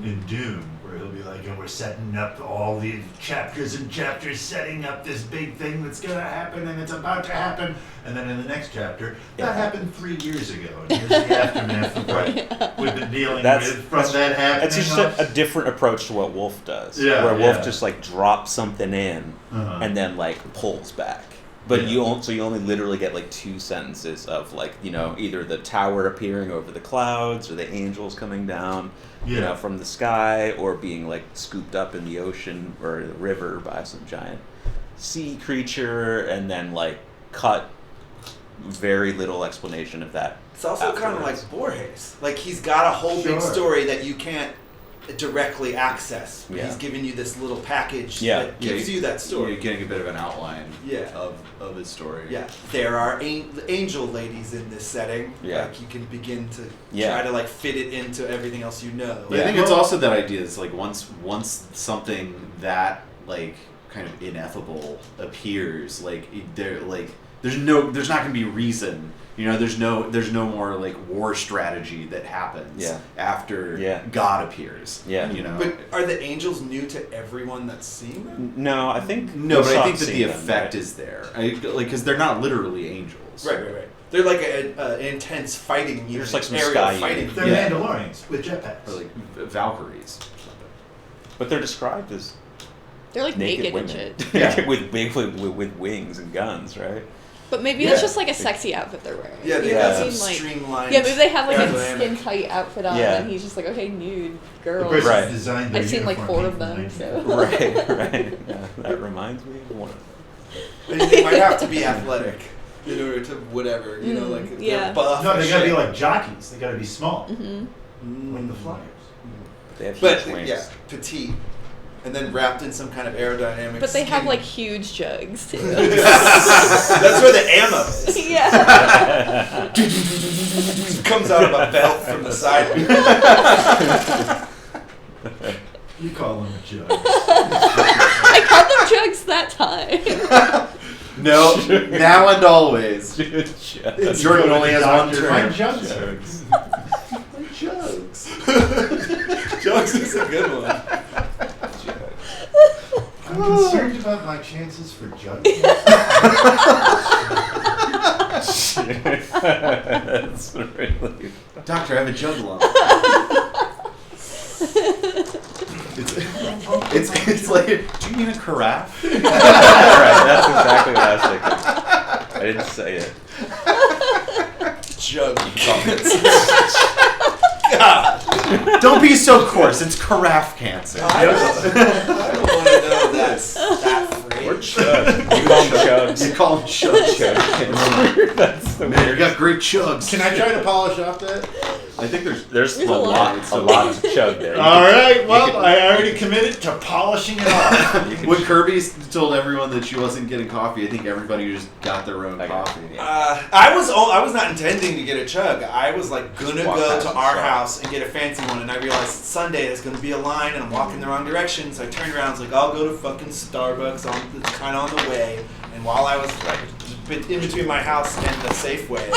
in Dune, where he'll be like, "And we're setting up all these chapters and chapters, setting up this big thing that's gonna happen, and it's about to happen." And then in the next chapter, that happened 3 years ago, and here's the aftermath of what we've been dealing with from that happening. It's just a different approach to what Wolf does. Yeah, where Wolf yeah. just like drops something in and then like pulls back. But you only literally get like 2 sentences of like, either the tower appearing over the clouds or the angels coming down, from the sky, or being like scooped up in the ocean or the river by some giant sea creature, and then like cut. Very little explanation of that. It's also kind of like Borges. Like he's got a whole big story that you can't directly access. Yeah. He's giving you this little package Yeah. that gives you that story. You're getting a bit of an outline of his story. Yeah, there are angel ladies in this setting. Yeah. Like you can begin to Yeah. try to like fit it into everything else you know. I think it's also that idea is like once something that like kind of ineffable appears, there's not going to be reason. There's no more like war strategy that happens after God appears. Yeah. But are the angels new to everyone that's seeing them? No, I think but I think that the seeing them, effect right? is there. Because they're not literally angels. Right. They're like an intense fighting unit. They're just like some aerial sky fighting. unit. They're Mandalorians with jetpacks. Or like Valkyries. But they're described as They're like naked and women. shit. Yeah. with wings and guns, right? But maybe it's just like a sexy outfit they're wearing. Yeah, they You've got seen, some like, streamlined. yeah, maybe they have like a aerodynamic. skin tight outfit on, Yeah. and he's just like, okay, nude The girls. person Right. designed their I've seen like uniform 4 of in the them, 90s. so Right. Yeah, that reminds me of one of them. And they might have to be athletic in order to whatever, like if yeah. they're buff. No, as they gotta be shit. like jockeys. They gotta be small. Mm-hmm. Like the Flyers. They have But huge wings. yeah, petite, and then wrapped in some kind of aerodynamic. But they have skin. like huge jugs too. That's where the ammo is. Yeah. Comes out of a belt from the side. You call them a jug. I called them jugs that time. No, now and always. Jugs. Jordan only has one My term. jugs. Jugs. Jugs is a good one. I'm concerned about my chances for jug. That's really. Doctor, I have a jug lump. It's like, do you mean a carafe? Right, that's exactly what I was thinking. I didn't say it. Jug. Don't be so coarse. It's carafe cancer. I don't want to know that Or phrase. chug. You call them chugs. You call them chugs. That's the Man, you weird. got great chugs. Can I try to polish off that? I think there's There's There's a a lot to chug there. All right, well, I already committed to polishing it off. When Kirby told everyone that she wasn't getting coffee, I think everybody just got their own I got coffee. I was not intending to get a chug. I was like gonna walk go past to and our shop. house and get a fancy one, and I realized it's Sunday. There's gonna be a line, and I'm walking the wrong direction. So I turned around. I was like, I'll go to fucking Starbucks. It's kind of on the way. And while I was like in between my house and the Safeway,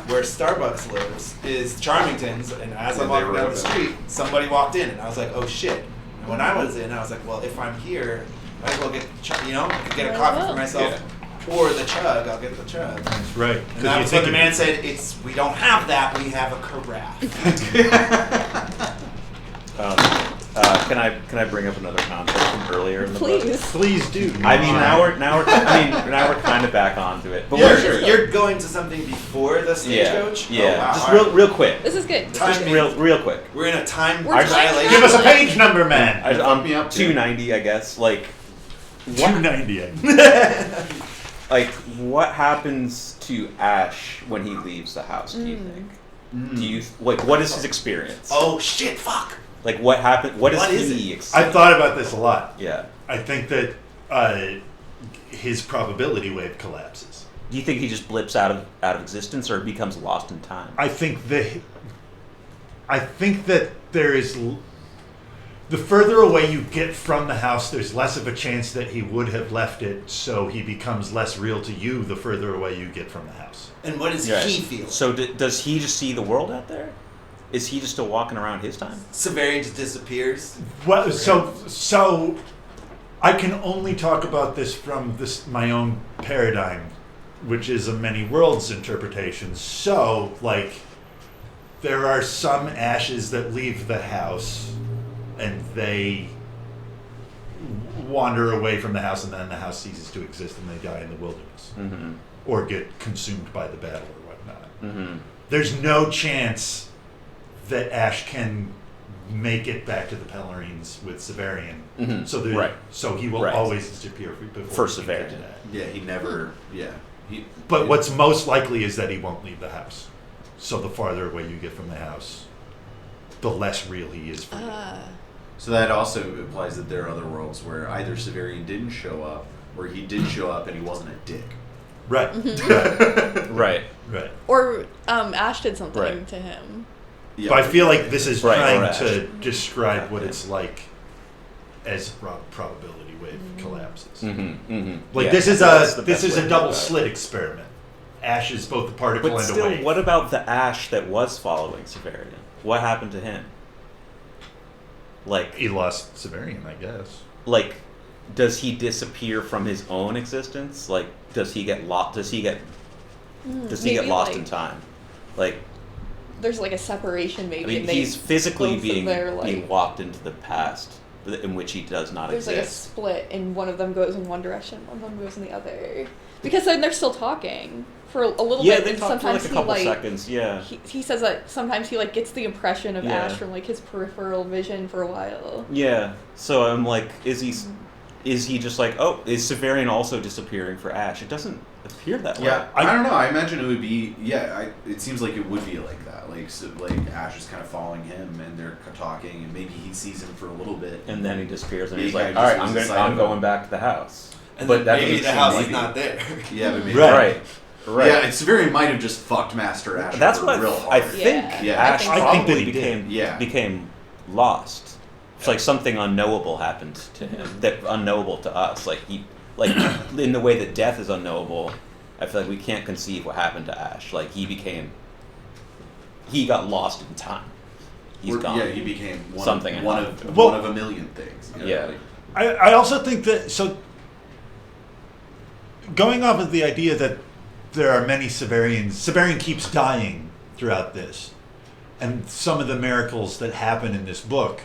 where Starbucks lives, is Charmington's. And as I'm And they walking were down the open. street, somebody walked in, and I was like, oh shit. And when I was in, I was like, well, if I'm here, might as well get I could get a coffee for myself. Or the chug, I'll get the chug. That's right. And that was when the man said, we don't have that, we have a carafe. Can I bring up another concept from earlier in the book? Please. do. I mean, now we're kind of back onto it. But You're going to something before the stagecoach? Yeah. Oh, wow. Just All right. real quick. This is good. Just real quick. We're in a time We're dilation. Give us a page number, man. Fuck me up, too. 290, I guess. Like, 290. like what happens to Ashe when he leaves the house? Do you think? Do you what is his experience? Oh shit! Fuck. Like what happened? What What is is he? I've thought about this a lot. Yeah. I think that his probability wave collapses. Do you think he just blips out of existence, or becomes lost in time? I think that there is. The further away you get from the house, there's less of a chance that he would have left it, so he becomes less real to you the further away you get from the house. And what does Right. he feel? So does he just see the world out there? Is he just still walking around his time? Severian just disappears. Well, so I can only talk about this from my own paradigm, which is a many worlds interpretation. So, like, there are some ashes that leave the house, and they wander away from the house, and then the house ceases to exist, and they die in the wilderness, or get consumed by the battle or whatnot. There's no chance that Ashe can make it back to the Pelorines with Severian. So he will always disappear before For he can get to Severian. that. Yeah, he never. Yeah. But what's most likely is that he won't leave the house. So the farther away you get from the house, the less real he is for you. So that also implies that there are other worlds where either Severian didn't show up, or he did show up and he wasn't a dick. Right. Right. Right. Or Ashe did something Right. to him. Yeah. But I feel like this is Right, trying or Ashe. to describe what it's like as probability wave collapses. Like Yeah, this is that's the a best way to double do that. slit experiment. Ashe is both a particle But and still, a wave. what about the Ashe that was following Severian? What happened to him? Like, He lost Severian, I guess. like, does he disappear from his own existence? Like, does he get lost? Does he get Maybe, lost like, in time? Like, There's like a separation maybe. I mean, and they he's physically both of being their, like, walked into the past, in which he does not there's like a exist. split, and one of them goes in one direction, one of them goes in the other. Because then they're still talking for a little Yeah, bit, they and talk for sometimes like a couple he seconds. Yeah. he says that sometimes he like gets the impression of Yeah. Ashe from like his peripheral vision for a while. Yeah. So I'm like, is he just like, oh, is Severian also disappearing for Ashe? It doesn't appear that way. Yeah, I don't know. I imagine it would be. Yeah, it seems like it would be like that. Like, so, like Ashe is kind of following him, and they're talking, and maybe he sees him for a little bit, And then he disappears, and Yeah, he's he like, kinda all just right, loses sight I'm of going him. back to the house. And But then that maybe doesn't the seem house like is it. not there. Yeah, but maybe. Right. Yeah, it's Severian might have just fucked Master Ashe. That's over what real I hard. think. Yeah. Ashe I think probably that he did. became lost. It's like something unknowable happened to him that unknowable to us. Like in the way that death is unknowable. I feel like we can't conceive what happened to Ashe. Like he got lost in time. He's gone. Yeah, he became Something one happened. of a million things. You know, Yeah. like- I also think that, so going off of the idea that there are many Severians. Severian keeps dying throughout this. And some of the miracles that happen in this book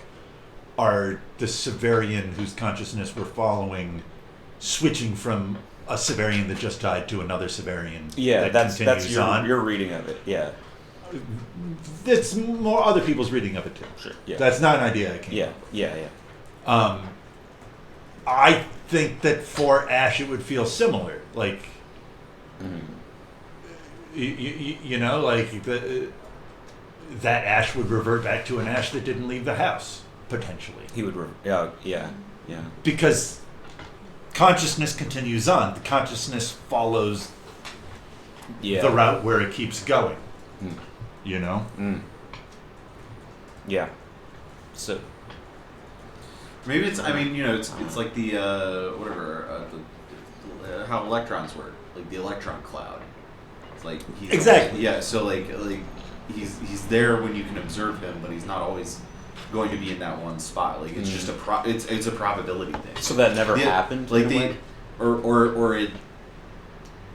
are the Severian whose consciousness we're following switching from a Severian that just died to another Severian. Yeah, that that's continues on. your reading of it. Yeah. It's more other people's reading of it too. Sure. Yeah. That's not an idea I came Yeah. up with. Yeah. I think that for Ashe it would feel similar. Like, you know, like that Ashe would revert back to an Ashe that didn't leave the house, potentially. He would. Yeah. Because consciousness continues on. The consciousness follows Yeah. the route where it keeps going. Mm. You know? Yeah. So. Maybe it's. I mean, you know, it's like the how electrons work, like the electron cloud. It's like Exactly. Yeah. So like he's there when you can observe him, but he's not always going to be in that one spot. Like it's just it's a probability thing. So that never happened. Like in a way? or it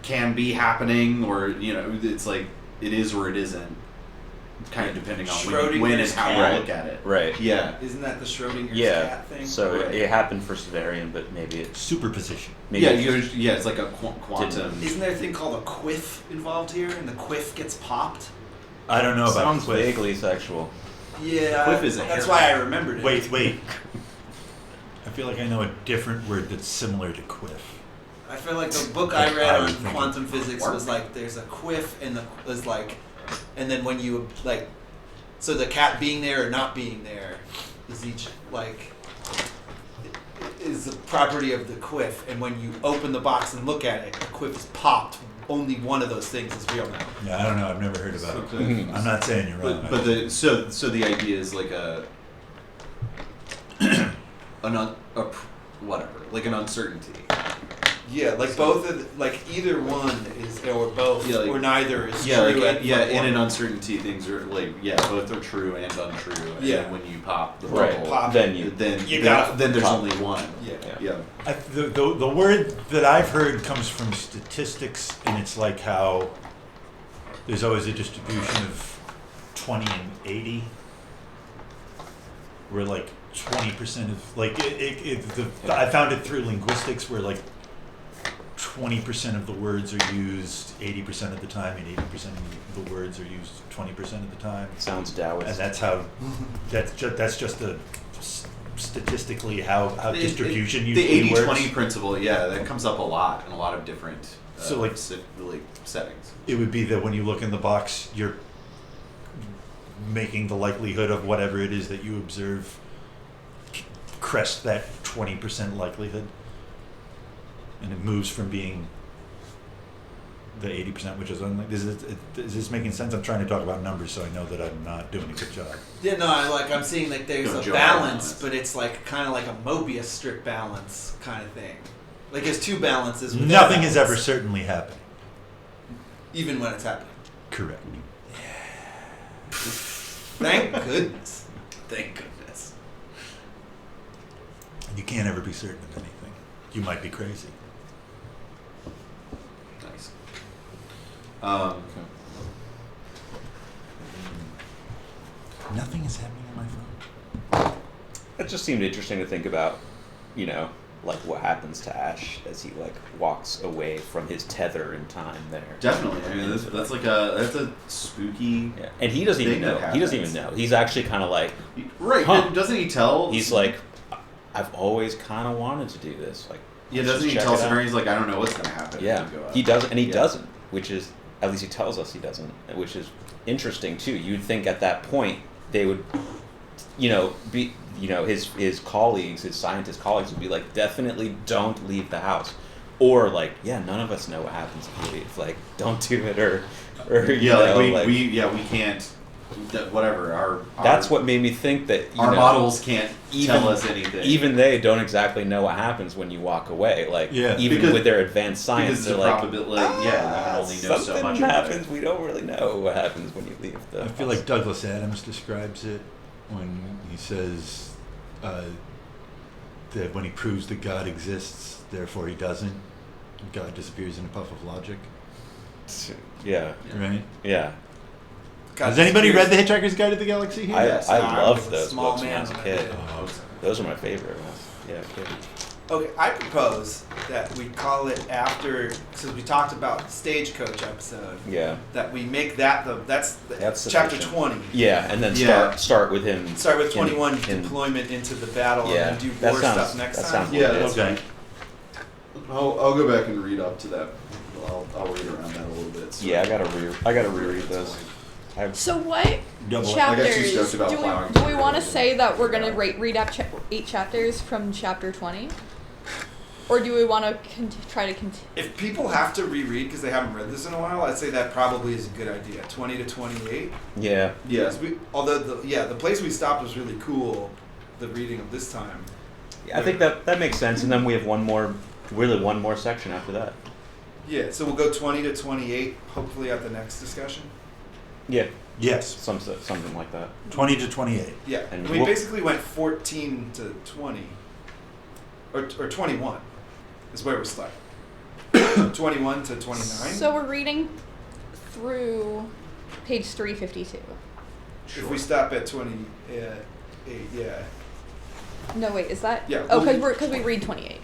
can be happening, or you know, it's like it is or it isn't. Kind of depending on when and how you look at it. Right. Yeah. Isn't that the Schrodinger's Yeah. cat thing? So Right. it happened for Severian, but maybe it's Superposition. maybe It's like a quantum. Isn't there a thing called a quiff involved here, and the quiff gets popped? I don't know about sounds Cliff. vaguely sexual. Yeah, Quiff is a that's hair. why I remembered it. Wait. I feel like I know a different word that's similar to quiff. I feel like the book I read I on would think quantum physics was like there's a quiff and there's like, and then when you like, so the cat being there or not being there is each like is a property of the quiff, and when you open the box and look at it, the quiff is popped. Only one of those things is real now. Yeah, I don't know. I've never heard about it. I'm not saying you're wrong. But the idea is like whatever, like an uncertainty. Yeah, like both of like either one is or both Yeah, like- or neither is Yeah, true. like, at in one. an uncertainty, things are like both are true and untrue. And Yeah. then when you pop the Right. bubble, Pop. Then you. then You there's pop. only one. Yeah. Yeah. The word that I've heard comes from statistics, and it's like how there's always a distribution of 20 and 80, where like 20% of like I found it through linguistics where like 20% of the words are used 80% of the time, and 80% of the words are used 20% of the time. Sounds Taoist. And that's how that's just a statistically how distribution The usually 80-20 works. principle, that comes up a lot in a lot of different So, like, settings. It would be that when you look in the box, you're making the likelihood of whatever it is that you observe crest that 20% likelihood, and it moves from being the 80%, which is unlike. Is this making sense? I'm trying to talk about numbers, so I know that I'm not doing a good job. Yeah, no, I'm seeing like there's Don't a joke balance, around. but it's like kind of like a Mobius strip balance kind of thing. Like there's two balances. within Nothing is balance, ever certainly happening. even when it's happening. Correct. Thank goodness. Thank goodness. You can't ever be certain of anything. You might be crazy. Nice. Nothing is happening on my phone. It just seemed interesting to think about, like what happens to Ashe as he like walks away from his tether in time there. Definitely. I mean, that's a spooky. Yeah. And he doesn't even thing that know. He doesn't happens. even know. He's actually kind of like, Right. Huh. Doesn't he tell? he's like, I've always kind of wanted to do this. Like, Yeah, let's doesn't just he check tell it out. Severian? He's like, I don't know what's gonna happen. Yeah, if we go out. he doesn't, and he Yeah. doesn't, which is, at least he tells us he doesn't, which is interesting too. You'd think at that point they would, be, his colleagues, his scientist colleagues would be like, definitely don't leave the house, or like, yeah, none of us know what happens if you leave. Like, don't do it, or we can't. Whatever. Our That's what made me think that our models can't tell us anything. Even they don't exactly know what happens when you walk away. Like, Yeah. even Because- with their advanced science, because they're the like, probability. You can only know so something much. about it. happens. We don't really know what happens when you leave the I feel house. like Douglas Adams describes it when he says that when he proves that God exists, therefore he doesn't. God disappears in a puff of logic. Yeah. Right. Yeah. God, Has anybody here's- read The Hitchhiker's Guide to the Galaxy here? Yes, I I loved was a those small books when I man was a when I kid. did. Those are my favorite. Yeah, kid. Okay, I propose that we call it after, since we talked about Stagecoach episode, Yeah. that we make that that's chapter sufficient. 20. Yeah, and then Yeah. start with him. Start with in- 21 in- deployment into the battle Yeah, and then do that war sounds- stuff next that time. sounds Yeah, legit. that's Okay. I'll go back and read up to that. I'll read around that a little bit. So Yeah, I gotta reread those. So what Double. I got too chapters stoked about do plowing we through want to it. say that we're gonna read up 8 chapters from chapter 20, or do we want to try to continue? If people have to reread because they haven't read this in a while, I'd say that probably is a good idea. 20 to 28. Yeah. Yeah. Although the place we stopped was really cool. The reading of this time. I think that makes sense, and then we have one more section after that. Yeah, so we'll go 20 to 28. Hopefully at the next discussion. Yeah. Yes. Something like that. 20 to 28. Yeah, And we we'll- basically went 14 to 20, or 21 is where we're stuck. 21 to 29. So we're reading through page 352. If we stop at 28, yeah. No, wait, is that? Yeah, Oh, well, because we read 28.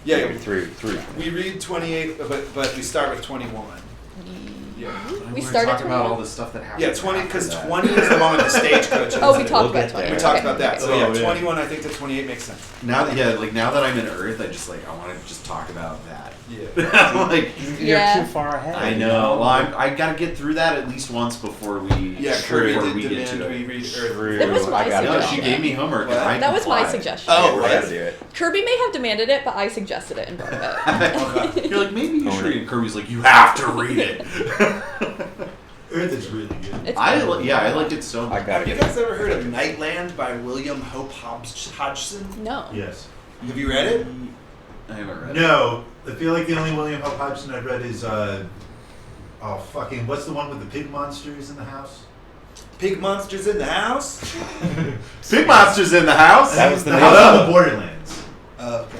Yeah, through. We read 28, but we start with 21. Yeah. We start at talk about 21? all the stuff that happens. Yeah, 20 after because that. 20 is the one with the stagecoach. Oh, we incident. talked We'll about get 20. there. We talked Okay, about that. okay. So Oh, yeah, yeah. 21 I think to 28 makes sense. Now that I'm in Earth, I just I want to just talk about that. Yeah. I'm like, Yeah. You're too far ahead. I know. Well, I gotta get through that at least once before we. Yeah, before Kirby we did get demand to we it. read Earth. True. That was my I got No, suggestion. she gave me homework. What? And I That was my complied. suggestion. Oh, I what? gotta do it. Kirby may have demanded it, but I suggested it and brought it up. Okay. You're like, maybe you Own should it. read it. And Kirby's like, you have to read it. Earth is really good. It's I fun. liked it so much. I gotta Have you get guys ever heard of Nightland by William Hope Hodgson? No. Yes. Have you read it? I haven't read it. No, I feel like the only William Hope Hodgson I've read is what's the one with the pig monsters in the house? Pig monsters in the house? Big monsters in the house. That was the the name. house on the Borderlands. Okay.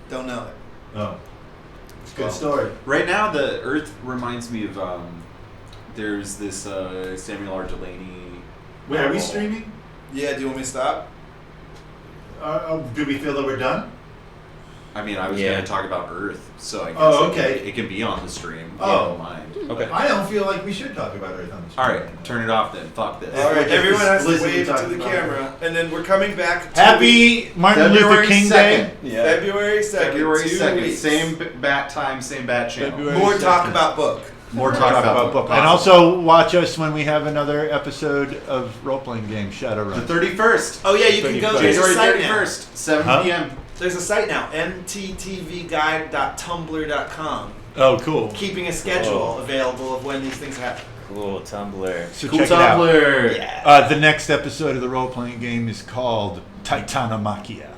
Don't know it. Oh, it's a good Well, story. Right now, the Earth reminds me of there's this Samuel R. Delaney. Wait, are we novel. streaming? Yeah, do you want me to stop? Do we feel that we're done? I mean, I was Yeah. gonna talk about Earth, so I guess Oh, okay. it can be on the stream. Oh. Yeah, I don't mind. Okay. I don't feel like we should talk about Earth on the All stream. right, turn it off then. Fuck this. Yeah. All right, we're everyone just has to explicitly wave to talking the about camera, and then we're coming back. Happy Martin Luther King Day. Yeah. February 2nd. February 2 2nd. weeks. Same bat time, same bat channel. February More talk 2nd. about book. More talk about book. And also watch us when we have another episode of role-playing game Shadowrun. the 31st. Oh yeah, you can go. There's a January site now. 31st, 7 Huh? p.m. There's a site now, mttvguide.tumblr.com. Oh, cool. Keeping a schedule available of when these things happen. Cool Tumblr. So Cool check it out. Tumblr. The next episode of the role-playing game is called Titanomachia.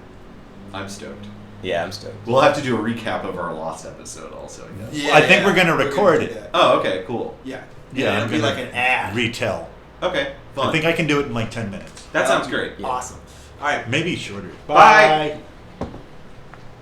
I'm stoked. Yeah, I'm stoked. We'll have to do a recap of our lost episode also, I guess. Yeah, I think we're gonna record do it. that. Oh, okay, cool. Yeah. Yeah, it'll I'm be gonna like an ad. Retell. Okay, fun. I think I can do it in like 10 minutes. that sounds great. Yeah. Awesome. All right. Maybe shorter. Bye. Bye.